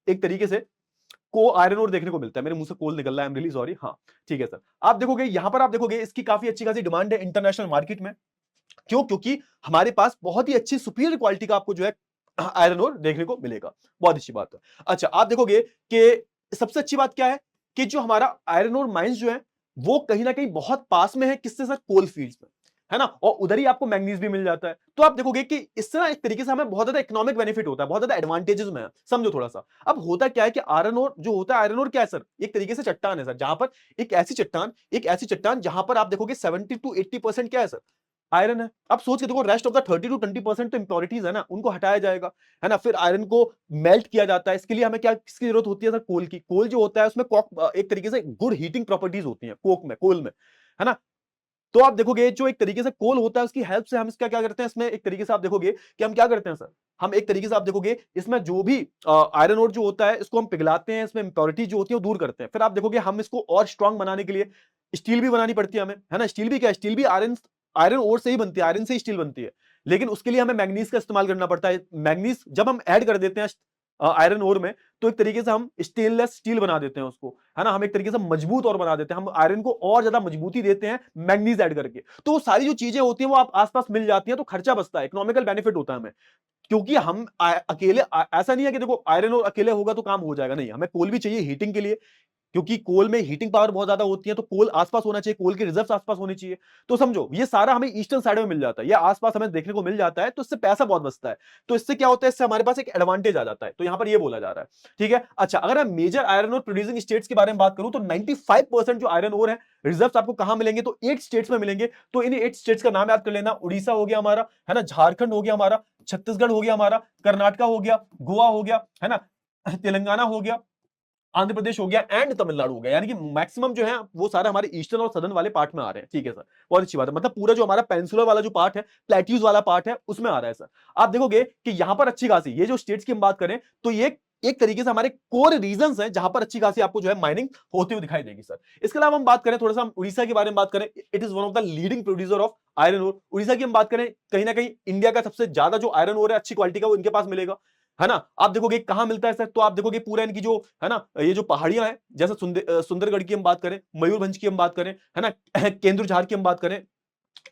एक तरीके से को आयरन ओर देखने को मिलता है। मेरे मुंह से कोल निकल रहा है, आई एम रियली सॉरी। हाँ ठीक है सर। आप देखोगे यहां पर, आप देखोगे इसकी काफी अच्छी खासी डिमांड है इंटरनेशनल मार्केट में। क्यों? क्योंकि हमारे पास बहुत ही अच्छी सुपीरियर क्वालिटी का आपको जो है आयरन ओर देखने को मिलेगा। बहुत अच्छी बात है। अच्छा आप देखोगे कि सबसे अच्छी बात क्या है कि जो हमारा आयरन ओर माइंस जो है वो कहीं ना कहीं बहुत पास में है, किससे सर? कोल फील्ड्स में, है ना? और उधर ही आपको मैंगनीज भी मिल जाता है। तो आप देखोगे कि इससे ना एक तरीके से हमें बहुत ज्यादा इकोनॉमिक बेनिफिट होता है, बहुत ज्यादा एडवांटेजेस में है। समझो थोड़ा सा। अब होता क्या है कि आयरन ओर जो होता है, आयरन ओर क्या है सर? एक तरीके से चट्टान है सर, जहां पर एक ऐसी चट्टान जहां पर आप देखोगे 70 to 80% क्या है सर? आयरन है। अब सोच के देखो, रेस्ट ऑफ द 30 to 20% तो इंप्योरिटीज है ना, उनको हटाया जाएगा, है ना? फिर आयरन को मेल्ट किया जाता है। इसके लिए हमें क्या, किसकी जरूरत होती है सर? कोल की। कोल जो होता है उसमें कॉक एक तरीके से गुड हीटिंग प्रॉपर्टीज होती हैं कोक में, कोल में, है ना? तो आप देखोगे जो एक तरीके से कोल होता है उसकी हेल्प से हम इसका क्या करते हैं, इसमें एक तरीके से आप देखोगे कि हम क्या करते हैं सर? हम एक तरीके से आप देखोगे इसमें जो भी आयरन ओर जो होता है इसको हम पिघलाते हैं, इसमें इंप्योरिटी जो होती है वो दूर करते हैं। फिर आप देखोगे हम इसको और स्ट्रांग बनाने के लिए स्टील भी बनानी पड़ती है हमें, है ना? स्टील भी क्या है? स्टील भी आयरन आयरन ओर से ही बनती है, आयरन से ही स्टील बनती है। लेकिन उसके लिए हमें मैग्नीज का इस्तेमाल करना पड़ता है। मैग्नीज जब हम ऐड कर देते हैं आयरन ओर में, तो एक तरीके से हम स्टेनलेस स्टील बना देते हैं उसको, है ना? हम एक तरीके से मजबूत और बना देते हैं, हम आयरन को और ज्यादा मजबूती देते हैं मैग्नीज ऐड करके। तो वो सारी जो चीजें होती हैं वो आप आसपास मिल जाती हैं, तो खर्चा बचता है, इकोनॉमिकल बेनिफिट होता है हमें। क्योंकि हम अकेले ऐसा नहीं है कि देखो आयरन और अकेले होगा तो काम हो जाएगा, नहीं, हमें कोल भी चाहिए हीटिंग के लिए, क्योंकि कोल में हीटिंग पावर बहुत ज्यादा होती है, तो कोल आसपास होना चाहिए, कोल के रिजर्व्स आसपास होने चाहिए। तो समझो ये सारा हमें ईस्टर्न साइड में मिल जाता है, ये आसपास हमें देखने को मिल जाता है, तो इससे पैसा बहुत बचता है। तो इससे क्या होता है, इससे हमारे पास एक एडवांटेज आ जाता है, तो यहां पर ये बोला जा रहा है। ठीक है। अच्छा, अगर मैं मेजर आयरन और प्रोड्यूसिंग स्टेट्स के बारे में बात करूं तो 95% जो आयरन ओर है रिजर्व आपको कहां मिलेंगे, तो 8 स्टेट्स में मिलेंगे। तो इन 8 स्टेट्स का नाम याद कर लेना। उड़ीसा हो गया हमारा, है ना? झारखंड हो गया हमारा, छत्तीसगढ़ हो गया हमारा, कर्नाटका हो गया, गोवा हो गया, है ना? तेलंगाना हो गया, आंध्र प्रदेश हो गया एंड तमिलनाडु हो गया। यानी कि मैक्सिमम जो है वो सारे हमारे ईस्टर्न और सदर्न वाले पार्ट में आ रहे हैं। ठीक है सर, बहुत अच्छी बात है। मतलब पूरा जो हमारा पेनिनसुलर वाला जो पार्ट है, प्लेट्यूज वाला पार्ट है, उसमें आ रहा है सर। आप देखोगे कि यहां पर अच्छी खासी ये जो स्टेट्स की हम बात करें तो ये एक तरीके से हमारे कोर रीजंस हैं जहां पर अच्छी खासी आपको जो है माइनिंग होती हुई दिखाई देगी सर। इसके अलावा हम बात करें थोड़ा सा, हम उड़ीसा के बारे में बात करें, it is one of the leading producer of iron ore. Odisha की हम बात करें, कहीं ना कहीं इंडिया का सबसे ज्यादा जो आयरन ओर है अच्छी क्वालिटी का वो इनके पास मिलेगा, है ना? आप देखोगे कहां मिलता है सर, तो आप देखोगे पूरा इनकी जो है ना, ये जो पहाड़ियां हैं, जैसे सुंदरगढ़ की हम बात करें, मयूरभंज की हम बात करें, है ना, केंदुर झार की हम बात करें,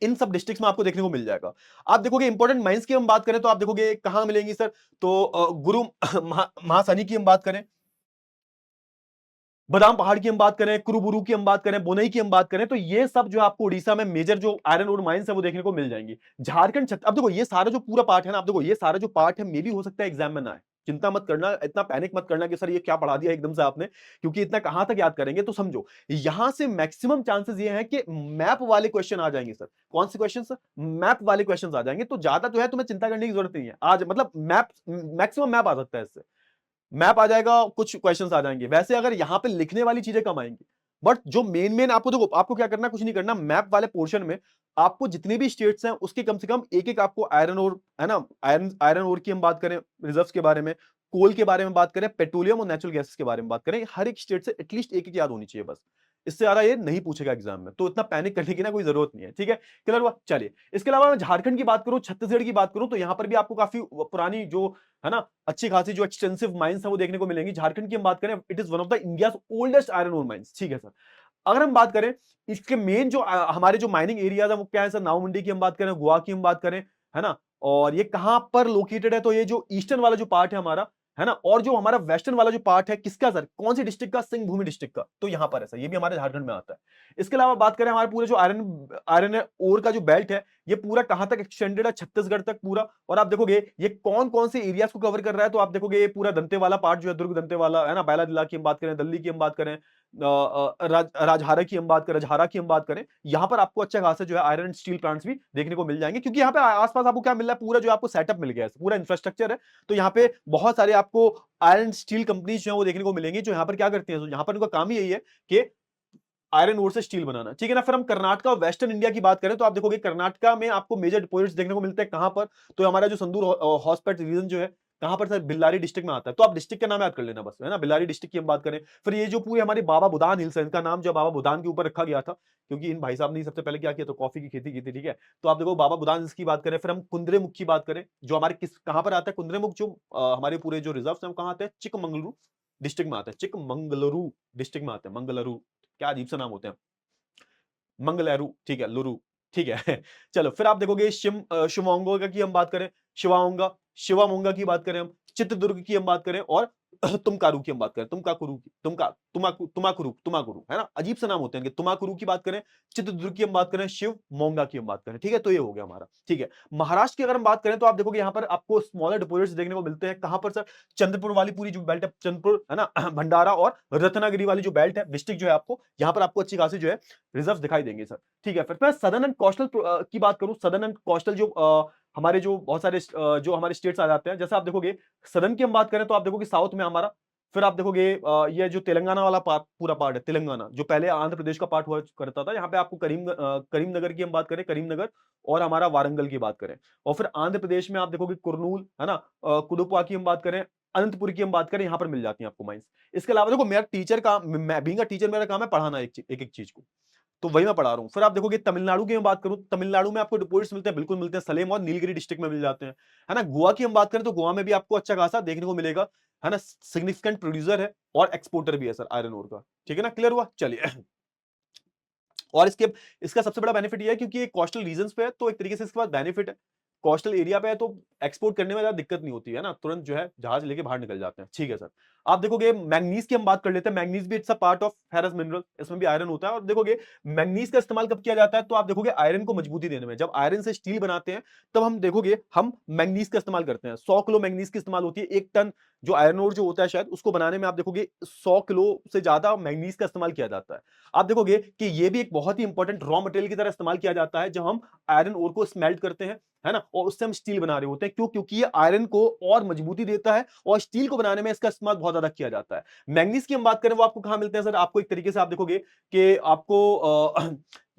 इन सब डिस्ट्रिक्ट्स में आपको देखने को मिल जाएगा। आप देखोगे इंपॉर्टेंट माइंस की हम बात करें तो आप देखोगे कहां मिलेंगी सर, तो गुरु महासनी की हम बात करें, बादाम पहाड़ की हम बात करें, कुरुबुरु की हम बात करें, बोनई की हम बात करें, तो ये सब जो आपको उड़ीसा में मेजर जो आयरन ओर माइंस है वो देखने को मिल जाएंगी। झारखंड अब देखो ये सारा जो पूरा पार्ट है ना, आप देखो ये सारा जो पार्ट है मे भी हो सकता है एग्जाम में ना आए। चिंता मत करना, इतना पैनिक मत करना कि सर ये क्या पढ़ा दिया एकदम से आपने, क्योंकि इतना कहां तक याद करेंगे। तो समझो यहां से मैक्सिमम चांसेस ये हैं कि मैप वाले क्वेश्चन आ जाएंगे सर। कौन से क्वेश्चन सर? मैप वाले क्वेश्चन आ जाएंगे। तो ज्यादा जो है तुम्हें चिंता करने की जरूरत नहीं है आज, मतलब मैप, मैक्सिमम मैप आ सकता है इससे, मैप आ जाएगा, कुछ क्वेश्चंस आ जाएंगे। वैसे अगर यहां पे लिखने वाली चीजें कम आएंगी, बट जो मेन मेन आपको देखो, आपको क्या करना, कुछ नहीं करना, मैप वाले पोर्शन में आपको जितने भी स्टेट्स हैं उसके कम से कम एक एक आपको आयरन और, है ना, आयरन आयरन ओर की हम बात करें, रिजर्व्स के बारे में, कोल के बारे में बात करें, पेट्रोलियम और नेचुरल गैसेस के बारे में बात करें, हर एक स्टेट से एटलीस्ट एक एक याद होनी चाहिए बस। इससे ज्यादा ये नहीं पूछेगा एग्जाम में, तो इतना पैनिक करने की ना कोई जरूरत नहीं है। ठीक है, क्लियर हुआ? चलिए, इसके अलावा मैं झारखंड की बात करूं, छत्तीसगढ़ की बात करूं, तो यहां पर भी आपको काफी पुरानी जो है ना अच्छी खासी जो एक्सटेंसिव माइंस है वो देखने को मिलेंगी। झारखंड की हम बात करें, it is one of the India oldest iron ore mines. ठीक है सर। अगर हम बात करें इसके मेन जो हमारे जो माइनिंग एरियाज है वो क्या है सर, नाव मंडी की हम बात करें, गोवा की हम बात करें, है ना, और ये कहां पर लोकेटेड है, तो ये जो ईस्टर्न वाला जो पार्ट है हमारा, है ना, और जो हमारा वेस्टर्न वाला जो पार्ट है किसका सर, कौन सी डिस्ट्रिक्ट का? सिंह भूमि डिस्ट्रिक्ट का। तो यहां पर है सर, ये भी हमारे झारखंड में आता है। इसके अलावा बात करें हमारे पूरे जो आयरन आयरन ओर का जो बेल्ट है, ये पूरा कहां तक एक्सटेंडेड है, छत्तीसगढ़ तक पूरा। और आप देखोगे ये कौन कौन से एरियाज को कवर कर रहा है, तो आप देखोगे ये पूरा दंतेवाला पार्ट जो है, दुर्ग दंतेवाला है ना, बैला जिला की हम बात करें, दिल्ली की हम बात करें, राजहारा की हम बात करें, रजहारा की हम बात करें, यहाँ पर आपको अच्छा खासा जो है आयरन स्टील प्लांट्स भी देखने को मिल जाएंगे, क्योंकि यहाँ पे आसपास आपको क्या मिल रहा है, पूरा जो आपको सेटअप मिल गया है, पूरा इंफ्रास्ट्रक्चर है। तो यहाँ पे बहुत सारे आपको आयरन स्टील कंपनीज जो है वो देखने को मिलेंगी, जो यहाँ पर क्या करती हैं, तो यहाँ पर उनका काम ही यही है कि आयरन ओर से स्टील बनाना, ठीक है ना। फिर हम कर्नाटक और वेस्टर्न इंडिया की बात करें तो आप देखोगे कर्नाटका में आपको मेजर डिपॉजिट्स देखने को मिलते हैं कहां पर, तो हमारा जो संदूर हॉस्पिटल रीजन जो है कहां पर सर, बिल्लारी डिस्ट्रिक्ट में आता है। तो आप डिस्ट्रिक्ट का नाम याद कर लेना बस, है ना, बिल्लारी डिस्ट्रिक्ट की हम बात करें। फिर ये जो पूरे हमारे बाबा बुदान हिल्स है, इनका नाम जो बाबा बुदान के ऊपर रखा गया था, क्योंकि इन भाई साहब ने सबसे पहले क्या किया, तो कॉफी की खेती की थी, ठीक है। तो आप देखो बाबा बुदान हिल्स की बात करें। फिर हम कुंद्रेमुख की बात करें, जो हमारे किस कहां पर आता है कुंद्रेमुख, जो हमारे पूरे जो रिजर्व है कहां आते हैं, चिकमंगलुरु डिस्ट्रिक्ट में आता है, चिकमंगलुरु डिस्ट्रिक्ट में आते हैं, मंगलुरु, क्या अजीब सा नाम होते हैं, मंगलुरु, ठीक है, लुरु, ठीक है। चलो फिर आप देखोगे शिवमोगा की हम बात करें, शिवाओंगा, शिवामोंगा की बात करें हम, चित्रदुर्ग की हम बात करें, और तुमकारू की हम बात करें, तुमकाकुरु की, तुमाकुरु, तुमाकुरु, है ना, अजीब से नाम होते हैं इनके। तुमाकुरु की बात करें, चित्रदुर्ग की हम बात करें, शिव मोंगा की हम बात करें, ठीक है। तो ये हो गया हमारा, ठीक है। महाराष्ट्र की अगर हम बात करें तो आप देखोगे यहाँ पर आपको स्मॉलर डिपॉजिट्स देखने को मिलते हैं, कहां पर सर, चंद्रपुर वाली पूरी जो बेल्ट है, चंद्रपुर है ना, भंडारा और रत्नागिरी वाली जो बेल्ट है, डिस्ट्रिक्ट जो है आपको यहाँ पर आपको अच्छी खासी जो है रिजर्व दिखाई देंगे सर, ठीक है। फिर मैं सदर्न एंड कोस्टल की बात करूं, सदर्न एंड कोस्टल जो हमारे जो बहुत सारे जो हमारे स्टेट्स आ जाते हैं, जैसे आप देखोगे सदर्न की हम बात करें तो आप देखोगे साउथ में हमारा, फिर आप देखोगे ये जो तेलंगाना वाला पार्ट, पूरा पार्ट है तेलंगाना, जो पहले आंध्र प्रदेश का पार्ट हुआ करता था, यहाँ पे आपको करीमनगर की हम बात करें, करीमनगर और हमारा वारंगल की बात करें। और फिर आंध्र प्रदेश में आप देखोगे कुरनूल, है ना, कुदुपा की हम बात करें, अनंतपुर की हम बात करें, यहाँ पर मिल जाती है आपको माइंस। इसके अलावा देखो मेरा टीचर का, मैं बीइंग अ टीचर मेरा काम है पढ़ाना एक चीज को, तो वही मैं पढ़ा रहा हूँ। फिर आप देखोगे तमिलनाडु की मैं बात करूं, तमिलनाडु में आपको डिपॉजिट्स मिलते हैं, बिल्कुल मिलते हैं, सलेम और नीलगिरी डिस्ट्रिक्ट में मिल जाते हैं, है ना। गोवा की हम बात करें तो गोवा में भी आपको अच्छा खासा देखने को मिलेगा, है ना, सिग्निफिकेंट प्रोड्यूसर है और एक्सपोर्टर भी है सर आयरन ओर का, ठीक है ना, क्लियर हुआ, चलिए। और इसके इसका सबसे बड़ा बेनिफिट ये है क्योंकि ये कोस्टल रीजन्स पे है, तो एक तरीके से इसके बाद बेनिफिट है, कोस्टल एरिया पे है तो एक्सपोर्ट करने में ज्यादा दिक्कत नहीं होती है ना, तुरंत जो है जहाज लेके बाहर निकल जाते हैं, ठीक है सर। आप देखोगे मैंगनीज की हम बात कर लेते हैं, मैंगनीज भी it's a part of ferrous mineral, इसमें भी आयरन होता है। और देखोगे मैंगनीज का इस्तेमाल कब किया जाता है, तो आप देखोगे आयरन को मजबूती देने में, जब आयरन से स्टील बनाते हैं तब हम देखोगे हम मैंगनीज का इस्तेमाल करते हैं, 100 किलो मैंगनीज की इस्तेमाल होती है, 1 टन जो आयरन ओर जो होता है शायद उसको बनाने में आप देखोगे 100 किलो से ज्यादा मैंगनीज का इस्तेमाल किया जाता है। आप देखोगे कि ये भी एक बहुत ही इंपॉर्टेंट रॉ मटेरियल की तरह इस्तेमाल किया जाता है जब हम आयरन ओर को स्मेल्ट करते हैं, है ना, और उससे हम स्टील बना रहे होते हैं, क्यों, क्योंकि ये आयरन को और मजबूती देता है और स्टील को बनाने में इसका इस्तेमाल बहुत ज्यादा किया जाता है। मैंगनीज की हम बात करें वो आपको कहां मिलते हैं सर, आपको एक तरीके से आप देखोगे कि आपको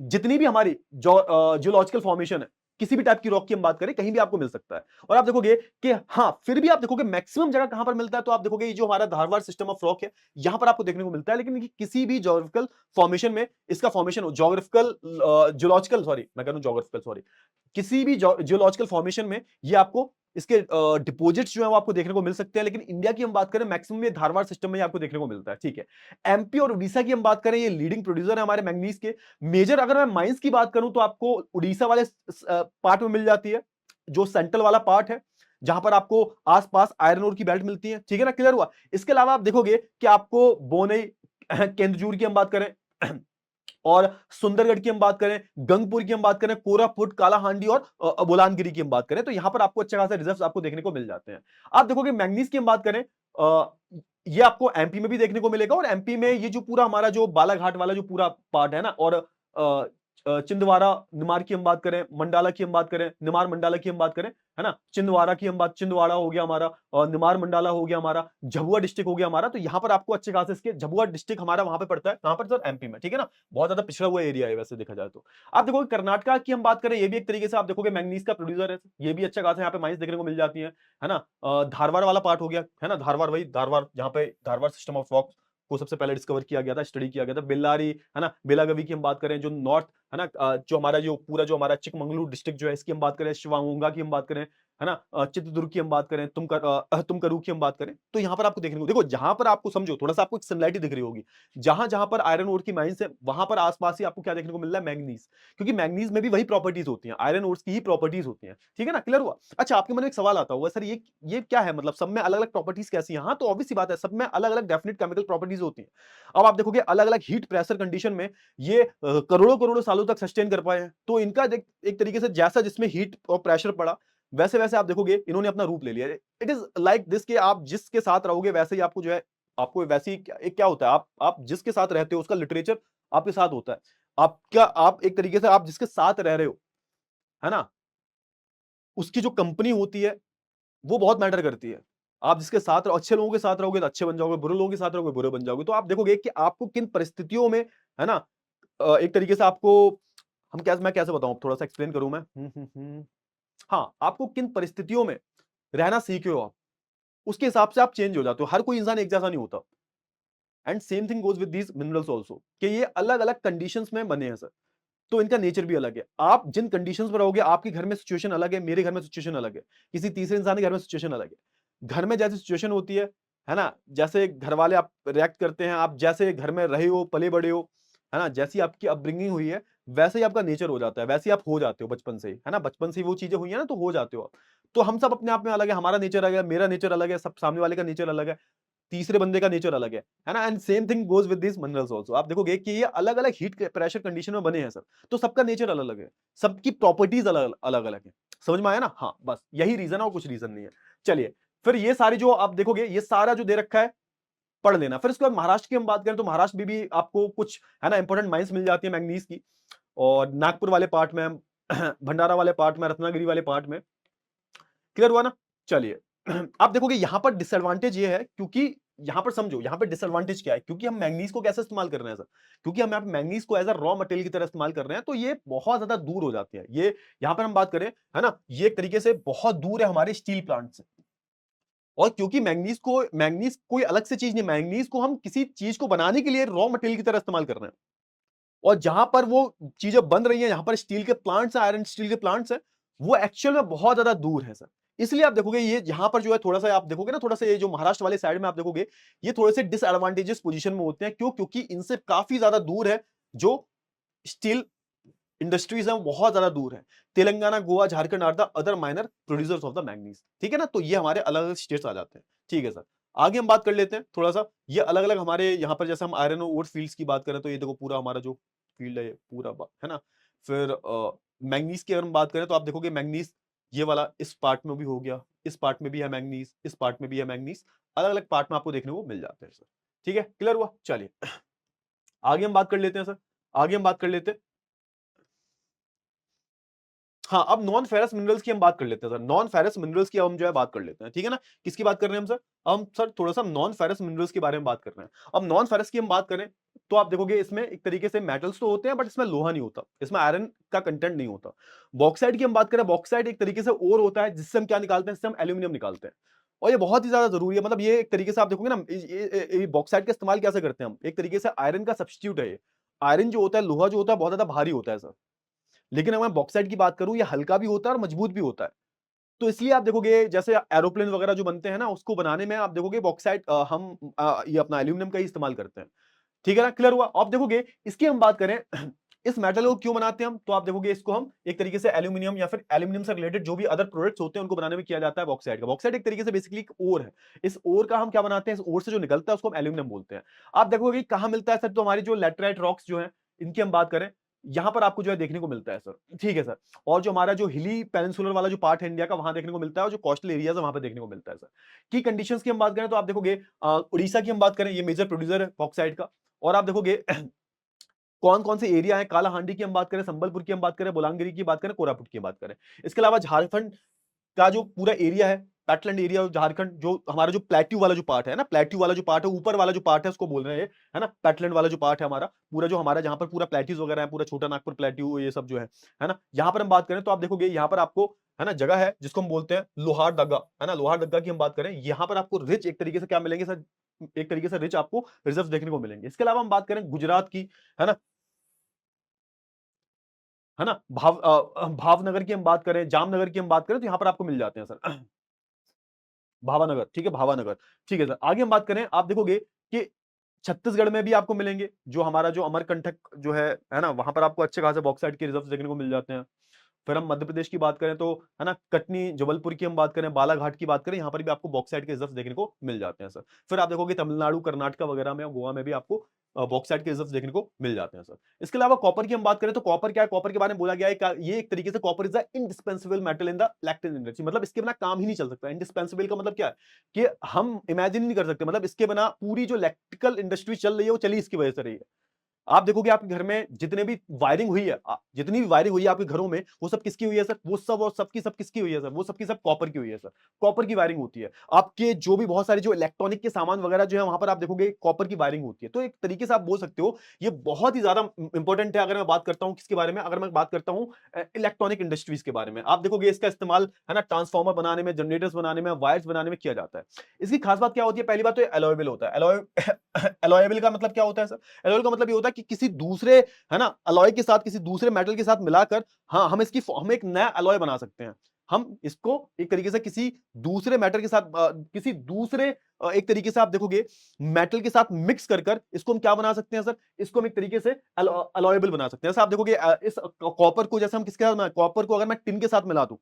जितनी भी हमारी जियोलॉजिकल फॉर्मेशन है, किसी भी टाइप की रॉक की हम बात करें कहीं भी आपको मिल सकता है। और आप देखोगे कि हाँ, फिर भी आप देखोगे मैक्सिमम जगह कहां पर मिलता है, तो आप देखोगे ये जो हमारा धारवाड़ सिस्टम ऑफ रॉक है यहां पर आपको देखने को मिलता है, लेकिन किसी भी ज्योग्राफिकल फॉर्मेशन में इसका फॉर्मेशन ज्योग्राफिकल जियोलॉजिकल सॉरी मैं कह रहा हूं ज्योग्राफिकल सॉरी, किसी भी जियोलॉजिकल फॉर्मेशन में ये आपको इसके डिपॉजिट्स जो है वो आपको देखने को मिल सकते हैं, लेकिन इंडिया की हम बात करें मैक्सिमम ये धारवाड़ सिस्टम में आपको देखने को मिलता है, ठीक है। एमपी और उड़ीसा की हम बात करें, ये लीडिंग प्रोड्यूसर है हमारे मैंगनीज के। मेजर अगर मैं माइंस की बात करूं तो आपको उड़ीसा वाले पार्ट में मिल जाती है, जो सेंट्रल वाला पार्ट है, जहां पर आपको आसपास आयरन ओर की बेल्ट मिलती है, ठीक है ना, क्लियर हुआ। इसके अलावा आप देखोगे कि आपको बोनई केंदुजूर की हम बात करें और सुंदरगढ़ की हम बात करें, गंगपुर की हम बात करें, कोरापुट, कालाहांडी और बोलानगिरी की हम बात करें, तो यहां पर आपको अच्छा खासा रिजर्व्स आपको देखने को मिल जाते हैं। आप देखोगे मैंगनीज की हम बात करें, ये आपको एमपी में भी देखने को मिलेगा, और एमपी में ये जो पूरा हमारा जो बालाघाट वाला जो पूरा पार्ट है ना, और चिंदवारा निमार की हम बात करें, मंडाला की हम बात करें, निमार मंडाला की हम बात करें, है ना, चिंदवारा की हम बात, चिंदवाड़ा हो गया हमारा, और निमार मंडाला हो गया हमारा, झाबुआ डिस्ट्रिक्ट हो गया हमारा, तो यहां पर आपको अच्छे खासे इसके झाबुआ डिस्ट्रिक्ट हमारा वहां पे पड़ता है, कहां पर सर, एमपी में, ठीक है ना, बहुत ज्यादा पिछड़ा हुआ एरिया है वैसे देखा जाए तो। आप देखोगे कर्नाटका की हम बात करें, ये भी एक तरीके से आप देखोगे मैंगनीज का प्रोड्यूसर है, ये भी अच्छा खासा यहाँ पे माइंस देखने को मिल जाती है ना। धारवाड़ वाला पार्ट हो गया, है ना, धारवाड़, वही धारवाड़ जहाँ पे धारवाड़ सिस्टम ऑफ रॉक को सबसे पहले डिस्कवर किया गया था, स्टडी किया गया था। बेल्लारी, है ना, बेलागवी की हम बात करें, जो नॉर्थ, है ना, जो हमारा जो पूरा जो हमारा चिकमंगलुरु डिस्ट्रिक्ट जो है इसकी हम बात करें, शिवामोगा की हम बात करें, है ना, चित्रदुर्ग की हम बात करें, तुमकरू की हम बात करें, तो यहाँ पर आपको देखने को, देखो जहां पर आपको समझो थोड़ा सा आपको एक सिमिलरिटी दिख रही होगी, जहां जहां पर आयरन ओर की माइंस है वहां पर आसपास ही आपको क्या देखने को मिल रहा है, मैंगनीज, क्योंकि मैंगनीज में भी वही प्रॉपर्टीज होती हैं, आयरन ओर्स की ही प्रॉपर्टीज होती हैं, ठीक है ना, क्लियर हुआ। अच्छा, आपके मन में एक सवाल आता होगा, सर ये क्या है, मतलब सब में अलग अलग प्रॉपर्टीज कैसी हैं, हाँ तो ऑब्वियस सी बात है, सब में अलग अलग डेफिनेट केमिकल प्रॉपर्टीज होती हैं। अब आप देखोगे अलग अलग हीट प्रेशर कंडीशन में ये करोड़ों करोड़ों सालों तक सस्टेन कर पाए हैं। तो इनका एक तरीके से जैसा जिसमें हीट और प्रेशर पड़ा, वैसे वैसे आप देखोगे इन्होंने अपना रूप ले लिया। इट इज लाइक दिस कि आप जिसके साथ रहोगे वैसे ही आपको जो है, आपको वैसे ही एक क्या होता है, आप जिसके साथ रहते हो उसका लिटरेचर आपके साथ होता है। आपका आप एक तरीके से आप जिसके साथ रह रहे हो, है ना, उसकी जो कंपनी होती है वो बहुत मैटर करती है। आप जिसके साथ रहो, अच्छे लोगों के साथ रहोगे तो अच्छे बन जाओगे, बुरे लोगों के साथ रहोगे बुरे बन जाओगे। तो आप देखोगे कि आपको किन परिस्थितियों में, है ना, एक तरीके से आपको, मैं कैसे बताऊं, थोड़ा सा एक्सप्लेन करूं मैं। हाँ, आपको किन परिस्थितियों में रहना सीखे हो आप, उसके हिसाब से आप चेंज हो जाते हो। हर कोई इंसान एक जैसा नहीं होता। And same thing goes with these minerals also, कि ये अलग अलग कंडीशंस में बने हैं सर, तो इनका नेचर भी अलग है। आप जिन कंडीशंस में रहोगे, आपके घर में सिचुएशन अलग है, मेरे घर में सिचुएशन अलग है, किसी तीसरे इंसान के घर में सिचुएशन अलग है। घर में जैसी सिचुएशन होती है ना, जैसे घर वाले आप रिएक्ट करते हैं, आप जैसे घर में रहे हो, पले बड़े हो, है ना, जैसी आपकी अपब्रिंगिंग हुई है, वैसे ही आपका नेचर हो जाता है, वैसे ही आप हो जाते हो बचपन से ही, है ना, बचपन से ही वो चीजें हुई है ना, तो हो जाते हो आप। तो हम सब अपने आप में अलग है, हमारा नेचर अलग है, मेरा नेचर अलग है, सब सामने वाले का नेचर अलग है, तीसरे बंदे का नेचर अलग है ना। And same thing goes with this minerals also. आप देखोगे कि ये अलग अलग हीट प्रेशर कंडीशन में बने हैं सर, तो सबका नेचर अलग अलग है, सबकी प्रॉपर्टीज अलग अलग अलग है। समझ में आया ना? हाँ, बस यही रीजन है और कुछ रीजन नहीं है। चलिए, फिर ये सारी जो आप देखोगे, ये सारा जो दे रखा है पढ़ लेना। फिर इसके बाद महाराष्ट्र की हम बात करें तो महाराष्ट्र में भी आपको कुछ, है ना, इंपॉर्टेंट माइंस मिल जाती है मैंगनीज की, और नागपुर वाले पार्ट में, भंडारा वाले पार्ट में, रत्नागिरी वाले पार्ट में। क्लियर हुआ ना? चलिए, आप देखोगे यहां पर डिसएडवांटेज ये है, क्योंकि यहां पर समझो, यहां पर डिसएडवांटेज क्या है, क्योंकि हम मैंगनीज को कैसे इस्तेमाल कर रहे हैं सर, क्योंकि हम यहाँ पे मैंगनीज को एज अ रॉ मटेरियल की तरह इस्तेमाल कर रहे हैं, तो ये बहुत ज्यादा दूर हो जाते हैं। ये यहां पर हम बात करें, है ना, ये एक तरीके से बहुत दूर है हमारे स्टील प्लांट से। और क्योंकि मैंगनीज कोई अलग से चीज नहीं, मैंगनीज को हम किसी चीज को बनाने के लिए रॉ मटेरियल की तरह इस्तेमाल कर रहे हैं, और जहां पर वो चीजें बन रही हैं, यहां पर स्टील के प्लांट्स हैं, आयरन स्टील के प्लांट्स हैं, वो एक्चुअल में बहुत ज्यादा दूर है सर। इसलिए आप देखोगे ये यहां पर जो है, थोड़ा सा आप देखोगे ना, थोड़ा सा ये जो महाराष्ट्र वाले साइड में आप देखोगे, ये थोड़े से डिसएडवांटेजेस पोजीशन में होते हैं। क्यों? क्योंकि इनसे काफी ज्यादा दूर है जो स्टील इंडस्ट्रीज है, वो बहुत ज्यादा दूर है। Telangana, Goa, Jharkhand are the other minor producers of the manganese. ठीक है ना? तो ये हमारे अलग अलग स्टेट्स आ जाते हैं। ठीक है सर, आगे हम बात कर लेते हैं थोड़ा सा, ये अलग अलग हमारे यहाँ पर, जैसे हम आयरन और फील्ड्स की बात करें तो ये देखो पूरा हमारा जो फील्ड है, ये पूरा है ना। फिर मैंगनीज की अगर हम बात करें तो आप देखोगे मैंगनीज ये वाला इस पार्ट में भी हो गया, इस पार्ट में भी है मैंगनीज, इस पार्ट में भी है मैंगनीज, अलग अलग पार्ट में आपको देखने को मिल जाते हैं सर। ठीक है, क्लियर हुआ? चलिए, आगे हम बात कर लेते हैं सर, आगे हम बात कर लेते हैं। हाँ, अब नॉन फेरस मिनरल्स की हम बात कर लेते हैं सर। नॉन फेरस मिनरल्स की हम जो है बात कर लेते हैं, ठीक है ना। किसकी बात कर रहे हैं हम सर? हम सर थोड़ा सा नॉन फेरस मिनरल्स के बारे में बात कर रहे हैं। अब नॉन फेरस की हम बात करें तो आप देखोगे इसमें एक तरीके से मेटल्स तो होते हैं, बट इसमें लोहा नहीं होता, इसमें आयरन का कंटेंट नहीं होता। बॉक्साइड की हम बात करें, बॉक्साइड एक तरीके से ओर होता है, जिससे हम क्या निकालते हैं, जिससे हम एल्यूमिनियम निकालते हैं। और ये बहुत ही ज्यादा जरूरी है, मतलब ये एक तरीके से आप देखोगे ना, ये बॉक्साइड का इस्तेमाल कैसे करते हैं हम, एक तरीके से आयरन का सब्स्टिट्यूट है ये। आयरन जो होता है, लोहा जो होता है, बहुत ज्यादा भारी होता है सर, लेकिन अगर मैं बॉक्साइट की बात करूं, ये हल्का भी होता है और मजबूत भी होता है। तो इसलिए आप देखोगे जैसे एरोप्लेन वगैरह जो बनते हैं ना, उसको बनाने में आप देखोगे बॉक्साइट ये अपना एल्यूमिनियम का ही इस्तेमाल करते हैं। ठीक है ना, क्लियर हुआ? आप देखोगे इसकी हम बात करें, इस मेटल को क्यों बनाते हैं हम, तो आप देखोगे इसको हम एक तरीके से एल्यूमिनियम या फिर एल्यूमिनियम से रिलेटेड जो भी अदर प्रोडक्ट्स होते हैं उनको बनाने में किया जाता है बॉक्साइट का। बॉक्साइट एक तरीके से बेसिकली एक ओर है, इस ओर का हम क्या बनाते हैं, इस ओर से जो निकलता है उसको हम एल्यूमिनियम बोलते हैं। आप देखोगे कहां मिलता है सर, तो हमारी जो लेटराइट रॉक्स जो है, इनकी हम बात करें, यहां पर आपको जो है देखने को मिलता है सर। ठीक है सर, और जो हमारा जो हिली पेनिनसुलर वाला जो पार्ट है इंडिया का, वहां देखने को मिलता है, और जो कोस्टल एरियाज है वहां पर देखने को मिलता है सर। की कंडीशंस की हम बात करें तो आप देखोगे उड़ीसा की हम बात करें, ये मेजर प्रोड्यूसर है बॉक्साइट का। और आप देखोगे कौन कौन से एरिया है, कालाहांडी की हम बात करें, संबलपुर की हम बात करें, बोलांगिरी की बात करें, कोरापुट की बात करें। इसके अलावा झारखंड का जो पूरा एरिया है, पैटलैंड एरिया ऑफ झारखंड, जो हमारा जो प्लेट्यू वाला जो पार्ट है ना, प्लेट्यू वाला जो पार्ट है, ऊपर वाला जो पार्ट है उसको बोल रहे हैं, है ना, पैटलैंड वाला जो पार्ट है हमारा, पूरा जो हमारा जहां पर पूरा प्लेट्यूज वगैरह है, पूरा छोटा नागपुर प्लेट्यू, ये सब जो है ना, यहाँ पर हम बात करें तो आप देखोगे यहाँ पर आपको, है ना, जगह है जिसको हम बोलते हैं लोहार दग्गा, है ना। लोहार दग्गा की हम बात करें, यहाँ पर आपको रिच एक तरीके से क्या मिलेंगे सर, एक तरीके से रिच आपको रिजर्व देखने को मिलेंगे। इसके अलावा हम बात करें गुजरात की, है ना, है ना, भावनगर की हम बात करें, जामनगर की हम बात करें, तो यहाँ पर आपको मिल जाते हैं सर। भावानगर, ठीक है, भावानगर। ठीक है सर, आगे हम बात करें, आप देखोगे कि छत्तीसगढ़ में भी आपको मिलेंगे, जो हमारा जो अमरकंटक जो है ना, वहां पर आपको अच्छे खासे बॉक्साइट के रिजर्व देखने को मिल जाते हैं। फिर हम मध्य प्रदेश की बात करें तो है ना, कटनी जबलपुर की हम बात करें, बालाघाट की बात करें, यहाँ पर भी आपको बॉक्साइट के रिजर्व देखने को मिल जाते हैं सर। फिर आप देखोगे तमिलनाडु, कर्नाटक वगैरह में, गोवा में भी आपको बॉक्साइट के रिजर्व देखने को मिल जाते हैं सर। इसके अलावा कॉपर की हम बात करें तो कॉपर क्या है, कॉपर के बारे में बोला गया है ये एक तरीके से copper is the indispensable metal in the electric industry, मतलब इसके बिना काम ही नहीं चल सकता। इंडिस्पेंसिबल का मतलब क्या है कि हम इमेजिन नहीं कर सकते, मतलब इसके बिना पूरी जो इलेक्ट्रिकल इंडस्ट्री चल रही है वो चली इसकी वजह से रही है। आप देखोगे आपके घर में जितने भी वायरिंग हुई है, जितनी भी वायरिंग हुई है आपके घरों में, वो सब किसकी हुई है सर, वो सब और सबकी सब किसकी हुई है सर, वो सबकी सब कॉपर की हुई है सर। कॉपर की वायरिंग होती है। आपके जो भी बहुत सारे जो इलेक्ट्रॉनिक के सामान वगैरह जो है वहां पर आप देखोगे कॉपर की वायरिंग होती है। तो एक तरीके से आप बोल सकते हो ये बहुत ही ज्यादा इंपॉर्टेंट है। अगर मैं बात करता हूं किसके बारे में, अगर मैं बात करता हूं इलेक्ट्रॉनिक इंडस्ट्रीज के बारे में, आप देखोगे इसका इस्तेमाल है ना ट्रांसफार्मर बनाने में, जनरेटर्स बनाने में, वायर्स बनाने में किया जाता है। इसकी खास बात क्या होती है, पहली बात तो एलॉयबल होता है। एलॉयबल का मतलब क्या होता है सर, एलॉय का मतलब ये होता है कि किसी दूसरे है ना अलॉय के साथ, किसी दूसरे मेटल के साथ मिलाकर हाँ हम एक नया अलॉय बना सकते हैं। हम इसको एक तरीके से किसी दूसरे मेटल के साथ किसी दूसरे एक तरीके से आप देखोगे मेटल के साथ मिक्स कर कर इसको हम क्या बना सकते हैं सर, इसको हम एक तरीके से अलॉयबल बना सकते हैं। जैसे आप देखोगे इस कॉपर को, जैसे हम किसके साथ, कॉपर को अगर मैं टिन के साथ मिला दूं,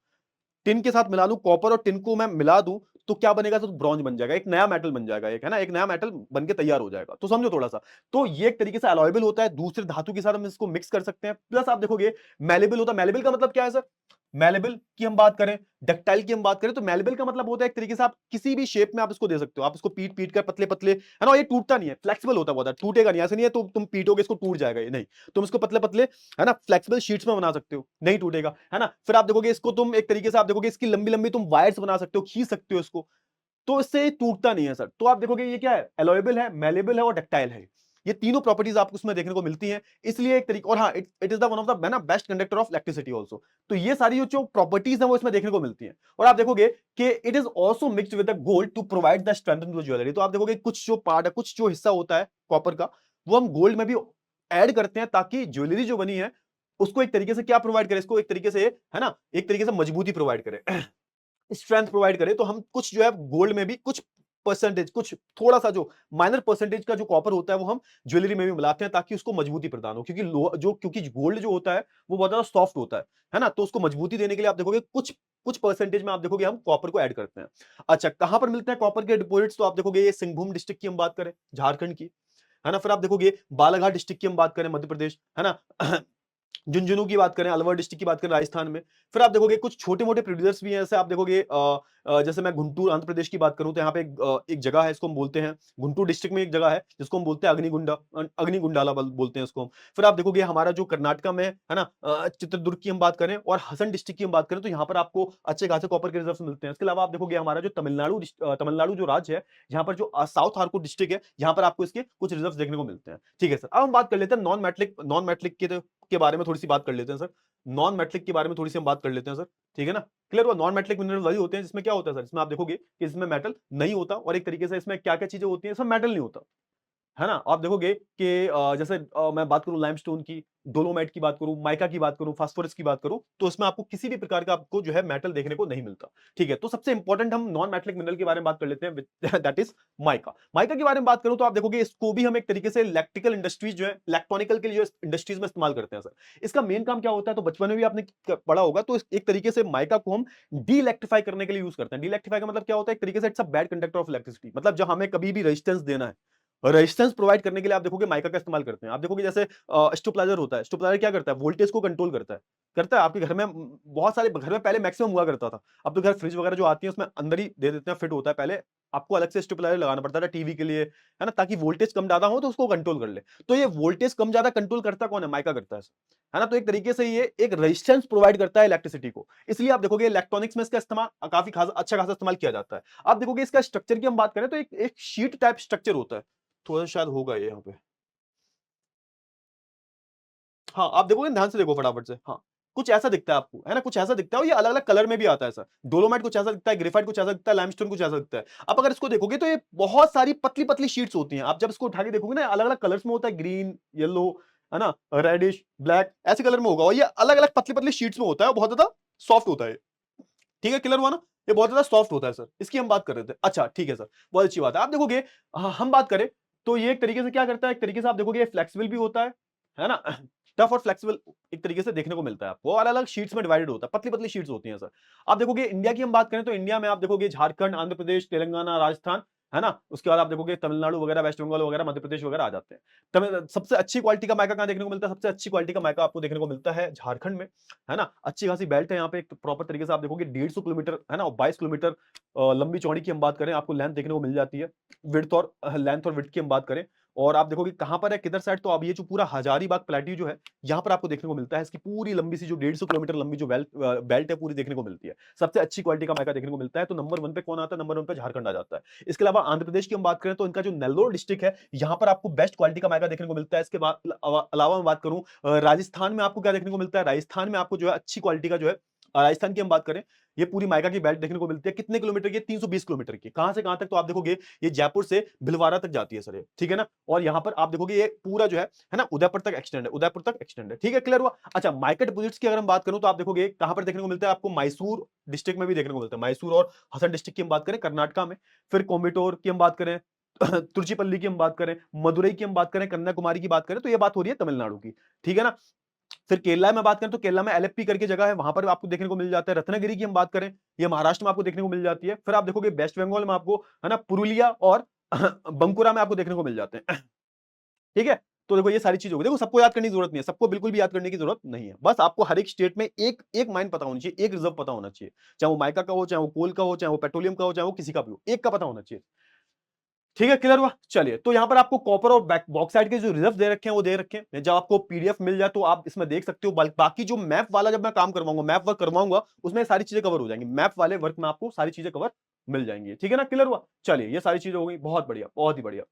टिन के साथ मिला लूं, कॉपर और टिन को मैं मिला दूं, तो क्या बनेगा, तो ब्रॉन्ज बन जाएगा, एक नया मेटल बन जाएगा, एक है ना, एक नया मेटल बन के तैयार हो जाएगा। तो समझो थोड़ा सा। तो ये एक तरीके से अलॉयबल होता है, दूसरे धातु के साथ हम इसको मिक्स कर सकते हैं। प्लस आप देखोगे मेलेबल होता है। मेलेबल का मतलब क्या है सर, मेलेबल की हम बात करें, डक्टाइल की हम बात करें, तो मेलेबल का मतलब होता है एक तरीके से आप किसी भी शेप में आप इसको दे सकते हो। आप इसको पीट पीट कर पतले पतले है ना, ये टूटता नहीं है, फ्लेक्सिबल होता है बहुत, टूटेगा नहीं, ऐसे नहीं है तो तुम पीटोगे इसको टूट जाएगा, ये नहीं, तुम इसको पतले पतले है ना फ्लेक्सिबल शीट्स में बना सकते हो, नहीं टूटेगा है ना। फिर आप देखोगे इसको तुम एक तरीके से आप देखोगे इसकी लंबी लंबी तुम वायर्स बना सकते हो, खींच सकते हो इसको, तो इससे टूटता नहीं है सर। तो आप देखोगे ये क्या है, एलोएबल है, मेलेबल है और डक्टाइल है। ये तीनों प्रॉपर्टीज आपको उसमें देखने को मिलती हैं। इसलिए एक तरीके, और हाँ it is the one of the best conductor of electricity also. तो ये सारी जो प्रॉपर्टीज हैं वो इसमें देखने को मिलती हैं। और आप देखोगे कि it is also mixed with the gold to provide the strength in the jewellery. तो आप देखोगे कुछ जो पार्ट है, कुछ जो हिस्सा होता है कॉपर का, वो हम गोल्ड में भी ऐड करते हैं ताकि ज्वेलरी जो बनी है उसको एक तरीके से क्या प्रोवाइड करे, इसको एक तरीके से है ना, एक तरीके से मजबूती प्रोवाइड करे, स्ट्रेंथ प्रोवाइड करे। तो हम कुछ जो है गोल्ड में भी कुछ परसेंटेज, कुछ थोड़ा सा जो माइनर परसेंटेज का जो कॉपर होता है वो हम ज्वेलरी में भी मिलाते हैं ताकि उसको मजबूती प्रदान हो, क्योंकि गोल्ड जो होता है वो बहुत ज्यादा सॉफ्ट होता है ना, तो उसको मजबूती देने के लिए आप देखोगे कुछ कुछ परसेंटेज में आप देखोगे हम कॉपर को ऐड करते हैं। अच्छा, कहां पर मिलते हैं कॉपर के डिपॉजिट्स, तो आप देखोगे ये सिंहभूम डिस्ट्रिक्ट की हम बात करें, झारखंड की, है ना। फिर आप देखोगे बालाघाट डिस्ट्रिक्ट की हम बात करें, मध्य प्रदेश, है ना। झुंझुनू की बात करें, अलवर डिस्ट्रिक्ट की बात करें, राजस्थान में। फिर आप देखोगे कुछ छोटे मोटे प्रोड्यूसर्स भी हैं, जैसे आप देखोगे जैसे मैं गुंटूर आंध्र प्रदेश की बात करूं तो यहाँ पे एक जगह है, इसको हम बोलते हैं गुंटूर डिस्ट्रिक्ट में एक जगह है जिसको हम बोलते हैं अग्निगुंडाला बोलते हैं इसको हम। फिर आप देखोगे हमारा जो कर्नाटका में है ना चित्रदुर्ग की हम बात करें और हसन डिस्ट्रिक्ट की हम बात करें, तो यहाँ पर आपको अच्छे खासे कॉपर के रिजर्व मिलते हैं। इसके अलावा आप देखोगे हमारा जो तमिलनाडु जो राज्य है, यहाँ पर जो साउथ आर्को डिस्ट्रिक्ट है, यहाँ पर आपको इसके कुछ रिजर्व देखने को मिलते हैं। ठीक है सर, अब हम बात कर लेते हैं नॉन मेटलिक के बारे में थोड़ी सी बात कर लेते हैं सर। नॉन मेटलिक के बारे में थोड़ी सी हम बात कर लेते हैं सर, ठीक है ना। क्लियर हुआ, नॉन मेटलिक मिनरल वही होते हैं जिसमें क्या होता है सर, इसमें आप देखोगे कि इसमें मेटल नहीं होता, और एक तरीके से इसमें क्या क्या चीजें होती हैं, इसमें मेटल नहीं होता, है ना। आप देखोगे कि जैसे मैं बात करूं लाइमस्टोन की, डोलोमाइट की बात करूं, माइका की बात करूं, फास्फोरस की बात करूं, तो इसमें आपको किसी भी प्रकार का आपको जो है मेटल देखने को नहीं मिलता। ठीक है, तो सबसे इंपॉर्टेंट हम नॉन मेटलिक मिनरल के बारे में बात कर लेते हैं, दैट इज माइका। माइका के बारे में बात करूं तो आप देखोगे इसको भी हम एक तरीके से इलेक्ट्रिकल इंडस्ट्रीज जो है, इलेक्ट्रॉनिकल के लिए इंडस्ट्रीज में इस्तेमाल करते हैं सर। इसका मेन काम क्या होता है, तो बचपन में भी आपने पढ़ा होगा, तो एक तरीके से माइका को हम डी इलेक्ट्रीफाई करने के लिए यूज करते हैं। डी इलेक्ट्रीफाई का मतलब क्या होता है, एक तरीके से it's a bad conductor of electricity, मतलब जब हमें कभी भी रेजिस्टेंस देना है, रेजिस्टेंस प्रोवाइड करने के लिए आप देखोगे माइका का इस्तेमाल करते हैं। आप देखोगे जैसे स्टेबलाइजर होता है, स्टेबलाइजर क्या करता है, वोल्टेज को कंट्रोल करता है आपके घर में, बहुत सारे घर में पहले मैक्सिमम हुआ करता था। अब तो घर फ्रिज वगैरह जो आती है उसमें अंदर ही दे देते हैं, फिट होता है। पहले आपको अलग से स्टेबलाइजर लगाना पड़ता था टीवी के लिए, है ना, ताकि वोल्टेज कम ज्यादा हो तो उसको कंट्रोल कर ले। तो ये वोल्टेज कम ज्यादा कंट्रोल करता कौन है, माइका करता है ना। तो एक तरीके से ये एक रेजिस्टेंस प्रोवाइड करता है इलेक्ट्रिसिटी को, इसलिए आप देखोगे इलेक्ट्रॉनिक्स में इसका इस्तेमाल काफी अच्छा खासा इस्तेमाल किया जाता है। आप देखोगे इसका स्ट्रक्चर की हम बात करें तो एक शीट टाइप स्ट्रक्चर होता है, थोड़ा शायद होगा ये यहाँ पे, हाँ आप देखोगे ध्यान से देखो फटाफट से, हाँ कुछ ऐसा दिखता है आपको, है ना, कुछ ऐसा दिखता है। और ये अलग अलग कलर में भी आता है सर, डोलोमाइट कुछ ऐसा दिखता है, ग्रेफाइट कुछ ऐसा दिखता है, लाइमस्टोन कुछ ऐसा दिखता है। अब अगर इसको देखोगे तो ये बहुत सारी पतली पतली शीट्स होती हैं। आप जब इसको उठा के देखोगे ना, अलग अलग कलर्स में होता है, ग्रीन, येलो, है ना, रेडिश, ब्लैक, ऐसे कलर में होगा, और ये अलग अलग पतली पतली शीट्स में होता है, बहुत ज्यादा सॉफ्ट होता है। ठीक है, क्लियर हुआ ना, ये बहुत ज्यादा सॉफ्ट होता है सर, इसकी हम बात कर रहे थे। अच्छा ठीक है सर, बहुत अच्छी बात है। आप देखोगे हम बात करें तो ये एक तरीके से क्या करता है, एक तरीके से आप देखोगे फ्लेक्सिबल भी होता है ना, टफ और फ्लेक्सिबल एक तरीके से देखने को मिलता है आपको, और अलग अलग शीट्स में डिवाइडेड होता है, पतली पतली शीट्स होती हैं सर। आप देखोगे इंडिया की हम बात करें तो इंडिया में आप देखोगे झारखंड, आंध्र प्रदेश, तेलंगाना, राजस्थान, है ना, उसके बाद आप देखोगे तमिलनाडु वगैरह, वेस्ट बंगाल वगैरह, मध्य प्रदेश वगैरह आ जाते हैं। तमिल सबसे अच्छी क्वालिटी का माइका कहां देखने को मिलता है? सबसे अच्छी क्वालिटी का माइका आपको देखने को मिलता है झारखंड में, है ना। अच्छी खासी बेल्ट है यहाँ पे, एक प्रॉपर तरीके से आप देखोगे 150 किलोमीटर, है ना, 22 किलोमीटर लंबी चौड़ी की हम बात करें, आपको लेंथ देखने को मिल जाती है। विड्थ और लेंथ और विड्थ की हम बात करें, और आप देखोगे कहां पर है, किधर साइड, तो अब ये जो पूरा हजारीबाग प्लेट्यू जो है, यहाँ पर आपको देखने को मिलता है। इसकी पूरी लंबी सी जो 150 किलोमीटर लंबी जो बेल्ट है पूरी देखने को मिलती है। सबसे अच्छी क्वालिटी का माइका देखने को मिलता है। तो नंबर 1 पे कौन आता है? नंबर 1 पे झारखंड आ जाता है। इसके अलावा आंध्र प्रदेश की हम बात करें तो इनका जो नेल्लोर डिस्ट्रिक्ट है, यहाँ पर आपको बेस्ट क्वालिटी का माइका देखने को मिलता है। इसके बाद अलावा मैं बात करूं राजस्थान में आपको क्या देखने को मिलता है? राजस्थान में आपको जो है अच्छी क्वालिटी का जो है, राजस्थान की हम बात करें, ये पूरी माइका की बेल्ट देखने को मिलती है। कितने किलोमीटर की? 320 किलोमीटर की। कहां से कहां तक? तो आप देखोगे ये जयपुर से भिलवाड़ा तक जाती है सर ये, ठीक है ना। और यहां पर आप देखोगे ये पूरा जो है ना, उदयपुर तक एक्सटेंड है, उदयपुर तक एक्सटेंड है, ठीक है, क्लियर हुआ। अच्छा, माइका डिपॉजिट्स की अगर हम बात करूं तो आप देखोगे कहां पर देखने को मिलता है? आपको मैसूर डिस्ट्रिक्ट में भी देखने को मिलता है। मैसूर और हसन डिस्ट्रिक्ट की हम बात करें कर्नाटका में, फिर कोयम्बटूर की हम बात करें, तुर्चीपल्ली की हम बात करें, मदुरई की हम बात करें, कन्याकुमारी की बात करें, तो ये बात हो रही है तमिलनाडु की, ठीक है ना। फिर केरला में बात करें तो केरला में एलएफपी करके जगह है, वहां पर आपको देखने को मिल जाता है। रत्नागिरी की हम बात करें, ये महाराष्ट्र में आपको देखने को मिल जाती है। फिर आप देखोगे वेस्ट बंगाल में आपको, है ना, पुरुलिया और बंकुरा में आपको देखने को मिल जाते हैं, ठीक है। तो देखो ये सारी चीजें होगी, देखो सबको याद करने की जरूरत नहीं है, सबको बिल्कुल भी याद करने की जरूरत नहीं है। बस आपको हर एक स्टेट में एक एक माइन पता होनी चाहिए, एक रिजर्व पता होना चाहिए, चाहे वो माइका का हो, चाहे वो कोल का हो, चाहे वो पेट्रोलियम का हो, चाहे वो किसी का भी हो, एक का पता होना चाहिए, ठीक है, क्लियर हुआ। चलिए, तो यहां पर आपको कॉपर और बॉक्साइट के जो रिजर्व दे रखे हैं वो दे रखे हैं। जब आपको पीडीएफ मिल जाए तो आप इसमें देख सकते हो। बाकी जो मैप वाला जब मैं काम करवाऊंगा, मैप वर्क करवाऊंगा, उसमें सारी चीजें कवर हो जाएंगी। मैप वाले वर्क में आपको सारी चीजें कवर मिल जाएंगी, ठीक है ना, क्लियर हुआ। चलिए, ये सारी चीजें हो गई, बहुत बढ़िया, बहुत ही बढ़िया,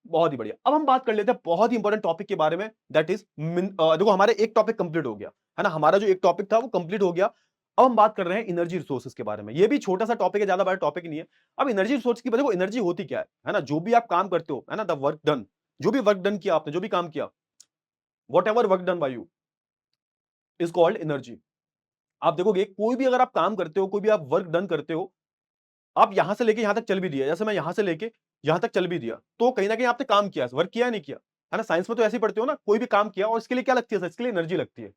बहुत ही बढ़िया। अब हम बात कर लेते हैं बहुत ही इंपॉर्टेंट टॉपिक के बारे में, दैट इज देखो हमारे एक टॉपिक कंप्लीट हो गया, है ना, हमारा जो एक टॉपिक था वो कंप्लीट हो गया। अब हम बात कर रहे हैं एनर्जी रिसोर्सेज के बारे में। ये भी छोटा सा टॉपिक है, ज्यादा बड़ा टॉपिक नहीं है। अब एनर्जी रिसोर्स की देखो, एनर्जी होती क्या है ना, जो भी आप काम करते हो, है ना, द वर्क डन, जो भी वर्क डन किया आपने, जो भी काम किया, what ever work done by you is called energy. आप देखोगे कोई भी अगर आप काम करते हो, कोई भी आप वर्क डन करते हो, आप यहां से लेके यहां तक चल भी दिया, जैसे मैं यहां से लेके यहां तक चल भी दिया, तो कहीं ना कहीं आपने काम किया, वर्क किया नहीं किया, है ना। साइंस में तो ऐसे ही पढ़ते हो ना, कोई भी काम किया और इसके लिए क्या लगती है सर? इसके लिए एनर्जी लगती है।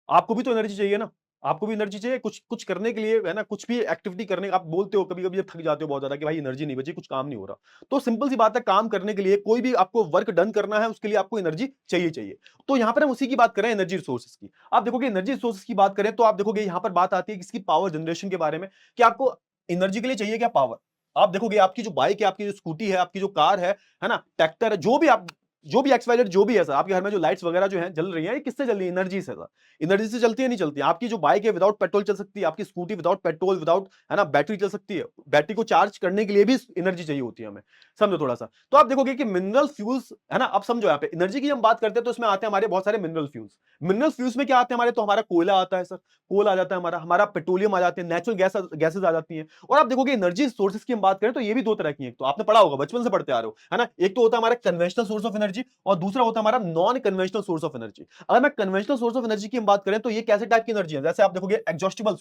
आपको भी तो एनर्जी चाहिए ना, आपको भी एनर्जी चाहिए कुछ कुछ करने के लिए, है ना, कुछ भी एक्टिविटी करने। आप बोलते हो कभी कभी थक जाते हो बहुत ज्यादा कि भाई एनर्जी नहीं बची, कुछ काम नहीं हो रहा, तो सिंपल सी बात है, काम करने के लिए, कोई भी आपको वर्क डन करना है, उसके लिए आपको एनर्जी चाहिए चाहिए। तो यहां पर हम उसी की बात कर रहे हैं, एनर्जी रिसोर्सेज की। आप देखोगे एनर्जी रिसोर्सेज की बात करें तो आप देखोगे यहां पर बात आती है किसकी? पावर जनरेशन के बारे में, कि आपको एनर्जी के लिए चाहिए क्या? पावर। आप देखोगे आपकी जो बाइक है, आपकी जो स्कूटी है, आपकी जो कार है ना, ट्रैक्टर है, जो भी आप, जो भी एक्सवाइजेड जो भी है सर, आपके घर में जो लाइट्स वगैरह जो हैं जल रही हैं, ये किससे चल रही है? एनर्जी से सर। एनर्जी से चलती है, नहीं चलती है? आपकी जो बाइक है विदाउट पेट्रोल चल सकती है, आपकी स्कूटी विदाउट पेट्रोल, विदाउट, है ना, बैटरी चल सकती है। बैटरी को चार्ज करने के लिए भी एनर्जी चाहिए होती है हमें, समझो थोड़ा सा। तो आप देखोगे कि मिनरल फ्यूल्स, है ना, अब समझो यहाँ पे एनर्जी की हम बात करते हैं तो इसमें आते हैं हमारे बहुत सारे मिनरल फ्यूल्स। मिनरल फ्यूल्स में क्या आते हैं हमारे? तो हमारा कोयला आता है सर, कोल आ जाता है हमारा, हमारा पेट्रोलियम आ जाते हैं, नेचुरल गैसेस आ जाती हैं। और आप देखोगे एनर्जी सोर्सेज की हम बात करें तो ये भी दो तरह की है। एक तो आपने पढ़ा होगा, बचपन से पढ़ते आ रहे हो, है ना, एक तो होता है हमारा कन्वेंशनल सोर्स ऑफ एनर्जी और दूसरा होता है हमारा non conventional source of energy. अगर मैं कन्वेंशनल सोर्स ऑफ एनर्जी की हम बात करें तो ये कैसे टाइप की एनर्जी है? जैसे आप देखोगे एग्जॉस्टिबल,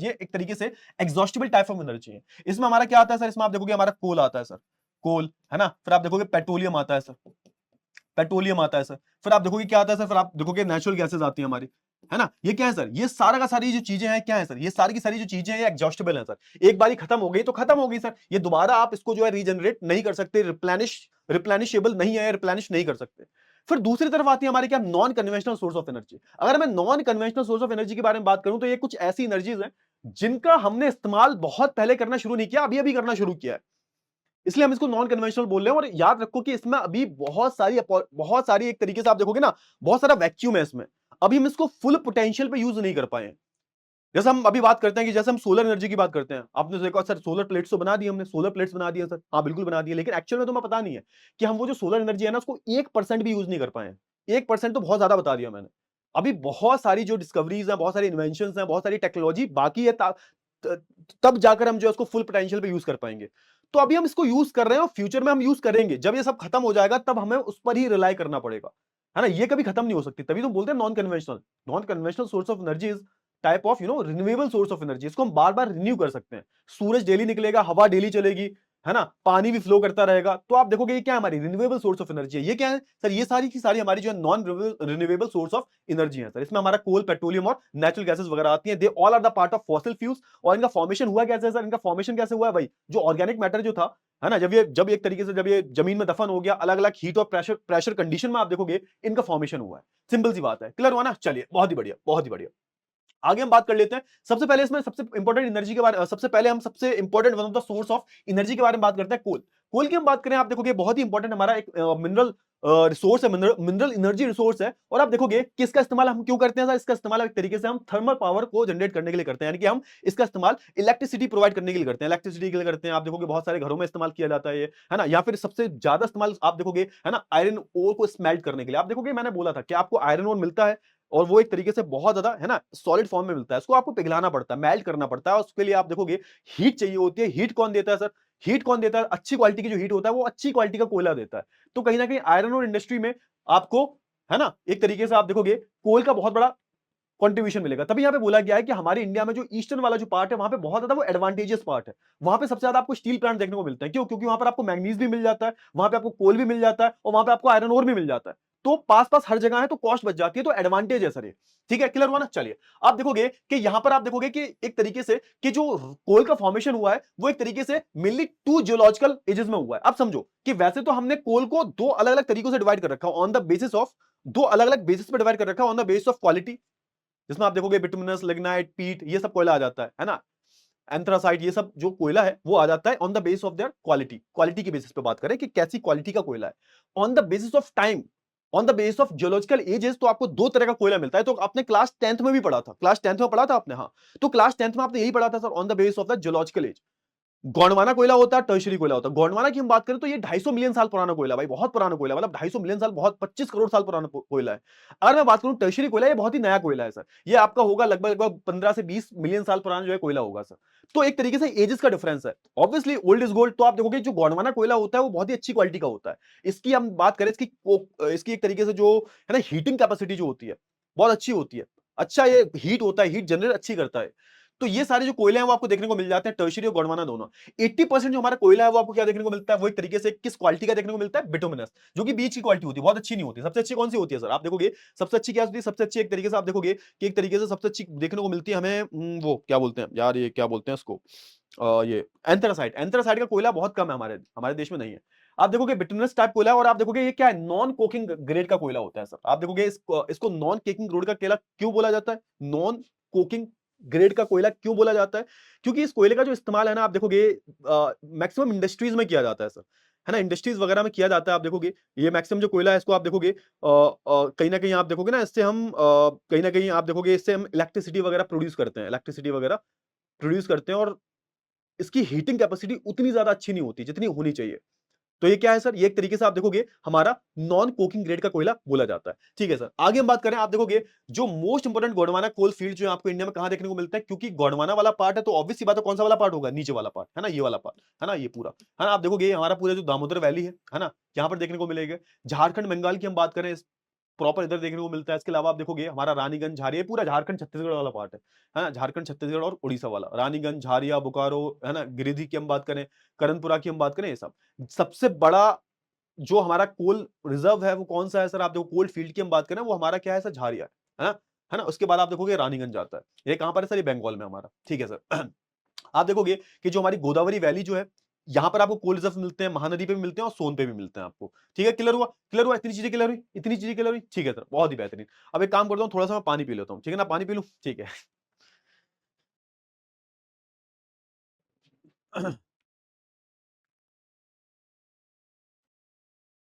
ये एक तरीके से एग्जॉस्टिबल टाइप ऑफ एनर्जी है। इसमें हमारा क्या आता है सर? इसमें आप देखोगे हमारा कोल आता है सर, कोल, है ना, फिर आप देखोगे पेट्रोलियम आता है सर, पेट्रोलियम आता है सर, फिर आप देखोगे क्या आता है सर, फिर आप देखोगे नेचुरल गैसेस आती है हमारी, है ना। ये क्या है सर? ये सारा का सारी जो चीजें हैं क्या है सर? ये सारी की सारी जो चीजें हैं ये एग्जॉस्टेबल है सर। एक बारी खत्म हो गई तो खत्म हो गई सर, ये दोबारा आप इसको जो है रीजनरेट नहीं कर सकते, रिप्लेनिशेबल नहीं है, रिप्लेनिश नहीं कर सकते। फिर दूसरी तरफ आती है हमारी क्या? Non conventional source of energy. अगर मैं non conventional source of energy के बारे में बात करूं तो ये कुछ ऐसी एनर्जीज हैं जिनका हमने इस्तेमाल बहुत पहले करना शुरू नहीं किया, अभी अभी करना शुरू किया है, इसलिए हम इसको नॉन कन्वेंशनल बोल रहे हैं। और याद रखो कि इसमें अभी बहुत सारी एक तरीके से आप देखोगे ना, बहुत सारा वैक्यूम है इसमें, अभी हम इसको फुल पोटेंशियल पे यूज नहीं कर पाए हैं। जैसे हम अभी बात करते हैं कि जैसे हम सोलर एनर्जी की बात करते हैं, आपने देखा सर सोलर प्लेट्स तो बना दी हमने, सोलर प्लेट्स बना दिए सर, हाँ बिल्कुल बना दिए, लेकिन एक्चुअल में तुम्हें पता नहीं है कि हम वो जो सोलर एनर्जी है ना उसको 1% भी यूज नहीं कर पाए हैं। 1% तो बहुत ज्यादा बता दिया मैंने। अभी बहुत सारी जो डिस्कवरीज हैं, बहुत सारी इन्वेंशन हैं, बहुत सारी टेक्नोलॉजी बाकी है, तब जाकर हम जो है उसको फुल पोटेंशियल पे यूज कर पाएंगे। तो अभी हम इसको यूज कर रहे हैं और फ्यूचर में हम यूज करेंगे, जब ये सब खत्म हो जाएगा तब हमें उस पर ही रिलाई करना पड़ेगा, है ना। ये कभी खत्म नहीं हो सकती, तभी तो बोलते हैं non conventional. Non conventional source of energy is type of renewable source of energy, इसको हम बार बार रिन्यू कर सकते हैं। सूरज डेली निकलेगा, हवा डेली चलेगी, है ना, पानी भी फ्लो करता रहेगा। तो आप देखोगे ये क्या है, हमारी रिन्यूएबल सोर्स ऑफ एनर्जी है। ये क्या है सर, ये सारी की सारी हमारी जो है non renewable source of energy है सर। इसमें हमारा कोल, पेट्रोलियम और नेचुरल गैसेस वगैरह आती हैं। They all are the part of fossil fuels. और इनका फॉर्मेशन हुआ कैसे है सर, इनका फॉर्मेशन कैसे हुआ है भाई, जो ऑर्गेनिक मैटर जो था, है ना, जब एक तरीके से जब ये जमीन में दफन हो गया, अलग अलग हीट और प्रेशर कंडीशन में आप देखोगे इनका फॉर्मेशन हुआ है। सिंपल सी बात है, क्लियर हुआ ना। चलिए बहुत ही बढ़िया, बहुत ही बढ़िया। आगे हम बात कर लेते हैं। सबसे पहले इसमें सबसे इंपॉर्टेंट एनर्जी के बारे सबसे पहले हम सबसे important one of the source of energy के बारे में बात करते हैं, कोल। कोल की हम बात करें, आप देखोगे बहुत ही इंपॉर्टेंट हमारा एक मिनरल रिसोर्स है, मिनरल एनर्जी रिसोर्स है। और आप देखोगे कि इसका इस्तेमाल हम क्यों करते हैं सर, इसका इस्तेमाल एक तरीके से हम थर्मल पावर को जनरेट करने के लिए करते हैं, यानी कि हम इसका इस्तेमाल इलेक्ट्रिसिटी प्रोवाइड करने के लिए करते हैं, इलेक्ट्रिसिटी के लिए करते हैं। आप देखोगे बहुत सारे घरों में इस्तेमाल किया जाता है ये, है ना। या फिर सबसे ज्यादा इस्तेमाल आप देखोगे, है ना, आयरन ओर को स्मेल्ट करने के लिए। आप देखोगे मैंने बोला था कि आपको आयरन ओर मिलता है और वो एक तरीके से बहुत ज्यादा, है ना, सॉलिड फॉर्म में मिलता है। उसको आपको पिघलाना पड़ता है, मेल्ट करना पड़ता है। उसके लिए आप देखोगे हीट चाहिए होती है। हीट कौन देता है सर, हीट कौन देता है, अच्छी क्वालिटी की जो हीट होता है वो अच्छी क्वालिटी का कोयला देता है। तो कहीं ना कहीं आयरन और इंडस्ट्री में आपको, है ना, एक तरीके से आप देखोगे कोल का बहुत बड़ा कंट्रीब्यूशन मिलेगा। तभी यहां पे बोला गया है कि हमारे इंडिया में जो ईस्टर्न वाला जो पार्ट है वहां पे बहुत ज्यादा वो एडवांटेजियस पार्ट है। वहां पे सबसे ज्यादा आपको स्टील प्लांट देखने को मिलते हैं। क्यों, क्योंकि वहां पर आपको मैग्नीज भी मिल जाता है, वहां पे आपको कोल भी मिल जाता है और वहां पे आपको आयरन ओर भी मिल जाता है। तो पास पास हर जगह है तो कॉस्ट बच जाती है, तो एडवांटेज है सर ये। ठीक है, क्लियर हुआ ना। चलिए आप देखोगे कि यहां पर आप देखोगे कि एक तरीके से कि जो कोल का फॉर्मेशन हुआ है वो एक तरीके से मेनली टू जियोलॉजिकल एजेस में हुआ है। अब समझो कि वैसे तो हमने कोल को दो अलग अलग तरीकों से डिवाइड कर रखा है ऑन द बेसिस ऑफ, दो अलग अलग बेसिस पे डिवाइड कर रखा है on the basis of quality, जिसमें आप देखोगे बिटुमिनस, लिग्नाइट, पीट, ये सब कोयला आ जाता है ना, एंथ्रासाइट, ये सब जो कोयला है वो आ जाता है on the basis of their quality. Quality के बेसिस पे बात करें कि कैसी क्वालिटी का कोयला है। On the basis of time, on the basis of geological ages, तो आपको दो तरह का कोयला मिलता है। तो आपने क्लास 10th में भी पढ़ा था, क्लास 10th में पढ़ा था आपने, हाँ। तो क्लास 10th में आपने यही पढ़ा था sir, on the basis of the geological age. Gondwana कोयला होता है, टर्शियरी कोयला होता है। गोंडवाना की हम बात करें तो ये 250 मिलियन साल पुराना कोयला, भाई बहुत पुराना कोयला, मतलब 250 मिलियन साल, बहुत 25 करोड़ साल पुराना कोयला है। अगर मैं बात करूं टर्शियरी कोयला, ये बहुत ही नया कोयला है सर। ये आपका होगा लगभग लगभग 15 से 20 मिलियन साल पुराना जो है कोयला होगा सर। तो एक तरीके से एजेस का डिफरेंस है। Obviously old is gold. तो आप देखोगे जो गोंडवाना कोयला होता है वो बहुत ही अच्छी क्वालिटी का होता है। इसकी हम बात करें, इसकी एक तरीके से जो है ना हीटिंग कैपेसिटी जो होती है बहुत अच्छी होती है। अच्छा ये हीट होता है, हीट जनरेट अच्छी करता है। तो ये सारे जो कोयले हैं वो आपको देखने को मिल जाते हैं, टर्शियरी और गोंडवाना दोनों। 80% जो हमारा कोयला है वो आपको क्या देखने को मिलता है, वो एक तरीके से किस क्वालिटी का देखने को मिलता है, बिटुमिनस, जो कि बीच की क्वालिटी होती है, बहुत अच्छी नहीं होती। सबसे अच्छी कौन सी होती है सर, आप देखोगे सबसे अच्छी क्या होती है, सबसे अच्छी एक तरीके से आप देखोगे कि एक तरीके से सबसे अच्छी देखने को मिलती है हमें, वो क्या बोलते हैं यार, ये क्या बोलते हैं इसको, ये एंथ्रासाइट। एंथ्रासाइट का कोयला बहुत कम है हमारे हमारे देश में नहीं है। आप देखोगे बिटुमिनस टाइप कोयला है। और आप देखोगे ये क्या है, नॉन कोकिंग ग्रेड का कोयला होता है सर। आप देखोगे इसको नॉन कोकिंग ग्रेड का कोयला क्यों बोला जाता है, नॉन कोकिंग ग्रेड का कोयला क्यों बोला जाता है, क्योंकि इस कोयले का जो इस्तेमाल है ना, आप देखोगे मैक्सिमम इंडस्ट्रीज में किया जाता है सर, है ना, इंडस्ट्रीज वगैरह में किया जाता है। आप देखोगे ये मैक्सिमम जो कोयला है इसको आप देखोगे कहीं ना कहीं आप देखोगे ना, इससे हम कहीं ना कहीं आप देखोगे इससे हम इलेक्ट्रिसिटी वगैरह प्रोड्यूस करते हैं, इलेक्ट्रिसिटी वगैरह प्रोड्यूस करते हैं। और इसकी हीटिंग कैपेसिटी उतनी ज्यादा अच्छी नहीं होती जितनी होनी चाहिए। तो ये क्या है सर, ये एक तरीके से आप देखोगे हमारा नॉन कोकिंग ग्रेड का कोयला बोला जाता है। ठीक है सर, आगे हम बात करें, आप देखोगे जो most important Gondwana coal field जो है आपको इंडिया में कहां देखने को मिलता है, क्योंकि गोंडवाना वाला पार्ट है तो ऑब्वियस सी बात है कौन सा वाला पार्ट होगा, नीचे वाला पार्ट, है ना, ये वाला पार्ट, है ना, ये पूरा, है ना। आप देखोगे हमारा पूरा जो दामोदर वैली है ना, यहाँ पर देखने को मिलेगा। झारखंड बंगाल की हम बात करें, प्रॉपर इधर देखने को मिलता है। इसके अलावा आप देखोगे हमारा रानीगंज, झारिया, पूरा झारखंड छत्तीसगढ़ वाला पार्ट है ना, झारखंड छत्तीसगढ़ और उड़ीसा वाला, रानीगंज, झारिया, बोकारो, है ना, गिरिडीह की हम बात करें, करणपुरा की हम बात करें, ये सब। सबसे बड़ा जो हमारा कोल रिजर्व है वो कौन सा है सर, आप देखो कोल फील्ड की हम बात करें वो हमारा क्या है सर, झारिया, है ना, है ना। उसके बाद आप देखोगे रानीगंज आता है। ये कहां पर है सर, ये बंगाल में हमारा। ठीक है सर। आप देखोगे कि जो हमारी गोदावरी वैली जो है, यहां पर आपको कोल रिजर्व मिलते हैं, महानदी पे भी मिलते हैं और सोन पे भी मिलते हैं आपको। ठीक है, क्लियर हुआ, क्लियर हुआ, इतनी चीजें क्लियर हुई, इतनी चीजें क्लियर हुई। ठीक है सर, बहुत ही बेहतरीन। अब एक काम करता हूँ, थोड़ा सा मैं पानी पी लेता हूँ, ठीक है ना, पानी पी लूं, ठीक है।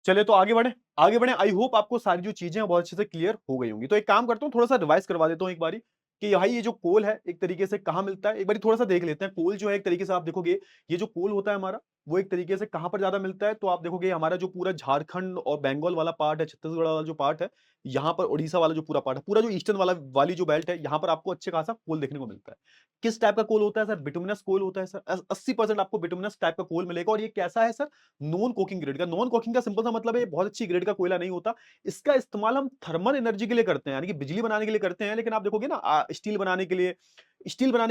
चलिए तो आगे बढ़े, आगे बढ़े। आई होप आपको सारी जो चीजें हैं बहुत अच्छे से क्लियर हो गई होंगी। तो एक काम करता हूँ, थोड़ा सा रिवाइज करवा देता हूँ एक बारी कि भाई ये जो कोल है एक तरीके से कहाँ मिलता है, एक बारी थोड़ा सा देख लेते हैं। कोल जो है एक तरीके से आप देखोगे, ये जो कोल होता है हमारा वो एक तरीके से कहाँ पर ज्यादा मिलता है, तो आप देखोगे हमारा जो पूरा झारखंड और बंगाल वाला पार्ट है, छत्तीसगढ़ वाला जो पार्ट है, यहाँ पर उड़ीसा वाला जो पूरा पार्ट है, पूरा जो ईस्टर्न वाली जो बेल्ट है, यहाँ पर आपको अच्छे खासा कोल देखने को मिलता है। किस टाइप का कोल होता है सर? बिटुमिनस कोल होता है सर। 80% आपको बिटुमिनस टाइप का कोल मिलेगा और ये कैसा है सर? नॉन कोकिंग ग्रेड का। नॉन कोकिंग का सिंपल सा मतलब है ये बहुत अच्छी ग्रेड का कोयला नहीं होता। इसका इस्तेमाल हम थर्मल एनर्जी के लिए करते हैं, यानी कि बिजली बनाने के लिए करते हैं, लेकिन आप देखोगे ना स्टील बनाने के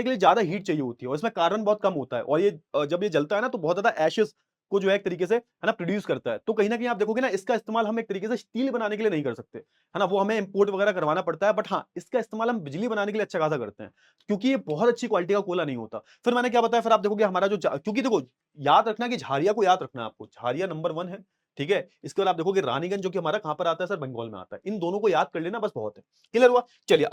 लिए ज्यादा हीट चाहिए होती है और इसमें कार्बन बहुत कम होता है और ये जब ये जलता है ना तो बहुत ज्यादा एशेस को जो है एक तरीके से है ना प्रोड्यूस करता है। तो कहीं ना कहीं आप देखोगे ना इसका इस्तेमाल हम एक तरीके से स्टील बनाने के लिए नहीं कर सकते, है ना, वो हमें इंपोर्ट वगैरह करवाना पड़ता है। बट हाँ, इसका इस्तेमाल हम बिजली बनाने के लिए अच्छा खासा करते हैं क्योंकि ये बहुत अच्छी क्वालिटी का कोयला नहीं होता। फिर मैंने क्या बताया, फिर आप देखोगे हमारा क्योंकि देखो याद रखना कि झारिया को याद रखना है आपको, झारिया नंबर 1 है, ठीक है। इसके बाद आप देखोगे रानीगंज जो कि हमारा कहां पर आता है सर? बंगाल में आता है। इन दोनों को याद कर लेना बस बहुत है। क्लियर हुआ? चलिए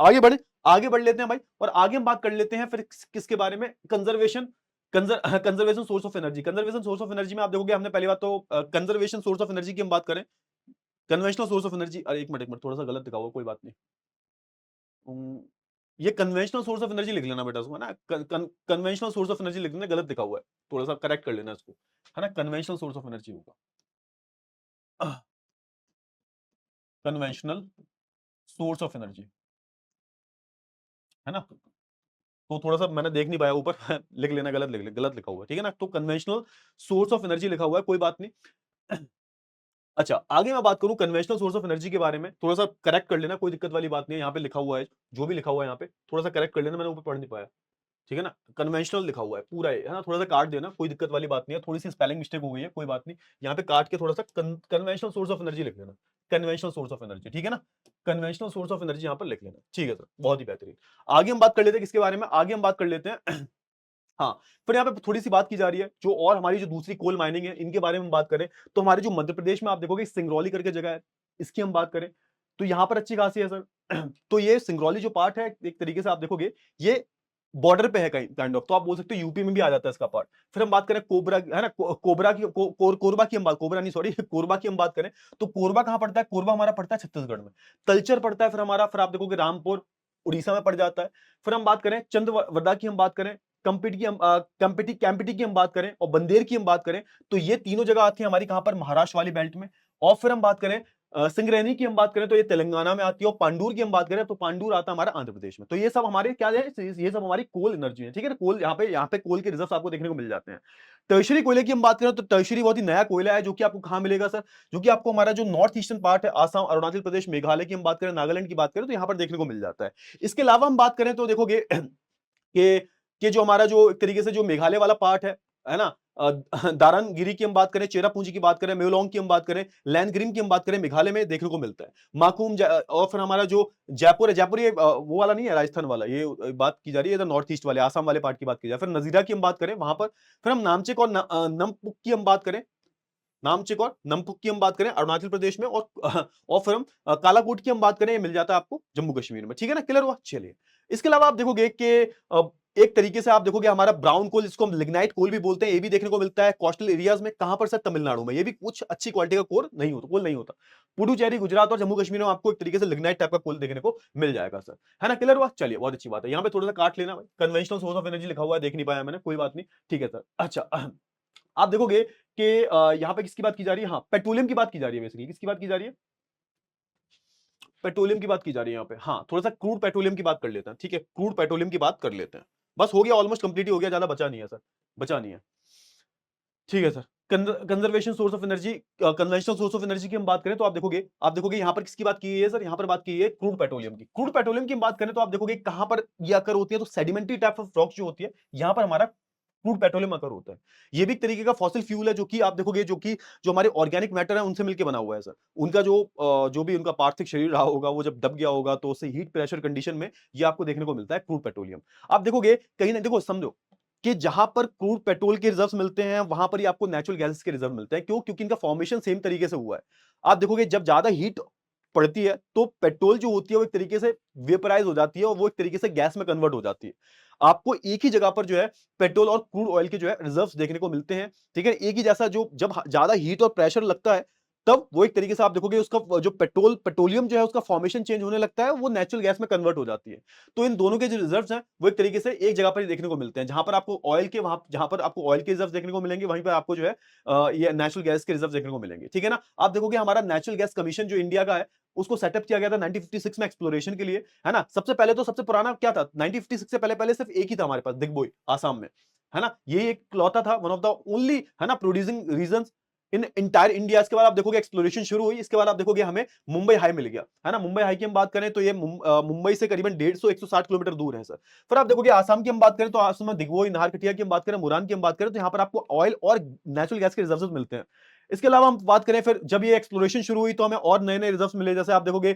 आगे बढ़ लेते हैं भाई, और आगे हम बात कर लेते हैं फिर किसके बारे में? Conservation conservation source of energy. Conservation source of energy में आप देखोगे हमने पहली बात तो कंजर्वेशन सोर्स ऑफ एनर्जी की हम बात करें, कन्वेंशनल सोर्स ऑफ एनर्जी। अरे एक मिनट थोड़ा सा गलत दिखा हुआ, कोई बात नहीं। उम, ये कन्वेंशनल सोर्स ऑफ एनर्जी लिख लेना बेटा उसको, है ना। कन्वेंशनल सोर्स ऑफ एनर्जी लिखने में गलत लिखा हुआ है, थोड़ा सा करेक्ट कर लेना इसको, है ना। कन्वेंशनल सोर्स ऑफ एनर्जी होगा, कन्वेंशनल सोर्स ऑफ एनर्जी, है ना। तो थोड़ा सा मैंने देख नहीं पाया ऊपर लिख लेना, गलत लिखा हुआ है, ठीक है ना। तो कन्वेंशनल सोर्स ऑफ एनर्जी लिखा हुआ है, कोई बात नहीं। अच्छा, आगे मैं बात करूं कन्वेंशनल सोर्स ऑफ एनर्जी के बारे में, थोड़ा सा करेक्ट कर लेना, कोई दिक्कत वाली बात नहीं है। यहाँ पे लिखा हुआ है, जो भी लिखा हुआ है यहाँ पे थोड़ा सा करेक्ट कर लेना, मैंने ऊपर पढ़ नहीं पाया, ठीक है ना। कन्वेंशनल लिखा हुआ है पूरा है ना, थोड़ा सा काट देना, कोई दिक्कत वाली बात नहीं है। थोड़ी सी स्पेलिंग मिस्टेक हो गई है, कोई बात नहीं। यहाँ पे काट के थोड़ा सा कन्वेंशनल सोर्स ऑफ एनर्जी लिख लेना, कन्वेंशनल सोर्स ऑफ एनर्जी, ठीक है ना। कन्वेंशनल सोर्स ऑफ एनर्जी यहाँ पर लिख लेना, ठीक है सर, बहुत ही बेहतरीन। आगे हम बात कर लेते हैं किसके बारे में? आगे हम बात कर लेते हैं हाँ, फिर यहाँ पे थोड़ी-सी बात की जा रही है, जो और हमारी जो दूसरी कोल माइनिंग है, इनके बारे में हम बात करें, तो हमारे जो मध्य प्रदेश में आप देखोगे सिंगरौली करके जगह है, इसकी हम बात करें, तो यहाँ पर अच्छी खासी है सर। तो ये सिंगरौली जो पार्ट है, एक तरीके से आप देखोगे, ये बॉर्डर पे है कहीं काइंड ऑफ, तो आप बोल सकते हो यूपी में भी आ जाता है इसका पार्ट। फिर हम बात करें कोबरा, है ना, कोबरा की कोरबा की हम बात, कोबरा नहीं सॉरी कोरबा की हम बात करें, तो कोरबा कहाँ पड़ता है? कोरबा हमारा पड़ता है छत्तीसगढ़ में। तलचर पड़ता है फिर हमारा, फिर आप देखोगे रामपुर उड़ीसा में पड़ जाता है। फिर हम बात करें चंद्रवरदा की हम बात करें, कैंपटी की हम बात करें और बंदेर की हम बात करें, तो ये तीनों जगह आती है हमारी कहां पर? महाराष्ट्र वाली बेल्ट में। और फिर हम बात करें सिंगरैनी की हम बात करें तो ये तेलंगाना में आती है, और पांडुर की हम बात करें तो पांडुर आता है हमारा आंध्र प्रदेश में। तो ये सब हमारे क्या है? ये सब हमारी कोल एनर्जी है, ठीक है ना। कोल यहाँ पे कोल के रिजर्व आपको देखने को मिल जाते हैं। टर्शरी कोयले की हम बात करें तो टर्शरी बहुत ही नया कोयला है, जो कि आपको कहां मिलेगा सर? जो कि आपको हमारा जो नॉर्थ ईस्टर्न पार्ट है, आसाम, अरुणाचल प्रदेश, मेघालय की हम बात करें, नागालैंड की बात करें, तो यहाँ पर देखने को मिल जाता है। इसके अलावा हम बात करें तो देखोगे कि जो हमारा जो एक तरीके से जो मेघालय वाला पार्ट है ना, दारनगिरी की हम बात करें, चेरापूंजी की बात करें, मेलोंग की हम बात करें, लैंडग्रीम की हम बात करें, मेघालय में देखने को मिलता है। और फिर हमारा जो जयपुर है, जयपुर ये वो वाला नहीं है, राजस्थान वाला, ये बात की जा रही है इधर नॉर्थ ईस्ट वाले आसाम वाले पार्ट की बात की जाए। फिर नजीरा की हम बात करें वहां पर, फिर हम नामचिक और नमपुक की हम बात करें, नामचिक और नमपुक की हम बात करें अरुणाचल प्रदेश में, और फिर हम कालाकोट की हम बात करें, ये मिल जाता है आपको जम्मू कश्मीर में, ठीक है ना। क्लियर हुआ? चलिए, इसके अलावा आप देखोगे कि एक तरीके से आप देखोगे हमारा ब्राउन कोल, जिसको हम लिग्नाइट कोल भी बोलते हैं, ये भी देखने को मिलता है कोस्टल एरियाज में। कहां पर सर? तमिलनाडु में। ये भी कुछ अच्छी क्वालिटी का कोल नहीं होता। पुडुचेरी, गुजरात और जम्मू कश्मीर में आपको एक तरीके से लिग्नाइट टाइप का कोल देखने को मिल जाएगा सर, है ना। क्लियर हुआ? चलिए, बहुत अच्छी बात है। यहाँ पे थोड़ा सा काट लेना भाई, कन्वेंशनल सोर्स ऑफ एनर्जी लिखा हुआ है, देख नहीं पाया मैंने, कोई बात नहीं, ठीक है सर। अच्छा, आप देखोगे कि यहाँ पे किसकी बात की जा रही है? हाँ, पेट्रोलियम की बात की जा रही है। बेसिकली किसकी बात की जा रही है? पेट्रोलियम की बात की जा रही है यहाँ पे। हाँ, थोड़ा सा क्रूड पेट्रोलियम की बात कर लेते हैं, ठीक है। क्रूड पेट्रोलियम की बात कर लेते हैं, बस हो गया, ऑलमोस्ट कंप्लीट ही हो गया, ज्यादा बचा नहीं है सर, बचा नहीं है, ठीक है sir. Conservation source of energy, conventional source of energy की हम बात करें तो आप देखोगे यहाँ पर किसकी बात की है सर? यहाँ पर बात की है क्रूड पेट्रोलियम की। क्रूड पेट्रोलियम की हम बात करें तो आप देखोगे कहां पर ये अकर होती है? तो सेडिमेंट्री टाइप ऑफ रॉक जो होती है, यहाँ पर हमारा क्रूड पेट्रोलियम अकर होता है। ये भी एक तरीके का फॉसिल फ्यूल है, जो कि आप देखोगे जो हमारे ऑर्गेनिक मैटर है उनसे मिलकर बना हुआ है सर। उनका जो भी उनका पार्थिव शरीर रहा होगा, वो जब दब गया होगा तो उससे हीट प्रेशर कंडीशन में ये आपको देखने को मिलता है क्रूड पेट्रोलियम। आप देखोगे कहीं ना, देखो समझो कि जहां पर क्रूड पेट्रोल के रिजर्व्स मिलते हैं, वहां पर ही आपको नेचुरल गैसेस के रिजर्व मिलते हैं। क्यों? क्योंकि इनका फॉर्मेशन सेम तरीके से हुआ है। आप देखोगे जब ज्यादा हीट पड़ती है तो पेट्रोल जो होती है वो एक तरीके से वेपराइज हो जाती है और वो एक तरीके से गैस में कन्वर्ट हो जाती है। आपको एक ही जगह पर जो है पेट्रोल और क्रूड ऑयल के जो है रिजर्व्स देखने को मिलते हैं, ठीक है। एक ही जैसा जो जब ज्यादा हीट और प्रेशर लगता है, तब वो एक तरीके से आप देखोगे उसका जो पेट्रोलियम जो है उसका फॉर्मेशन चेंज होने लगता है, वो नेचुरल गैस में कन्वर्ट हो जाती है। तो इन दोनों के जो रिजर्व्स हैं वो एक तरीके से एक जगह पर ही देखने को मिलते हैं। जहां पर आपको ऑयल के रिजर्व देखने को मिलेंगे, वहीं पर आपको जो है ये नेचुरल गैस के रिजर्व देखने को मिलेंगे, ठीक है ना। आप देखोगे हमारा नेचुरल गैस कमीशन जो इंडिया का है, उसको सेटअप किया गया था 1956 में एक्सप्लोरेशन के लिए, है ना। सबसे पहले तो सबसे पुराना क्या था, 1956 से पहले पहले सिर्फ एक ही था हमारे पास, दिग्बोई, आसाम में, है ना। यही एक लौता था, वन ऑफ द ओनली, है ना, producing region in entire India. इसके बाद आप देखोगे एक्सप्लोरेशन शुरू हुई, इसके बाद आप देखोगे हमें मुंबई हाई मिल गया, है ना। मुंबई हाई की हम बात करें तो ये मुंबई से करीबन 150-160 किलोमीटर दूर है सर। फिर आप देखोगे आसाम की हम बात करें तो आसाम में दिग्बोई, नाहरकटिया की हम बात करें, मुरान की हम बात करें, तो यहाँ पर आपको ऑयल और नेचुरल गैस के रिजर्व मिलते हैं। इसके अलावा हम बात करें, फिर जब ये एक्सप्लोरेशन शुरू हुई तो हमें और नए नए रिजर्व मिले, जैसे आप देखोगे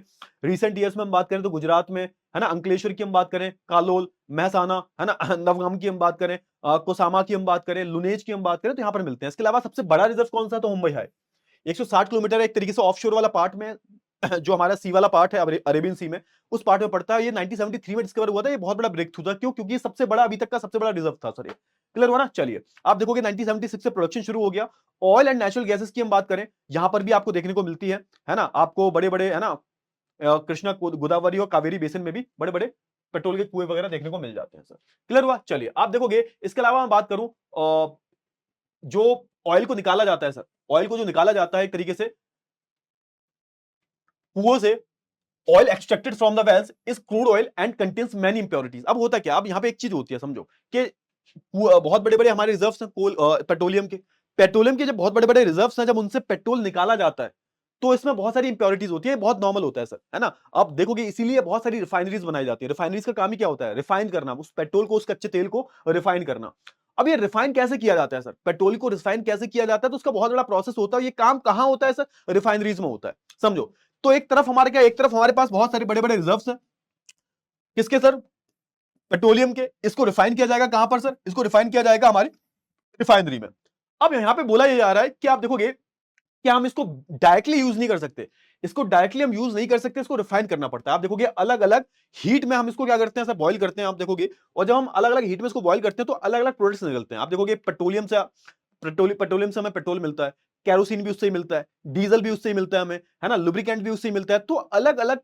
रिसेंट ईयर्स में हम बात करें तो गुजरात में, है ना, अंकलेश्वर की हम बात करें, कालोल, महसाना, है ना, नवगाम की हम बात करें, कोसामा की हम बात करें, लुनेज की हम बात करें, तो यहां पर मिलते हैं। इसके अलावा सबसे बड़ा रिजर्व कौन सा, तो मुंबई है, 160 किलोमीटर, एक तरीके से ऑफशोर वाला पार्ट में जो हमारा सी वाला पार्ट है अरेबियन सी में, उस पार्ट में पड़ता है। ये 1973 में डिस्कवर हुआ था, ये बहुत बड़ा ब्रेक थ्रू था। क्यों? क्योंकि ये सबसे बड़ा, अभी तक का सबसे बड़ा रिजर्व था सर ये। क्लियर हुआ ना। चलिए आप देखोगे 1976 से प्रोडक्शन शुरू हो गया। ऑयल एंड नेचुरल गैसेस की हम बात करें, यहां पर भी आपको देखने को मिलती है ना, आपको बड़े बड़े, है ना, कृष्णा गोदावरी और कावेरी बेसिन में भी बड़े बड़े पेट्रोल के कुएं वगैरह देखने को मिल जाते हैं सर। क्लियर हुआ। चलिए आप देखोगे, इसके अलावा मैं बात करूं, जो ऑयल को निकाला जाता है सर, ऑयल को जो निकाला जाता है एक तरीके से कुओं से, oil extracted from the wells is crude oil and contains many impurities. अब होता क्या, अब यहां पे एक चीज होती है, समझो कि बहुत बड़े बड़े हमारे रिजर्व्स हैं पेट्रोलियम के, जब बहुत बड़े बड़े रिजर्व्स हैं, जब उनसे पेट्रोल निकाला जाता है तो इसमें बहुत सारी इंप्योरिटीज होती है, बहुत नॉर्मल होता है सर, है ना। अब देखोगे इसीलिए बहुत सारी रिफाइनरीज बनाई जाती है। रिफाइनरीज का काम ही क्या होता है, रिफाइन करना, उस पेट्रोल को, उस कच्चे तेल को रिफाइन करना। अब ये रिफाइन कैसे किया जाता है सर, पेट्रोल को रिफाइन कैसे किया जाता है, तो उसका बहुत बड़ा प्रोसेस होता है। ये काम कहां होता है सर, रिफाइनरीज में होता है, समझो। तो एक तरफ हमारे क्या, एक तरफ हमारे पास बहुत सारे बड़े बड़े रिजर्व्स हैं, किसके सर, पेट्रोलियम के। इसको रिफाइन किया जाएगा कहां पर सर, इसको रिफाइन किया जाएगा हमारी रिफाइनरी में। अब यहां पे बोला ये जा रहा है कि आप देखोगे कि हम इसको डायरेक्टली यूज नहीं कर सकते, इसको डायरेक्टली हम यूज नहीं कर सकते, इसको रिफाइन करना पड़ता है। आप देखोगे अलग अलग हीट में हम इसको क्या करते हैं सर, बॉईल करते हैं, आप देखोगे। और जब हम अलग अलग हीट में इसको बॉईल करते हैं तो अलग अलग प्रोडक्ट्स निकलते हैं। आप देखोगे पेट्रोलियम से हमें पेट्रोल मिलता है, कैरोसिन भी उससे ही मिलता है, डीजल भी उससे ही मिलता है हमें, है ना, लुब्रिकेंट भी उससे ही मिलता है। तो अलग अलग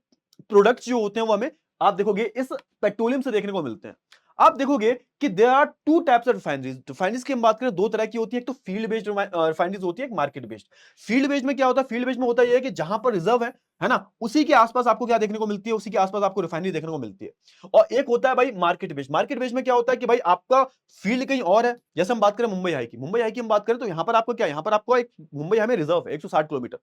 प्रोडक्ट्स जो होते हैं वो हमें, आप देखोगे, इस पेट्रोलियम से देखने को मिलते हैं। आप देखोगे कि there are two types of refineries. Refineries की हम बात करें, दो तरह की होती है, एक तो फील्ड बेस्ड रिफाइनरीज होती है, एक मार्केट बेस्ड। फील्ड बेस्ड में क्या होता है, फील्ड बेस्ड में होता है कि जहां पर रिजर्व है ना, उसी के आसपास आपको क्या देखने को मिलती है, उसी के आसपास आपको रिफाइनरी देखने को मिलती है। और एक होता है भाई मार्केट बेस्ड। मार्केट बेस्ड में क्या होता है कि भाई आपका फील्ड कहीं और है, जैसे हम बात करें मुंबई हाई की, मुंबई हाई की हम बात करें तो यहां पर आपको क्या, यहां पर आपको एक मुंबई हाई में रिजर्व है 160 किलोमीटर।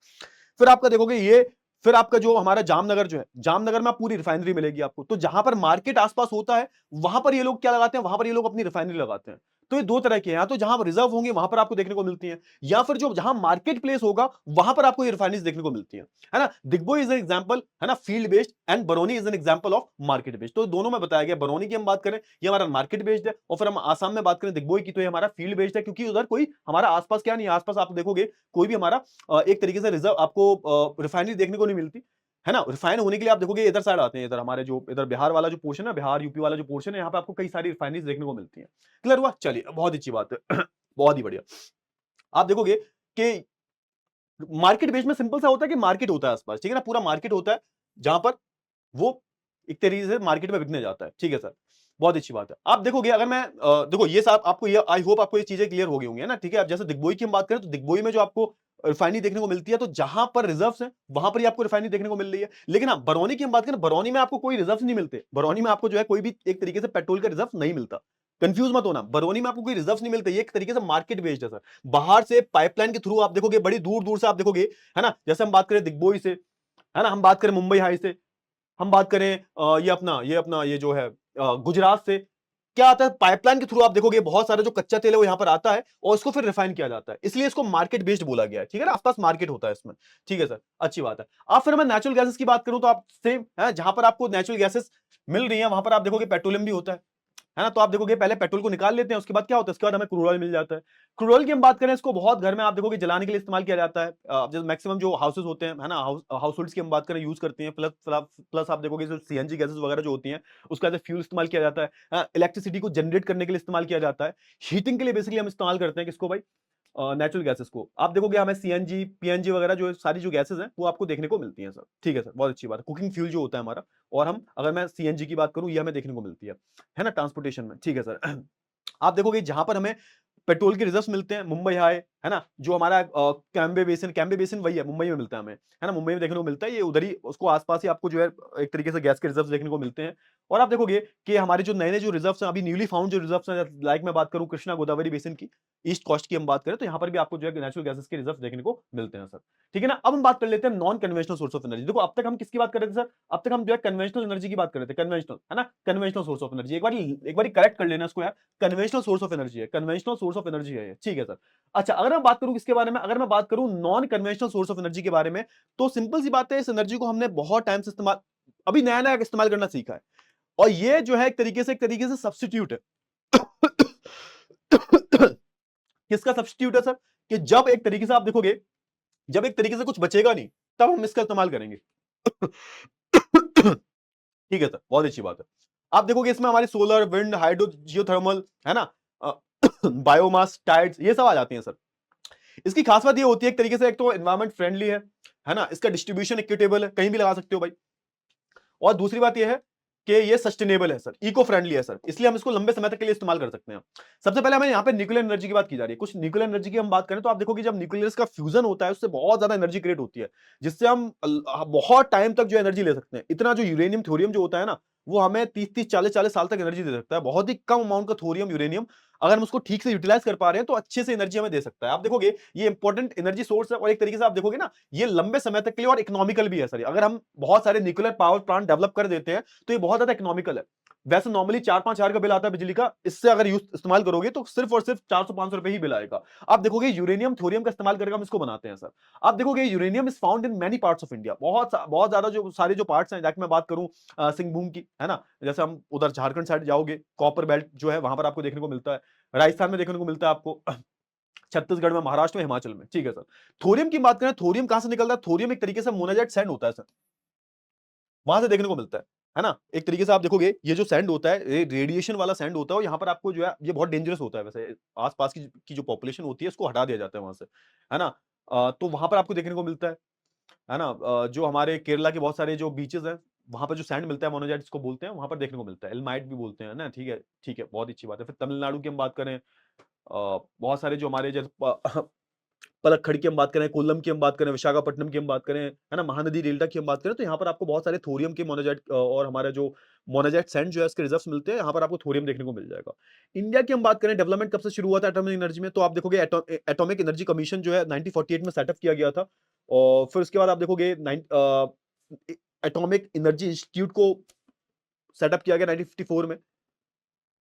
फिर आपका देखोगे ये, फिर आपका जो हमारा जामनगर जो है, जामनगर में आप पूरी रिफाइनरी मिलेगी आपको। तो जहां पर मार्केट आसपास होता है, वहां पर ये लोग क्या लगाते हैं, वहां पर ये लोग अपनी रिफाइनरी लगाते हैं। तो ये दो तरह के हैं, या तो जहां पर रिजर्व होंगे वहां पर आपको देखने को मिलती है, या फिर जो जहां मार्केट प्लेस होगा वहां पर आपको ये रिफाइनरीज देखने को मिलती है ना। दिग्बोई इज एन एग्जांपल, है ना, field based, and Barauni is an example of market based. तो दोनों में बताया गया, बरौनी की हम बात करें ये हमारा मार्केट बेस्ड है, और फिर हम आसाम में बात करें दिग्बोई की तो ये हमारा फील्ड बेस्ड है, क्योंकि उधर कोई हमारा आसपास क्या नहीं, आसपास आप देखोगे कोई भी हमारा एक तरीके से रिजर्व आपको रिफाइनरी देखने को नहीं मिलती, है ना। रिफाइन होने के लिए आप देखोगे इधर साइड आते हैं, इधर हमारे जो इधर बिहार वाला जो पोर्शन है, बिहार यूपी वाला जो पोर्शन है, यहाँ पे आपको कई सारी रिफाइनरीज देखने को मिलती है। क्लियर हुआ। चलिए बहुत अच्छी बात है बहुत ही बढ़िया। आप देखोगे कि मार्केट बेस में सिंपल सा होता है कि मार्केट होता है आसपास, ठीक है ना, पूरा मार्केट होता है जहां पर वो एक तरीके से मार्केट में बिकने जाता है, ठीक है सर। बहुत अच्छी बात है। आप देखोगे अगर मैं देखो ये सब आपको, ये आई होप आपको ये चीजें क्लियर हो गई होंगी, है ना, ठीक है। अब जैसे दिग्बोई की हम बात करें तो दिग्बोई में जो आपको रिफाइनरी देखने को मिलती है, तो जहां पर रिजर्व्स हैं वहां पर ही आपको रिफाइनरी देखने को मिल रही है। लेकिन हाँ, बरौनी की हम बात करें, बरौनी में आपको कोई रिजर्व नहीं मिलते, बरौनी में आपको जो है कोई भी एक तरीके से पेट्रोल का रिजर्व नहीं मिलता। कंफ्यूज मत होना, बरौनी में आपको कोई रिजर्व नहीं मिलते, ये एक तरीके से मार्केट बेस्ड है सर। बाहर से पाइपलाइन के थ्रू आप देखोगे, बड़ी दूर दूर से आप देखोगे, है ना, जैसे हम बात करें दिग्बोई से, है ना, हम बात करें मुंबई हाई से, हम बात करें ये जो है गुजरात से, क्या आता है, पाइपलाइन के थ्रू आप देखोगे बहुत सारा जो कच्चा तेल है वो यहां पर आता है और इसको फिर रिफाइन किया जाता है, इसलिए इसको मार्केट बेस्ड बोला गया है, ठीक है ना, आसपास मार्केट होता है इसमें। ठीक है सर, अच्छी बात है। अब फिर मैं नेचुरल गैसेस की बात करूं तो आप सेम है, जहां पर आपको नेचुरल गैसेस मिल रही है वहां पर आप देखोगे पेट्रोलियम भी होता है ना। तो आप देखोगे पहले पेट्रोल को निकाल लेते हैं, उसके बाद क्या होता है, उसके बाद हमें क्रूड ऑयल मिल जाता है। क्रूड ऑयल की हम बात करें, इसको बहुत घर में आप देखोगे जलाने के लिए इस्तेमाल किया जाता है। जैसे मैक्सिमम जो हाउसेस होते हैं, है ना, हाउस होल्ड्स की हम बात करें, यूज करते हैं। प्लस प्लस आप देखोगे जो सीएनजी गैसेस वगैरह जो होती हैं उसका एज फ्यूल इस्तेमाल किया जाता है। इलेक्ट्रिसिटी को जनरेट करने के लिए इस्तेमाल किया जाता है। हीटिंग के लिए बेसिकली हम इस्तेमाल करते हैं किसको भाई, नेचुरल गैसेस को। आप देखोगे हमें सीएनजी पीएनजी वगैरह जो सारी जो गैसेस हैं वो आपको देखने को मिलती हैं सर, ठीक है सर, बहुत अच्छी बात है। कुकिंग फ्यूल जो होता है हमारा, और हम अगर मैं सीएनजी की बात करूं ये हमें देखने को मिलती है ना, ट्रांसपोर्टेशन में, ठीक है सर। आप देखोगे जहां पर हमें पेट्रोल के रिजर्व्स मिलते हैं, मुंबई हाई, है ना? जो हमारा कैम्बे बेसिन वही है, मुंबई में मिलता है हमें, है ना? मुंबई में देखने को मिलता है, ये उधर ही उसको आस-पास ही आपको जो है एक तरीके से गैस के रिज़र्व्स देखने को मिलते हैं। और आप देखोगे कि हमारे जो नए-नए जो रिज़र्व्स हैं, अभी न्यूली फाउंड जो रिज़र्व्स हैं, लाइक मैं बात करूँ कृष्णा गोदावरी बेसिन की, ईस्ट कोस्ट की हम बात करें, तो यहाँ पर भी आपको जो है नेचुरल गैसेस के रिज़र्व्स देखने को मिलते हैं सर। ठीक है ना? अब हम बात कर लेते हैं non conventional source of energy. देखो अब तक हम किसकी बात कर रहे थे सर? अब तक हम जो है कन्वेंशनल एनर्जी की बात कर रहे थे, कन्वेंशनल, है ना? Conventional source of energy. एक बारी करेक्ट कर लेना इसको यार, कन्वेंशनल सोर्स ऑफ एनर्जी है, कन्वेंशनल सोर्स ऑफ एनर्जी है ये, ठीक है सर। अच्छा, अगर मैं बात करूँ किसके बारे में, अगर मैं बात करूँ non conventional source of energy के बारे में, तो सिंपल सी बात है, इस एनर्जी को हमने बहुत टाइम से इस्तेमाल अभी नया-नया इस्तेमाल करना सीखा है। और ये जो है एक तरीके से सब्स्टिट्यूट है। किसका सब्स्टिट्यूट है सर? कि जब एक तरीके से आप देखोगे, जब एक तरीके से कुछ बचेगा नहीं, तब हम इसका इस्तेमाल करेंगे। ठीक है सर, बहुत अच्छी बात है। आप देखोगे इसमें हमारे सोलर, विंड, हाइड्रो, जियोथर्मल, है ना? अ, बायोमास, टाइड्स, ये सब आ जाती हैं सर। इसकी खास बात ये होती है एक तरीके से, एक तो एनवायरनमेंट फ्रेंडली है ना? इसका डिस्ट्रीब्यूशन इक्विटेबल है, कहीं भी लगा सकते हो भाई। और दूसरी बात ये है कि ये सस्टेनेबल है सर, इको फ्रेंडली है सर, इसलिए हम इसको लंबे समय तक के लिए इस्तेमाल कर सकते हैं। सबसे पहले हमें यहाँ पे न्यूक्लियर एनर्जी की बात की जा रही है। कुछ न्यूक्लियर एनर्जी की हम बात करें तो आप देखोगे जब न्यूक्लियस का फ्यूजन होता है, उससे बहुत ज्यादा एनर्जी क्रिएट होती है, जिससे हम बहुत टाइम तक जो एनर्जी ले सकते हैं। इतना जो यूरेनियम थोरियम जो होता है ना, वो हमें 30-30, 40-40 साल तक एनर्जी दे सकता है। बहुत ही कम अमाउंट का थोरियम, यूरेनियम, अगर हम उसको ठीक से यूटिलाइज कर पा रहे हैं तो अच्छे से एनर्जी हमें दे सकता है। आप देखोगे ये इंपॉर्टेंट एनर्जी सोर्स है, और एक तरीके से आप देखोगे ना, ये लंबे समय तक के लिए और इकोनॉमिकल भी है सर। अगर हम बहुत सारे न्यूक्लियर पावर प्लांट डेवलप कर देते हैं तो ये बहुत ज्यादा इकोनॉमिकल है। वैसे नॉर्मली 4-5 हजार का बिल आता है बिजली का, इससे अगर यूज इस्तेमाल करोगे तो सिर्फ और सिर्फ 400-500 रुपए ही बिल आएगा। आप देखोगे यूरेनियम थोरियम का इस्तेमाल करके हम इसको बनाते हैं सर। आप देखोगे uranium is found in many parts of India, बहुत ज्यादा जो सारे जो पार्ट्स हैं, जैसे मैं बात करूं सिंहभूम की, है ना? जैसे हम उधर झारखंड साइड जाओगे, कॉपर बेल्ट जो है वहां पर आपको देखने को मिलता है, राजस्थान में देखने को मिलता है आपको, छत्तीसगढ़ में, महाराष्ट्र में, हिमाचल में, ठीक है सर। थोरियम की बात करें, थोरियम कहां से निकलता है? थोरियम एक तरीके से मोनाजाइट सैंड होता है सर, वहां से देखने को मिलता है ना? एक तरीके से आप देखोगे ये जो सैंड होता है, ये रेडिएशन वाला सैंड होता है, और यहाँ पर आपको जो है ये बहुत डेंजरस होता है वैसे, आसपास की जो पॉपुलेशन होती है उसको हटा दिया जाता है वहां से, है ना? तो वहां पर आपको देखने को मिलता है ना? जो हमारे केरला के बहुत सारे जो बीचेस हैं, वहां पर जो सैंड मिलता है, मोनाजाइट जिसको बोलते हैं, वहां पर देखने को मिलता है, एल्माइट भी बोलते हैं ना, ठीक है, ठीक है, बहुत अच्छी बात है। फिर तमिलनाडु की हम बात करें, बहुत सारे जो हमारे जैसे पलक्कड़ की हम बात करें, कोल्लम की हम बात करें, विशाखापट्टनम की हम बात करें, है ना? महानदी डेल्टा की हम बात करें, तो यहाँ पर आपको बहुत सारे थोरियम के मोनाजाइट और हमारा जो मोनाजाइट सैंड जो है इसके रिजर्व्स मिलते हैं, यहाँ पर आपको थोरियम देखने को मिल जाएगा। इंडिया की हम बात करें, डेवलपमेंट कब से शुरू हुआ था एटॉमिक एनर्जी में, तो आप देखोगे एटॉमिक एनर्जी कमीशन जो है 1948 में सेटअप किया गया था। और फिर उसके बाद आप देखोगे एटॉमिक एनर्जी इंस्टीट्यूट को सेटअप किया गया 1954 में,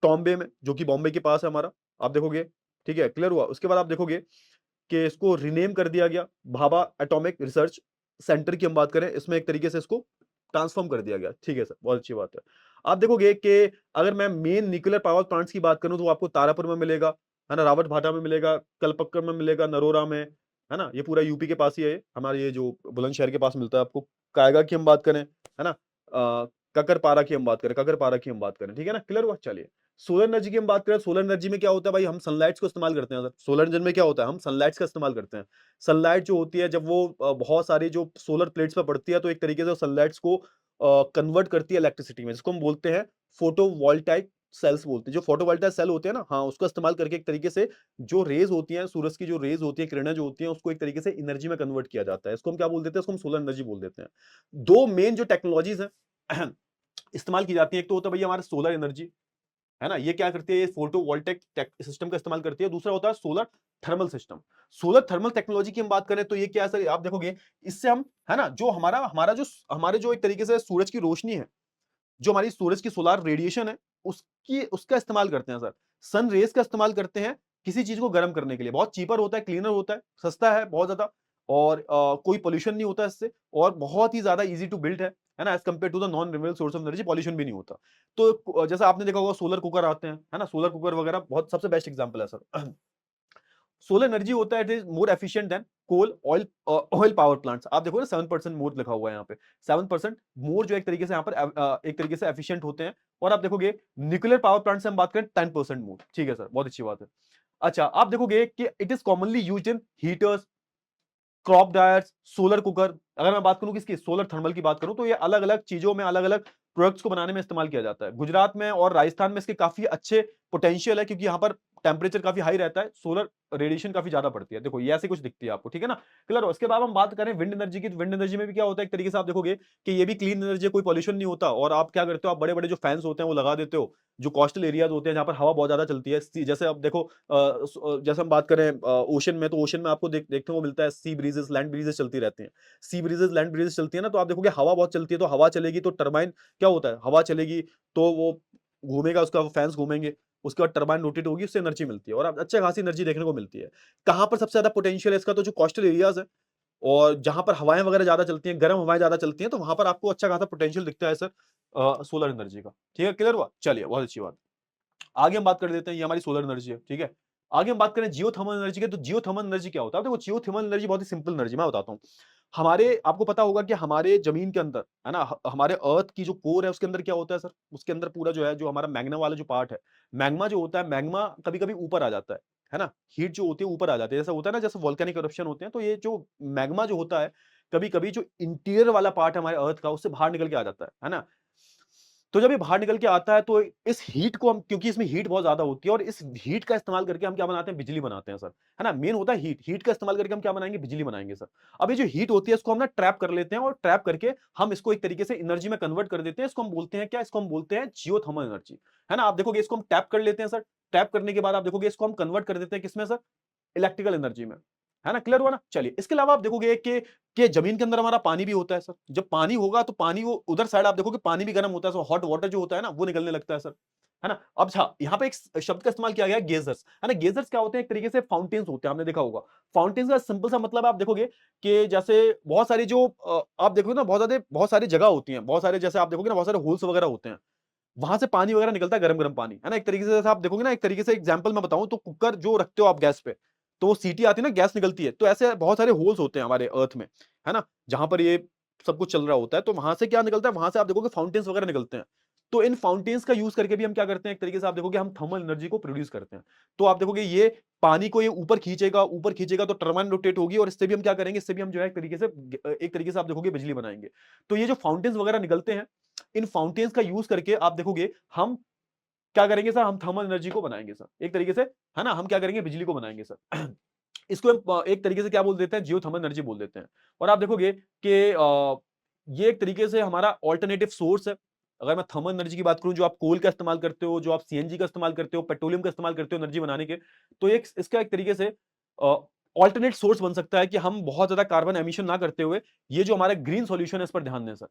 टॉम्बे में, जो कि बॉम्बे के पास है हमारा, आप देखोगे, ठीक है, क्लियर हुआ? उसके बाद आप देखोगे कि इसको रीनेम कर दिया गया, भाभा एटॉमिक रिसर्च सेंटर की हम बात करें, इसमें एक तरीके से इसको ट्रांसफॉर्म कर दिया गया, ठीक है सर, बहुत अच्छी बात है। आप देखोगे कि अगर मैं मेन न्यूक्लियर पावर प्लांट्स की बात करूं तो आपको तारापुर में मिलेगा, है ना? रावतभाटा में मिलेगा, कलपक्कड़ में मिलेगा, नरोरा में, है ना? ये पूरा यूपी के पास ही है, हमारे ये जो बुलंदशहर के पास मिलता है आपको। कायगा की हम बात करें, है ना? ककरपारा की हम बात करें, ककरपारा की हम बात करें, ठीक है ना? क्लियर हुआ? चलिए, सोलर एनर्जी की हम बात करें, सोलर एनर्जी में क्या होता है भाई, हम सनलाइट्स को इस्तेमाल करते हैं सर। सोलर एनर्जी में क्या होता है, हम सनलाइट्स का इस्तेमाल करते हैं। सनलाइट जो होती है, जब वो बहुत सारी जो सोलर प्लेट्स पे पड़ती है, तो एक तरीके से सनलाइट्स को कन्वर्ट करती है इलेक्ट्रिसिटी में, जिसको हम बोलते हैं फोटोवोल्टाइक सेल्स बोलते हैं। जो फोटोवोल्टाइक सेल होते हैं ना, हाँ, उसका इस्तेमाल करके एक तरीके से जो रेज होती हैं, सूरज की जो रेज होती है, किरणें जो होती हैं, उसको एक तरीके से एनर्जी में कन्वर्ट किया जाता है। इसको हम क्या बोल देते हैं? इसको हम सोलर एनर्जी बोल देते हैं। दो मेन जो टेक्नोलॉजीज हैं इस्तेमाल की जाती है, एक तो होता है भैया हमारा सोलर एनर्जी, है ना? ये क्या करती है, ये फोटोवोल्टिक सिस्टम का इस्तेमाल करती है। दूसरा होता है solar thermal system. Solar thermal technology की हम बात करें तो ये क्या है सर, आप देखोगे इससे हम, है ना, जो हमारा हमारा जो हमारे जो एक तरीके से सूरज की रोशनी है, जो हमारी सूरज की सोलर रेडिएशन है, उसकी उसका इस्तेमाल करते हैं सर। सन रेज का इस्तेमाल करते हैं किसी चीज को गर्म करने के लिए। बहुत चीपर होता है, क्लीनर होता है, सस्ता है बहुत ज्यादा, और कोई पोल्यूशन नहीं होता इससे, और बहुत ही ज्यादा इजी टू बिल्ड है ना? As compare to the non renewable source of energy, pollution भी नहीं होता। तो जैसा आपने देखा होगा सोलर कुकर आते हैं, है ना? सोलर कुकर वगैरह बहुत सबसे बेस्ट एग्जांपल है सर। सोलर एनर्जी होता है, it is more efficient than coal oil power plants. आप देखो ना 7% मोर लिखा हुआ है यहाँ पे, 7% मोर जो एक तरीके से यहाँ पर एक तरीके से एफिशिएंट होते हैं। और आप देखोगे न्यूक्लियर पावर प्लांट से हम बात करें 10% मोर, ठीक है सर, बहुत अच्छी बात है। अच्छा, आप देखोगे कि it is commonly used in heaters, crop dryers, solar cooker. अगर मैं बात करूं किसकी, सोलर थर्मल की बात करूं, तो ये अलग अलग चीजों में, अलग अलग प्रोडक्ट्स को बनाने में इस्तेमाल किया जाता है। गुजरात में और राजस्थान में इसके काफी अच्छे पोटेंशियल है, क्योंकि यहाँ पर टेम्परेचर काफी हाई रहता है, सोलर रेडिएशन काफी ज्यादा पड़ती है। देखो ये ऐसे कुछ दिखती है आपको, ठीक है ना, क्लियर हो। उसके बाद हम बात करें विंड एनर्जी की, तो विंड एनर्जी में भी क्या होता है, एक तरीके से आप देखोगे कि ये भी क्लीन एनर्जी है, कोई पॉल्यूशन नहीं होता। और आप क्या करते हो, आप बड़े बड़े जो फैंस होते हैं वो लगा देते हो, जो कोस्टल एरियाज होते हैं जहां पर हवा बहुत ज्यादा चलती है। जैसे आप देखो जैसे हम बात करें ओशन में, तो ओशन में आपको देखने को मिलता है सी ब्रीजेस, लैंड ब्रीजेस चलती रहती हैं। सी ब्रीजेस, लैंड ब्रीजेस चलती है ना, तो आप देखोगे हवा बहुत चलती है, तो हवा चलेगी तो टरबाइन क्या होता है, हवा चलेगी तो वो घूमेगा, उसका फैंस घूमेंगे, उसके बाद टरबाइन रोटेट होगी, उससे एनर्जी मिलती है और अब अच्छे खासी एनर्जी देखने को मिलती है। कहां पर सबसे ज्यादा पोटेंशियल है इसका, तो जो कोस्टल एरियाज है और जहां पर हवाएं वगैरह ज्यादा चलती हैं, गर्म हवाएं ज्यादा चलती हैं, तो वहां पर आपको अच्छा खासा पोटेंशियल दिखता है सर सोलर एनर्जी का। ठीक है, क्लियर हुआ, चलिए बहुत अच्छी बात। आगे हम बात कर लेते हैं, ये हमारी सोलर एनर्जी है, ठीक है। आगे हम बात करें जियोथर्मल एनर्जी की, तो जियोथर्मल एनर्जी क्या होता है, देखो जियोथर्मल एनर्जी बहुत ही सिंपल एनर्जी मैं बताता हूँ। हमारे आपको पता होगा कि हमारे जमीन के अंदर है ना, हमारे अर्थ की जो कोर है उसके अंदर क्या होता है सर, उसके अंदर पूरा जो है, जो हमारा मैग्ना वाला जो पार्ट है, मैग्मा जो होता है, मैग्मा कभी कभी ऊपर आ जाता है ना, हीट जो होती है ऊपर आ जाती है, जैसा होता है ना, जैसे वोल्केनिक इरप्शन होते हैं, तो ये जो मैग्मा जो होता है, कभी कभी जो इंटीरियर वाला पार्ट है हमारे अर्थ का, उससे बाहर निकल के आ जाता है ना। तो जब ये बाहर निकल के आता है, तो इस हीट को हम, क्योंकि इसमें हीट बहुत ज्यादा होती है, और इस हीट का इस्तेमाल करके हम क्या बनाते हैं, बिजली बनाते हैं सर, है ना। मेन होता है हीट, हीट का इस्तेमाल करके हम क्या बनाएंगे, बिजली बनाएंगे सर। अब ये जो हीट होती है इसको हम ना ट्रैप कर लेते हैं, और ट्रैप करके हम इसको एक तरीके से एनर्जी में कन्वर्ट कर देते हैं। इसको हम बोलते हैं क्या, इसको हम बोलते हैं जियोथर्मल एनर्जी, है ना। आप देखोगे इसको हम टैप कर लेते हैं सर, टैप करने के बाद आप देखोगे इसको हम कन्वर्ट कर देते हैं किसमें सर, इलेक्ट्रिकल एनर्जी में, है ना, क्लियर हुआ ना। चलिए इसके अलावा आप देखोगे कि जमीन के अंदर हमारा पानी भी होता है सर। जब पानी होगा तो पानी वो उधर साइड आप देखोगे पानी भी गर्म होता है, हॉट वाटर जो होता है ना वो निकलने लगता है सर, है ना। अब अच्छा, यहाँ पे एक शब्द का इस्तेमाल किया गया है गेजर्स, है ना। गेजर्स क्या होते हैं, एक तरीके से फाउंटेन्स होते हैं, आपने देखा होगा। फाउंटेन्स का सिंपल सा मतलब आप देखोगे कि जैसे बहुत सारी जो आप देखोगे ना, बहुत सारी जगह होती हैं, बहुत सारे, जैसे आप देखोगे ना बहुत सारे होल्स वगैरह होते हैं, वहां से पानी वगैरह निकलता है, गरम गरम पानी, है ना। एक तरीके से जैसे आप देखोगे ना, एक तरीके से एग्जांपल मैं बताऊं तो कुकर जो रखते हो आप गैस पे, तो वो सीटी आती है ना, गैस निकलती है, तो ऐसे बहुत सारे होल्स होते हैं हमारे अर्थ में, है ना, जहां पर ये सब कुछ चल रहा होता है, तो वहां से क्या निकलता है, वहां से आप देखोगे फाउंटेन्स वगैरह निकलते हैं। तो इन फाउंटेन्स का यूज करके भी हम क्या करते हैं, एक तरीके से आप देखोगे हम थर्मल एनर्जी को प्रोड्यूस करते हैं। तो आप देखोगे ये पानी को ये ऊपर खींचेगा तो टरबाइन रोटेट होगी, और इससे भी हम क्या करेंगे, इससे भी हम जो है एक तरीके से आप देखोगे बिजली बनाएंगे। तो ये जो फाउंटेन्स वगैरह निकलते हैं, इन फाउंटेन्स का यूज करके आप देखोगे हम क्या करेंगे सर, हम थर्मल एनर्जी को बनाएंगे सर, एक तरीके से, है ना, हम क्या करेंगे, बिजली को बनाएंगे सर। इसको हम एक तरीके से क्या बोल देते हैं, जियो थर्मल एनर्जी बोल देते हैं। और आप देखोगे कि ये एक तरीके से हमारा ऑल्टरनेटिव सोर्स है। अगर मैं थर्मल एनर्जी की बात करूं, जो आप कोल का इस्तेमाल करते हो, जो आप सीएनजी का इस्तेमाल करते हो, पेट्रोलियम का इस्तेमाल करते हो एनर्जी बनाने के, तो एक इसका एक तरीके से ऑल्टरनेट सोर्स बन सकता है कि हम बहुत ज्यादा कार्बन एमिशन ना करते हुए ये जो हमारा ग्रीन सॉल्यूशन है इस पर ध्यान दें सर।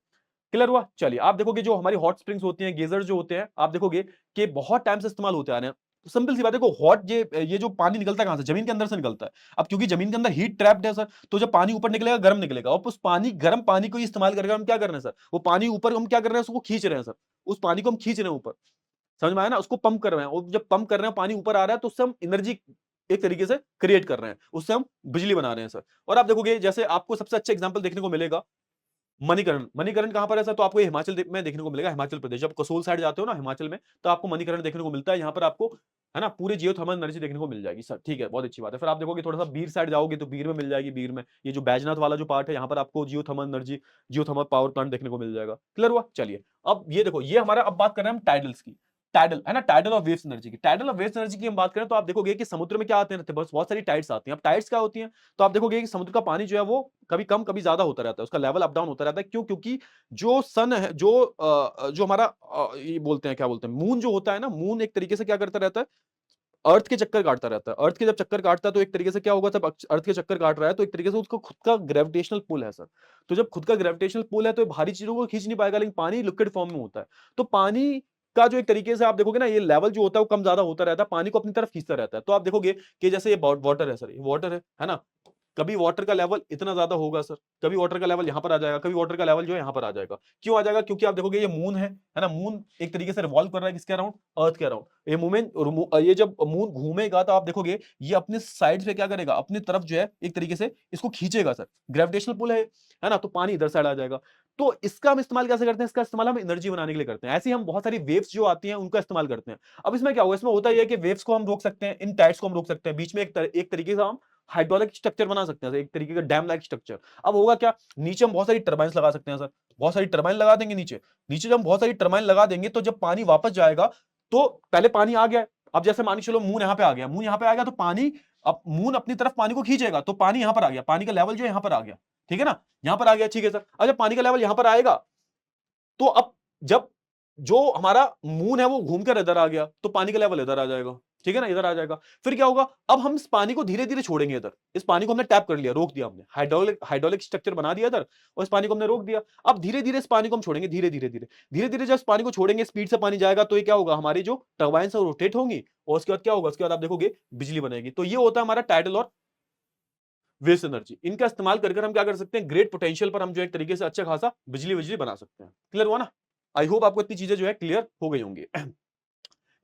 क्लियर हुआ, चलिए आप देखोगे जो हमारी हॉट स्प्रिंग्स होती हैं, गेजर जो होते हैं, आप देखोगे कि बहुत टाइम से इस्तेमाल होते आ रहे हैं। सिंपल सी बात है, देखो हॉट ये जो पानी निकलता है कहां से, जमीन के अंदर से निकलता है। अब क्योंकि जमीन के अंदर हीट ट्रैप्ड है सर, तो जब पानी ऊपर निकलेगा गर्म निकलेगा, और उस गर्म पानी को ही इस्तेमाल करके हम क्या कर रहे हैं सर, वो पानी ऊपर हम क्या कर रहे हैं, उसको खींच रहे हैं सर, उस पानी को हम खींच रहे हैं ऊपर, समझ में आया ना, उसको पंप कर रहे हैं, और जब पंप कर रहे हैं पानी ऊपर आ रहा है, तो उससे हम एनर्जी एक तरीके से क्रिएट कर रहे हैं, उससे हम बिजली बना रहे हैं सर। और आप देखोगे जैसे आपको सबसे अच्छा एग्जांपल देखने को मिलेगा मणिकरण। मणिकरण कहां पर है सर, तो आपको ये में देखने को मिलेगा, हिमाचल प्रदेश। जब कसोल साइड जाते हो ना हिमाचल में, तो आपको मणिकरण देखने को मिलता है, यहाँ पर आपको, है ना, पूरे जियोथर्मल एनर्जी देखने को मिल जाएगी सर। ठीक है, बहुत अच्छी बात है। फिर आप देखोगे थोड़ा सा बीर साइड जाओगे तो बीर में मिल जाएगी, बीर में ये जो बैजनाथ वाला जो पार्ट है, यहाँ पर आपको geothermal energy, geothermal power plant देखने को मिल जाएगा। क्लियर हुआ, चलिए अब ये देखो, ये हमारा, अब बात कर रहे हैं हम टाइडल्स की, टाइडल, है ना, टाइडल और वेव्स एनर्जी की। टाइडल और वेव्स एनर्जी की हम बात करें तो आप देखोगे कि समुद्र में क्या आते हैं, बहुत सारी टाइड्स आती हैं। अब टाइड्स क्या होती हैं, तो आप देखोगे कि समुद्र का पानी जो है वो कभी कम कभी ज्यादा होता रहता है, उसका लेवल अप डाउन होता रहता है। क्यों, क्योंकि जो सन है, जो हमारा ये बोलते हैं, क्या बोलते हैं, मून जो होता है ना, मून एक तरीके से क्या करता रहता है, अर्थ के चक्कर काटता रहता है। अर्थ के जब चक्कर काटता है तो एक तरीके से क्या होगा, जब अर्थ के चक्कर काट रहा है तो एक तरीके से उसको खुद का ग्रेविटेशनल पुल है सर। तो जब खुद का ग्रेविटेशनल पुल है तो ये भारी चीजों को खींच नहीं पाएगा, लेकिन पानी लिक्विड फॉर्म में होता है, तो पानी का जो एक तरीके से आप देखोगे ना, ये लेवल जो होता है वो कम ज्यादा होता रहता है, पानी को अपनी तरफ खींचता रहता है। तो आप देखोगे कि जैसे ये वाटर है सर, ये वाटर है ना, कभी वाटर का लेवल इतना ज्यादा होगा सर, कभी वाटर का लेवल यहां पर आ जाएगा, कभी वाटर का लेवल जो है यहां पर आ जाएगा। क्यों आ जाएगा, क्योंकि आप देखोगे ये मून है ना, मून एक तरीके से रिवॉल्व कर रहा है किसके अराउंड, अर्थ के अराउंड। ये मूवमेंट, ये जब मून घूमेगा तो आप देखोगे ये अपने साइड से क्या करेगा, अपनी तरफ जो है एक तरीके से इसको खींचेगा सर, ग्रेविटेशनल पुल है ना, तो पानी इधर साइड आ जाएगा। तो इसका हम इस्तेमाल कैसे करते हैं, इसका इस्तेमाल हम एनर्जी बनाने के लिए करते हैं। ऐसे ही हम बहुत सारी वेव्स जो आती हैं उनका इस्तेमाल करते हैं। अब इसमें क्या होगा, इसमें होता यह है कि वेव्स को हम रोक सकते हैं, इन टाइड्स को हम रोक सकते हैं, बीच में एक तरीके से हम हाइड्रोलिक स्ट्रक्चर बना सकते हैं, एक तरीके का डैम लाइक स्ट्रक्चर। अब होगा क्या, नीचे हम बहुत सारी टर्बाइंस लगा सकते हैं सर, बहुत सारी टर्बाइन लगा देंगे नीचे, नीचे जब हम बहुत सारी टर्बाइन लगा देंगे तो जब पानी वापस जाएगा, तो पहले पानी आ गया, अब जैसे मान के चलो मून यहाँ पे आ गया, मून यहाँ पे आ गया तो पानी, अब मून अपनी तरफ पानी को खींचेगा तो पानी यहाँ पर आ गया, पानी का लेवल जो है यहाँ पर आ गया, ठीक है ना, यहाँ पर आ गया, ठीक है सर। अब जब पानी का लेवल यहाँ पर आएगा तो अब जब जो हमारा मून है वो घूमकर इधर आ गया तो पानी का लेवल इधर आ जाएगा, ठीक है ना, इधर आ जाएगा। फिर क्या होगा, अब हम इस पानी को धीरे धीरे छोड़ेंगे इधर, इस पानी को हमने टैप कर लिया, रोक दिया हमने, हाइड्रोलिक हाइड्रोलिक स्ट्रक्चर बना दिया इधर, और इस पानी को हमने रोक दिया। अब धीरे धीरे इस पानी को हम छोड़ेंगे, धीरे धीरे धीरे धीरे धीरे जब इस पानी को छोड़ेंगे, स्पीड से पानी जाएगा तो ये क्या होगा, हमारी जो टर्बाइन है वो रोटेट होंगी, और उसके बाद क्या होगा, उसके बाद आप देखोगे बिजली बनेगी। तो ये होता है हमारा टाइडल और वेस्ट एनर्जी। इनका इस्तेमाल कर हम क्या कर सकते हैं, ग्रेट पोटेंशियल पर हम जो एक तरीके से अच्छा खासा बिजली बिजली बना सकते हैं। क्लियर हुआ ना? आई होप आपको इतनी चीजें जो है क्लियर हो गई होंगी।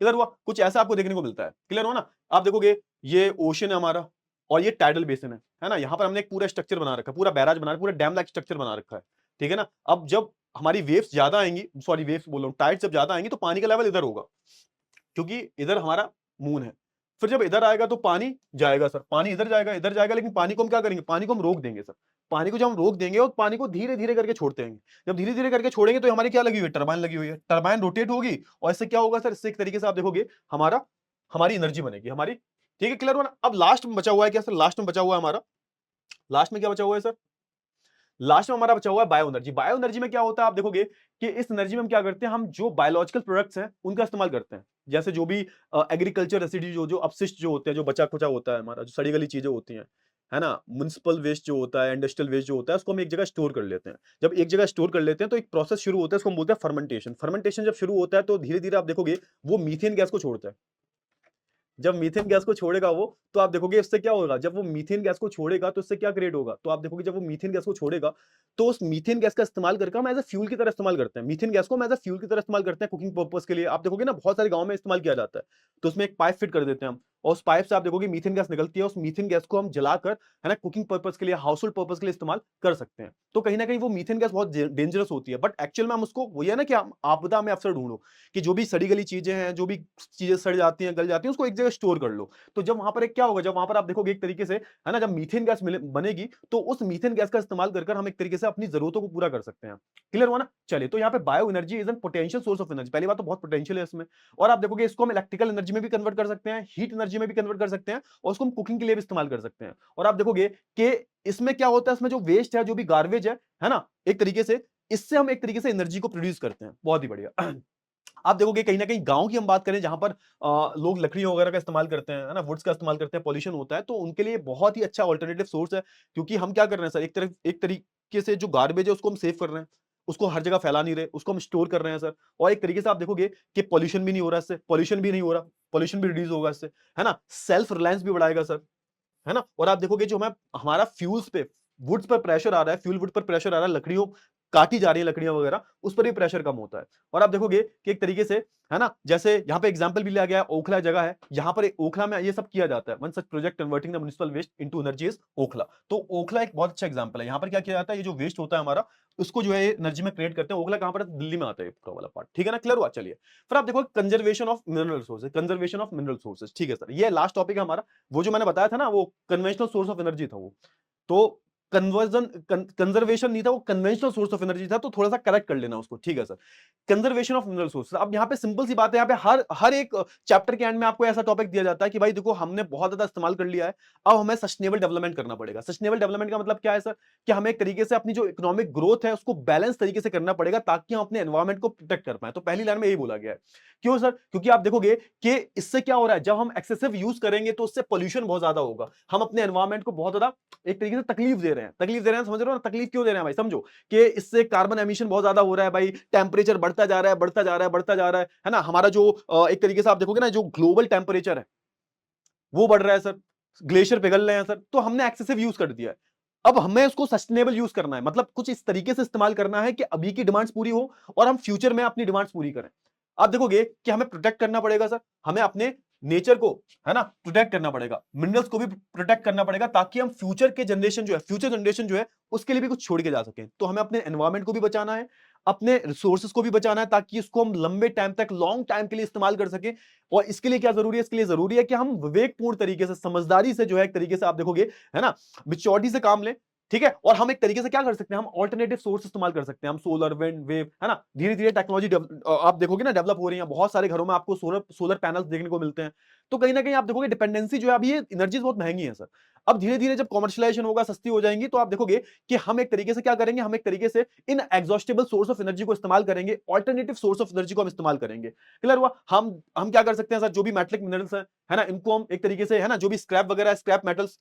क्लियर हुआ? कुछ ऐसा आपको देखने को मिलता है। क्लियर हुआ ना? आप देखोगे ये ओशन है हमारा और ये टाइडल बेसिन है ना, यहां पर हमने एक पूरा स्ट्रक्चर बना रखा है, पूरा बैराज बना रखा है, पूरा डैम लाइक स्ट्रक्चर बना रखा है, ठीक है ना। अब जब हमारी वेव्स ज्यादा आएंगी, सॉरी वेव्स बोल रहा हूं, टाइड जब ज्यादा आएंगी तो पानी का लेवल इधर होगा, क्योंकि इधर हमारा मून है। फिर जब इधर आएगा तो पानी जाएगा सर, पानी इधर जाएगा, इधर जाएगा, लेकिन पानी को हम क्या करेंगे, पानी को हम रोक देंगे सर। पानी को जब हम रोक देंगे और पानी को धीरे धीरे करके छोड़ते हैं, जब धीरे धीरे करके छोड़ेंगे तो हमारी क्या लगी हुई है, टरबाइन लगी हुई है, टरबाइन रोटेट होगी और इससे क्या होगा सर, इससे एक तरीके से आप देखोगे हमारा हमारी एनर्जी बनेगी हमारी, ठीक है। क्लियर हुआ ना? अब लास्ट में बचा हुआ है क्या सर, लास्ट में बचा हुआ है हमारा, लास्ट में क्या बचा हुआ है सर, लास्ट में हमारा बचा हुआ है बायो एनर्जी। बायो एनर्जी में क्या होता है, आप देखोगे कि इस एनर्जी में हम क्या करते हैं, हम जो बायोलॉजिकल प्रोडक्ट्स हैं उनका इस्तेमाल करते हैं, जैसे जो भी एग्रीकल्चर रेसिड्यू जो जो अपशिष्ट जो होते हैं, जो बचा खुचा होता है हमारा, जो सड़ी गली चीजें होती हैं, है ना, म्युनिसिपल वेस्ट जो होता है, इंडस्ट्रियल वेस्ट जो होता है, उसको हम एक जगह स्टोर कर लेते हैं। जब एक जगह स्टोर कर लेते हैं तो एक प्रोसेस शुरू होता है, उसको हम बोलते हैं फर्मेंटेशन। फर्मेंटेशन जब शुरू होता है तो धीरे धीरे आप देखोगे वो मीथेन गैस को छोड़ता है। जब मीथेन गैस को छोड़ेगा वो, तो आप देखोगे इससे क्या होगा, जब वो मीथेन गैस को छोड़ेगा तो इससे क्या क्रिएट होगा, तो आप देखोगे जब वो मीथेन गैस को छोड़ेगा तो उस मीथेन गैस का इस्तेमाल करके हम एज अ फ्यूल की तरह इस्तेमाल करते हैं। मीथेन गैस को हम एज अ फ्यूल की तरह इस्तेमाल करते हैं कुकिंग पर्पस के लिए। आप देखोगे ना बहुत सारे गांव में इस्तेमाल किया जाता है, तो उसमें एक पाइप फिट कर देते हैं हम, और उस पाइप से आप देखोगे मीथेन गैस निकलती है, उस मीथेन गैस को हम जलाकर, है ना, कुकिंग पर्पस के लिए, हाउस होल्ड पर्पस के लिए इस्तेमाल कर सकते हैं। तो कहीं ना कहीं वो मीथेन गैस बहुत डेंजरस होती है, बट एक्चुअल में हम उसको, वही है ना कि आपदा में अवसर ढूंढो, कि जो भी सड़ी गली चीजें हैं, जो भी चीजें सड़ जाती हैं, गल जाती हैं, उसको एक जगह स्टोर कर लो। तो जब वहां पर एक क्या होगा, जब वहां पर आप देखोगे एक तरीके से, है ना, जब मीथेन गैस बनेगी तो उस मीथेन गैस का इस्तेमाल कर हम एक तरीके से अपनी जरूरतों को पूरा कर सकते हैं। क्लियर हुआ ना? चलिए, तो यहाँ पे bio energy is an potential source of energy. पहली बात तो बहुत पोटेंशियल है इसमें, और आप देखोगे इसको हम इलेक्ट्रिकल एनर्जी में भी कन्वर्ट कर सकते हैं, हीट एनर्जी में भी कन्वर्ट कर सकते हैं, और उसको हम कुकिंग के लिए भी इस्तेमाल कर सकते हैं। और आप देखोगे कि इसमें क्या होता है, इसमें जो वेस्ट है, जो भी गार्बेज है ना, एक तरीके से इससे हम एक तरीके से एनर्जी को प्रोड्यूस करते हैं। बहुत ही बढ़िया। आप देखोगे कहीं ना कहीं गांव की हम बात करें, जहां पर लोग लकड़ियों वगैरह का इस्तेमाल करते हैं, है ना, वुड्स का इस्तेमाल करते हैं, पॉल्यूशन होता है, तो उनके लिए बहुत ही अच्छा ऑल्टरनेटिव सोर्स है। क्योंकि हम क्या कर रहे हैं सर, एक तरीके से जो गार्बेज है उसको हम सेव कर रहे हैं, उसको हर जगह फैला नहीं रहे, उसको हम स्टोर कर रहे हैं सर। और एक तरीके से आप देखोगे कि पॉल्यूशन भी नहीं हो रहा इससे, पॉल्यूशन भी नहीं हो रहा, पॉल्यूशन भी रिड्यूस होगा इससे, है ना, सेल्फ रिलायंस भी बढ़ाएगा सर, है ना। और आप देखोगे जो हमें हमारा फ्यूल्स पे, वुड्स पर प्रेशर आ रहा है, फ्यूल वुड पर प्रेशर आ रहा है, लकड़ियों काटी जा रही है लकड़ियां वगैरह, उस पर भी प्रेशर कम होता है। और आप देखोगे कि एक तरीके से, है ना, जैसे यहाँ पे एग्जांपल भी लिया गया है, ओखला जगह है, यहाँ पर ओखला में ये सब किया जाता है। One such project converting the municipal waste into energy is Okhla. तो ओखला एक बहुत अच्छा एग्जांपल है। यहाँ पर क्या किया जाता है, ये जो वेस्ट होता है हमारा, उसको जो है एनर्जी में क्रिएट करते हैं। ओखला कहां पर है? दिल्ली में आता है पूरा वाला पार्ट, ठीक है ना। क्लियर हुआ? चलिए, फिर आप देखो conservation of mineral resources, conservation of mineral resources, ठीक है सर, ये लास्ट टॉपिक है हमारा। वो जो मैंने बताया था ना, वो कन्वेंशनल सोर्स ऑफ एनर्जी था वो, तो कन्वर्जन कंजर्वेशन नहीं था, वो कन्वेंशनल सोर्स ऑफ एनर्जी था, तो थोड़ा सा करेक्ट कर लेना उसको, ठीक है sir. Conservation of mineral source, अब यहाँ पे सिंपल सी बात है, यहाँ पे हर हर एक चैप्टर के एंड में आपको ऐसा टॉपिक दिया जाता है कि भाई देखो हमने बहुत ज्यादा इस्तेमाल कर लिया है, अब हमें सस्टेनेबल डेवलपमेंट करना पड़ेगा। सस्टेनेबल डेवलपमेंट का मतलब क्या है सर, कि हमें एक तरीके से अपनी जो इकोनॉमिक ग्रोथ है उसको बैलेंस तरीके से करना पड़ेगा, ताकि हम अपने एनवायरमेंट को प्रोटेक्ट कर पाए। तो पहली लाइन में यही बोला गया है। क्यों सर? क्योंकि आप देखोगे कि इससे क्या हो रहा है, जब हम एक्सेसिव यूज करेंगे तो उससे पोल्यूशन बहुत ज्यादा होगा, हम अपने एनवायरमेंट को बहुत ज्यादा एक तरीके से तकलीफ दे रहे हैं, समझ रहे हो ना, तकलीफ क्यों दे रहे हैं भाई, समझो कि इससे कार्बन एमिशन बहुत ज्यादा हो रहा है भाई, टेम्परेचर बढ़ता जा रहा है, बढ़ता जा रहा है, बढ़ता जा रहा है ना। हमारा जो एक तरीके से आप देखोगे ना, जो ग्लोबल टेम्परेचर है वो बढ़ रहा है सर, ग्लेशियर पिघल रहे हैं सर, तो हमने एक्सेसिव यूज कर दिया है। अब हमें उसको सस्टेनेबल यूज करना है, मतलब कुछ इस तरीके से इस्तेमाल करना है कि अभी की डिमांड्स पूरी हो और हम फ्यूचर में अपनी डिमांड्स पूरी करें। आप देखोगे कि हमें प्रोटेक्ट करना पड़ेगा सर, हमें अपने नेचर को, है ना, प्रोटेक्ट करना पड़ेगा, मिनरल्स को भी प्रोटेक्ट करना पड़ेगा, ताकि हम फ्यूचर के जनरेशन जो है, फ्यूचर जनरेशन जो है उसके लिए भी कुछ छोड़ के जा सकें। तो हमें अपने एनवायरमेंट को भी बचाना है, अपने रिसोर्सेज को भी बचाना है, ताकि इसको हम लंबे टाइम तक, लॉन्ग टाइम के लिए इस्तेमाल कर सकें। और इसके लिए क्या जरूरी है, इसके लिए जरूरी है कि हम विवेकपूर्ण तरीके से, समझदारी से जो है एक तरीके से आप देखोगे, है ना, मेच्योरिटी से काम लें, ठीक है। और हम एक तरीके से क्या कर सकते हैं, हम ऑल्टरनेटिव सोर्स इस्तेमाल कर सकते हैं, हम सोलर, विंड, वेव, है ना, धीरे धीरे टेक्नोलॉजी आप देखोगे ना डेवलप हो रही है, बहुत सारे घरों में आपको सोलर सोलर पैनल्स देखने को मिलते हैं। तो कहीं ना कहीं आप देखोगे डिपेंडेंसी जो है, अभी ये एनर्जी बहुत महंगी है सर। अब धीरे धीरे जब कॉमर्शियलाइजेशन होगा, सस्ती हो जाएंगी, तो आप देखोगे कि हम एक तरीके से क्या करेंगे, हम एक तरीके से इन एग्जॉस्टेबल सोर्स ऑफ एनर्जी को इस्तेमाल करेंगे, ऑल्टरनेटिव सोर्स ऑफ एनर्जी को हम इस्तेमाल करेंगे। क्लियर हुआ। हम क्या कर सकते हैं सर, जो भी मेटलिक मिनरल्स है ना, इनको हम एक तरीके से, है ना, जो भी स्क्रैप वगैरह, स्क्रैप मेटल्स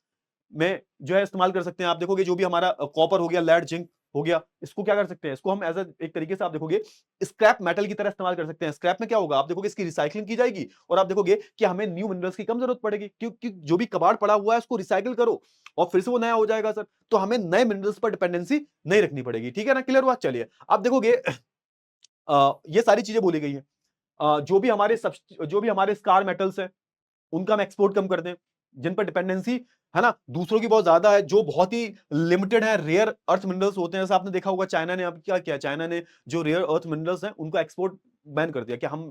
में जो है इस्तेमाल कर सकते हैं। आप देखोगे जो भी हमारा कॉपर हो गया, लेड, जिंक हो गया, इसको क्या कर सकते हैं, इसको हम एज एक तरीके से आप देखोगे स्क्रैप मेटल की तरह इस्तेमाल कर सकते हैं। स्क्रैप में क्या होगा, आप देखोगे इसकी रिसाइकलिंग की जाएगी, और आप देखोगे कि हमें न्यू मिनरल्स की कम जरूरत पड़ेगी, क्योंकि जो भी कबाड़ पड़ा हुआ है उसको रिसाइकिल करो और फिर से वो नया हो जाएगा सर। तो हमें नए मिनरल्स पर डिपेंडेंसी नहीं रखनी पड़ेगी। ठीक है ना, क्लियर हुआ। चलिए आप देखोगे ये सारी चीजें बोली गई है। जो भी हमारे स्कार मेटल्स है, उनका हम एक्सपोर्ट कम कर दें, जिन पर डिपेंडेंसी, है ना, दूसरों की बहुत ज्यादा है, जो बहुत ही लिमिटेड है, रेयर अर्थ मिनरल्स होते हैं। जैसे आपने देखा होगा चाइना ने अब क्या किया, चाइना ने जो रेयर अर्थ मिनरल्स हैं उनको एक्सपोर्ट बैन कर दिया कि हम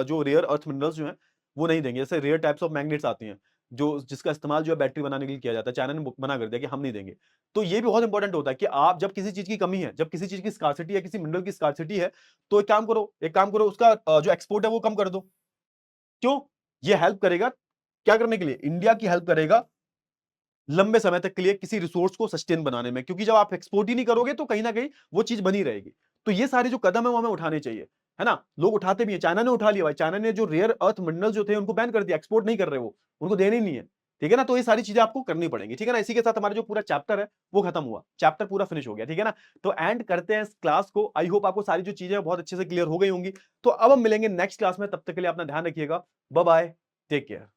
जो रेयर अर्थ मिनरल्स जो हैं वो नहीं देंगे। जैसे रेयर टाइप्स ऑफ मैग्नेट्स आती हैं, जो जिसका इस्तेमाल जो है बैटरी बनाने के लिए किया जाता है, चाइना ने मना कर दिया कि हम नहीं देंगे। तो ये भी बहुत इंपॉर्टेंट होता है कि आप जब किसी चीज की कमी है, जब किसी चीज की स्कार्सिटी है, किसी मिनरल की स्कार्सिटी है, तो एक काम करो, उसका जो एक्सपोर्ट है वो कम कर दो। क्यों? ये हेल्प करेगा क्या करने के लिए, इंडिया की हेल्प करेगा लंबे समय तक के लिए किसी रिसोर्स को सस्टेन बनाने में, क्योंकि जब आप एक्सपोर्ट ही नहीं करोगे तो कहीं ना कहीं वो चीज बनी रहेगी। तो ये सारे जो कदम है वो हमें उठाने चाहिए, है ना। लोग उठाते भी हैं, चाइना ने उठा लिया भाई, चाइना ने जो रेयर अर्थ मिनरल जो थे उनको बैन कर दिया, एक्सपोर्ट नहीं कर रहे, वो उनको देने ही नहीं है। ठीक है ना, तो ये सारी चीजें आपको करनी पड़ेंगी। ठीक है ना, इसी के साथ हमारा जो पूरा चैप्टर है वो खत्म हुआ, चैप्टर पूरा फिनिश हो गया। ठीक है ना, तो एंड करते हैं इस क्लास को। आई होप आपको सारी जो चीजें बहुत अच्छे से क्लियर हो गई होंगी। तो अब हम मिलेंगे नेक्स्ट क्लास में, तब तक के लिए अपना ध्यान रखिएगा। Bye bye, take care.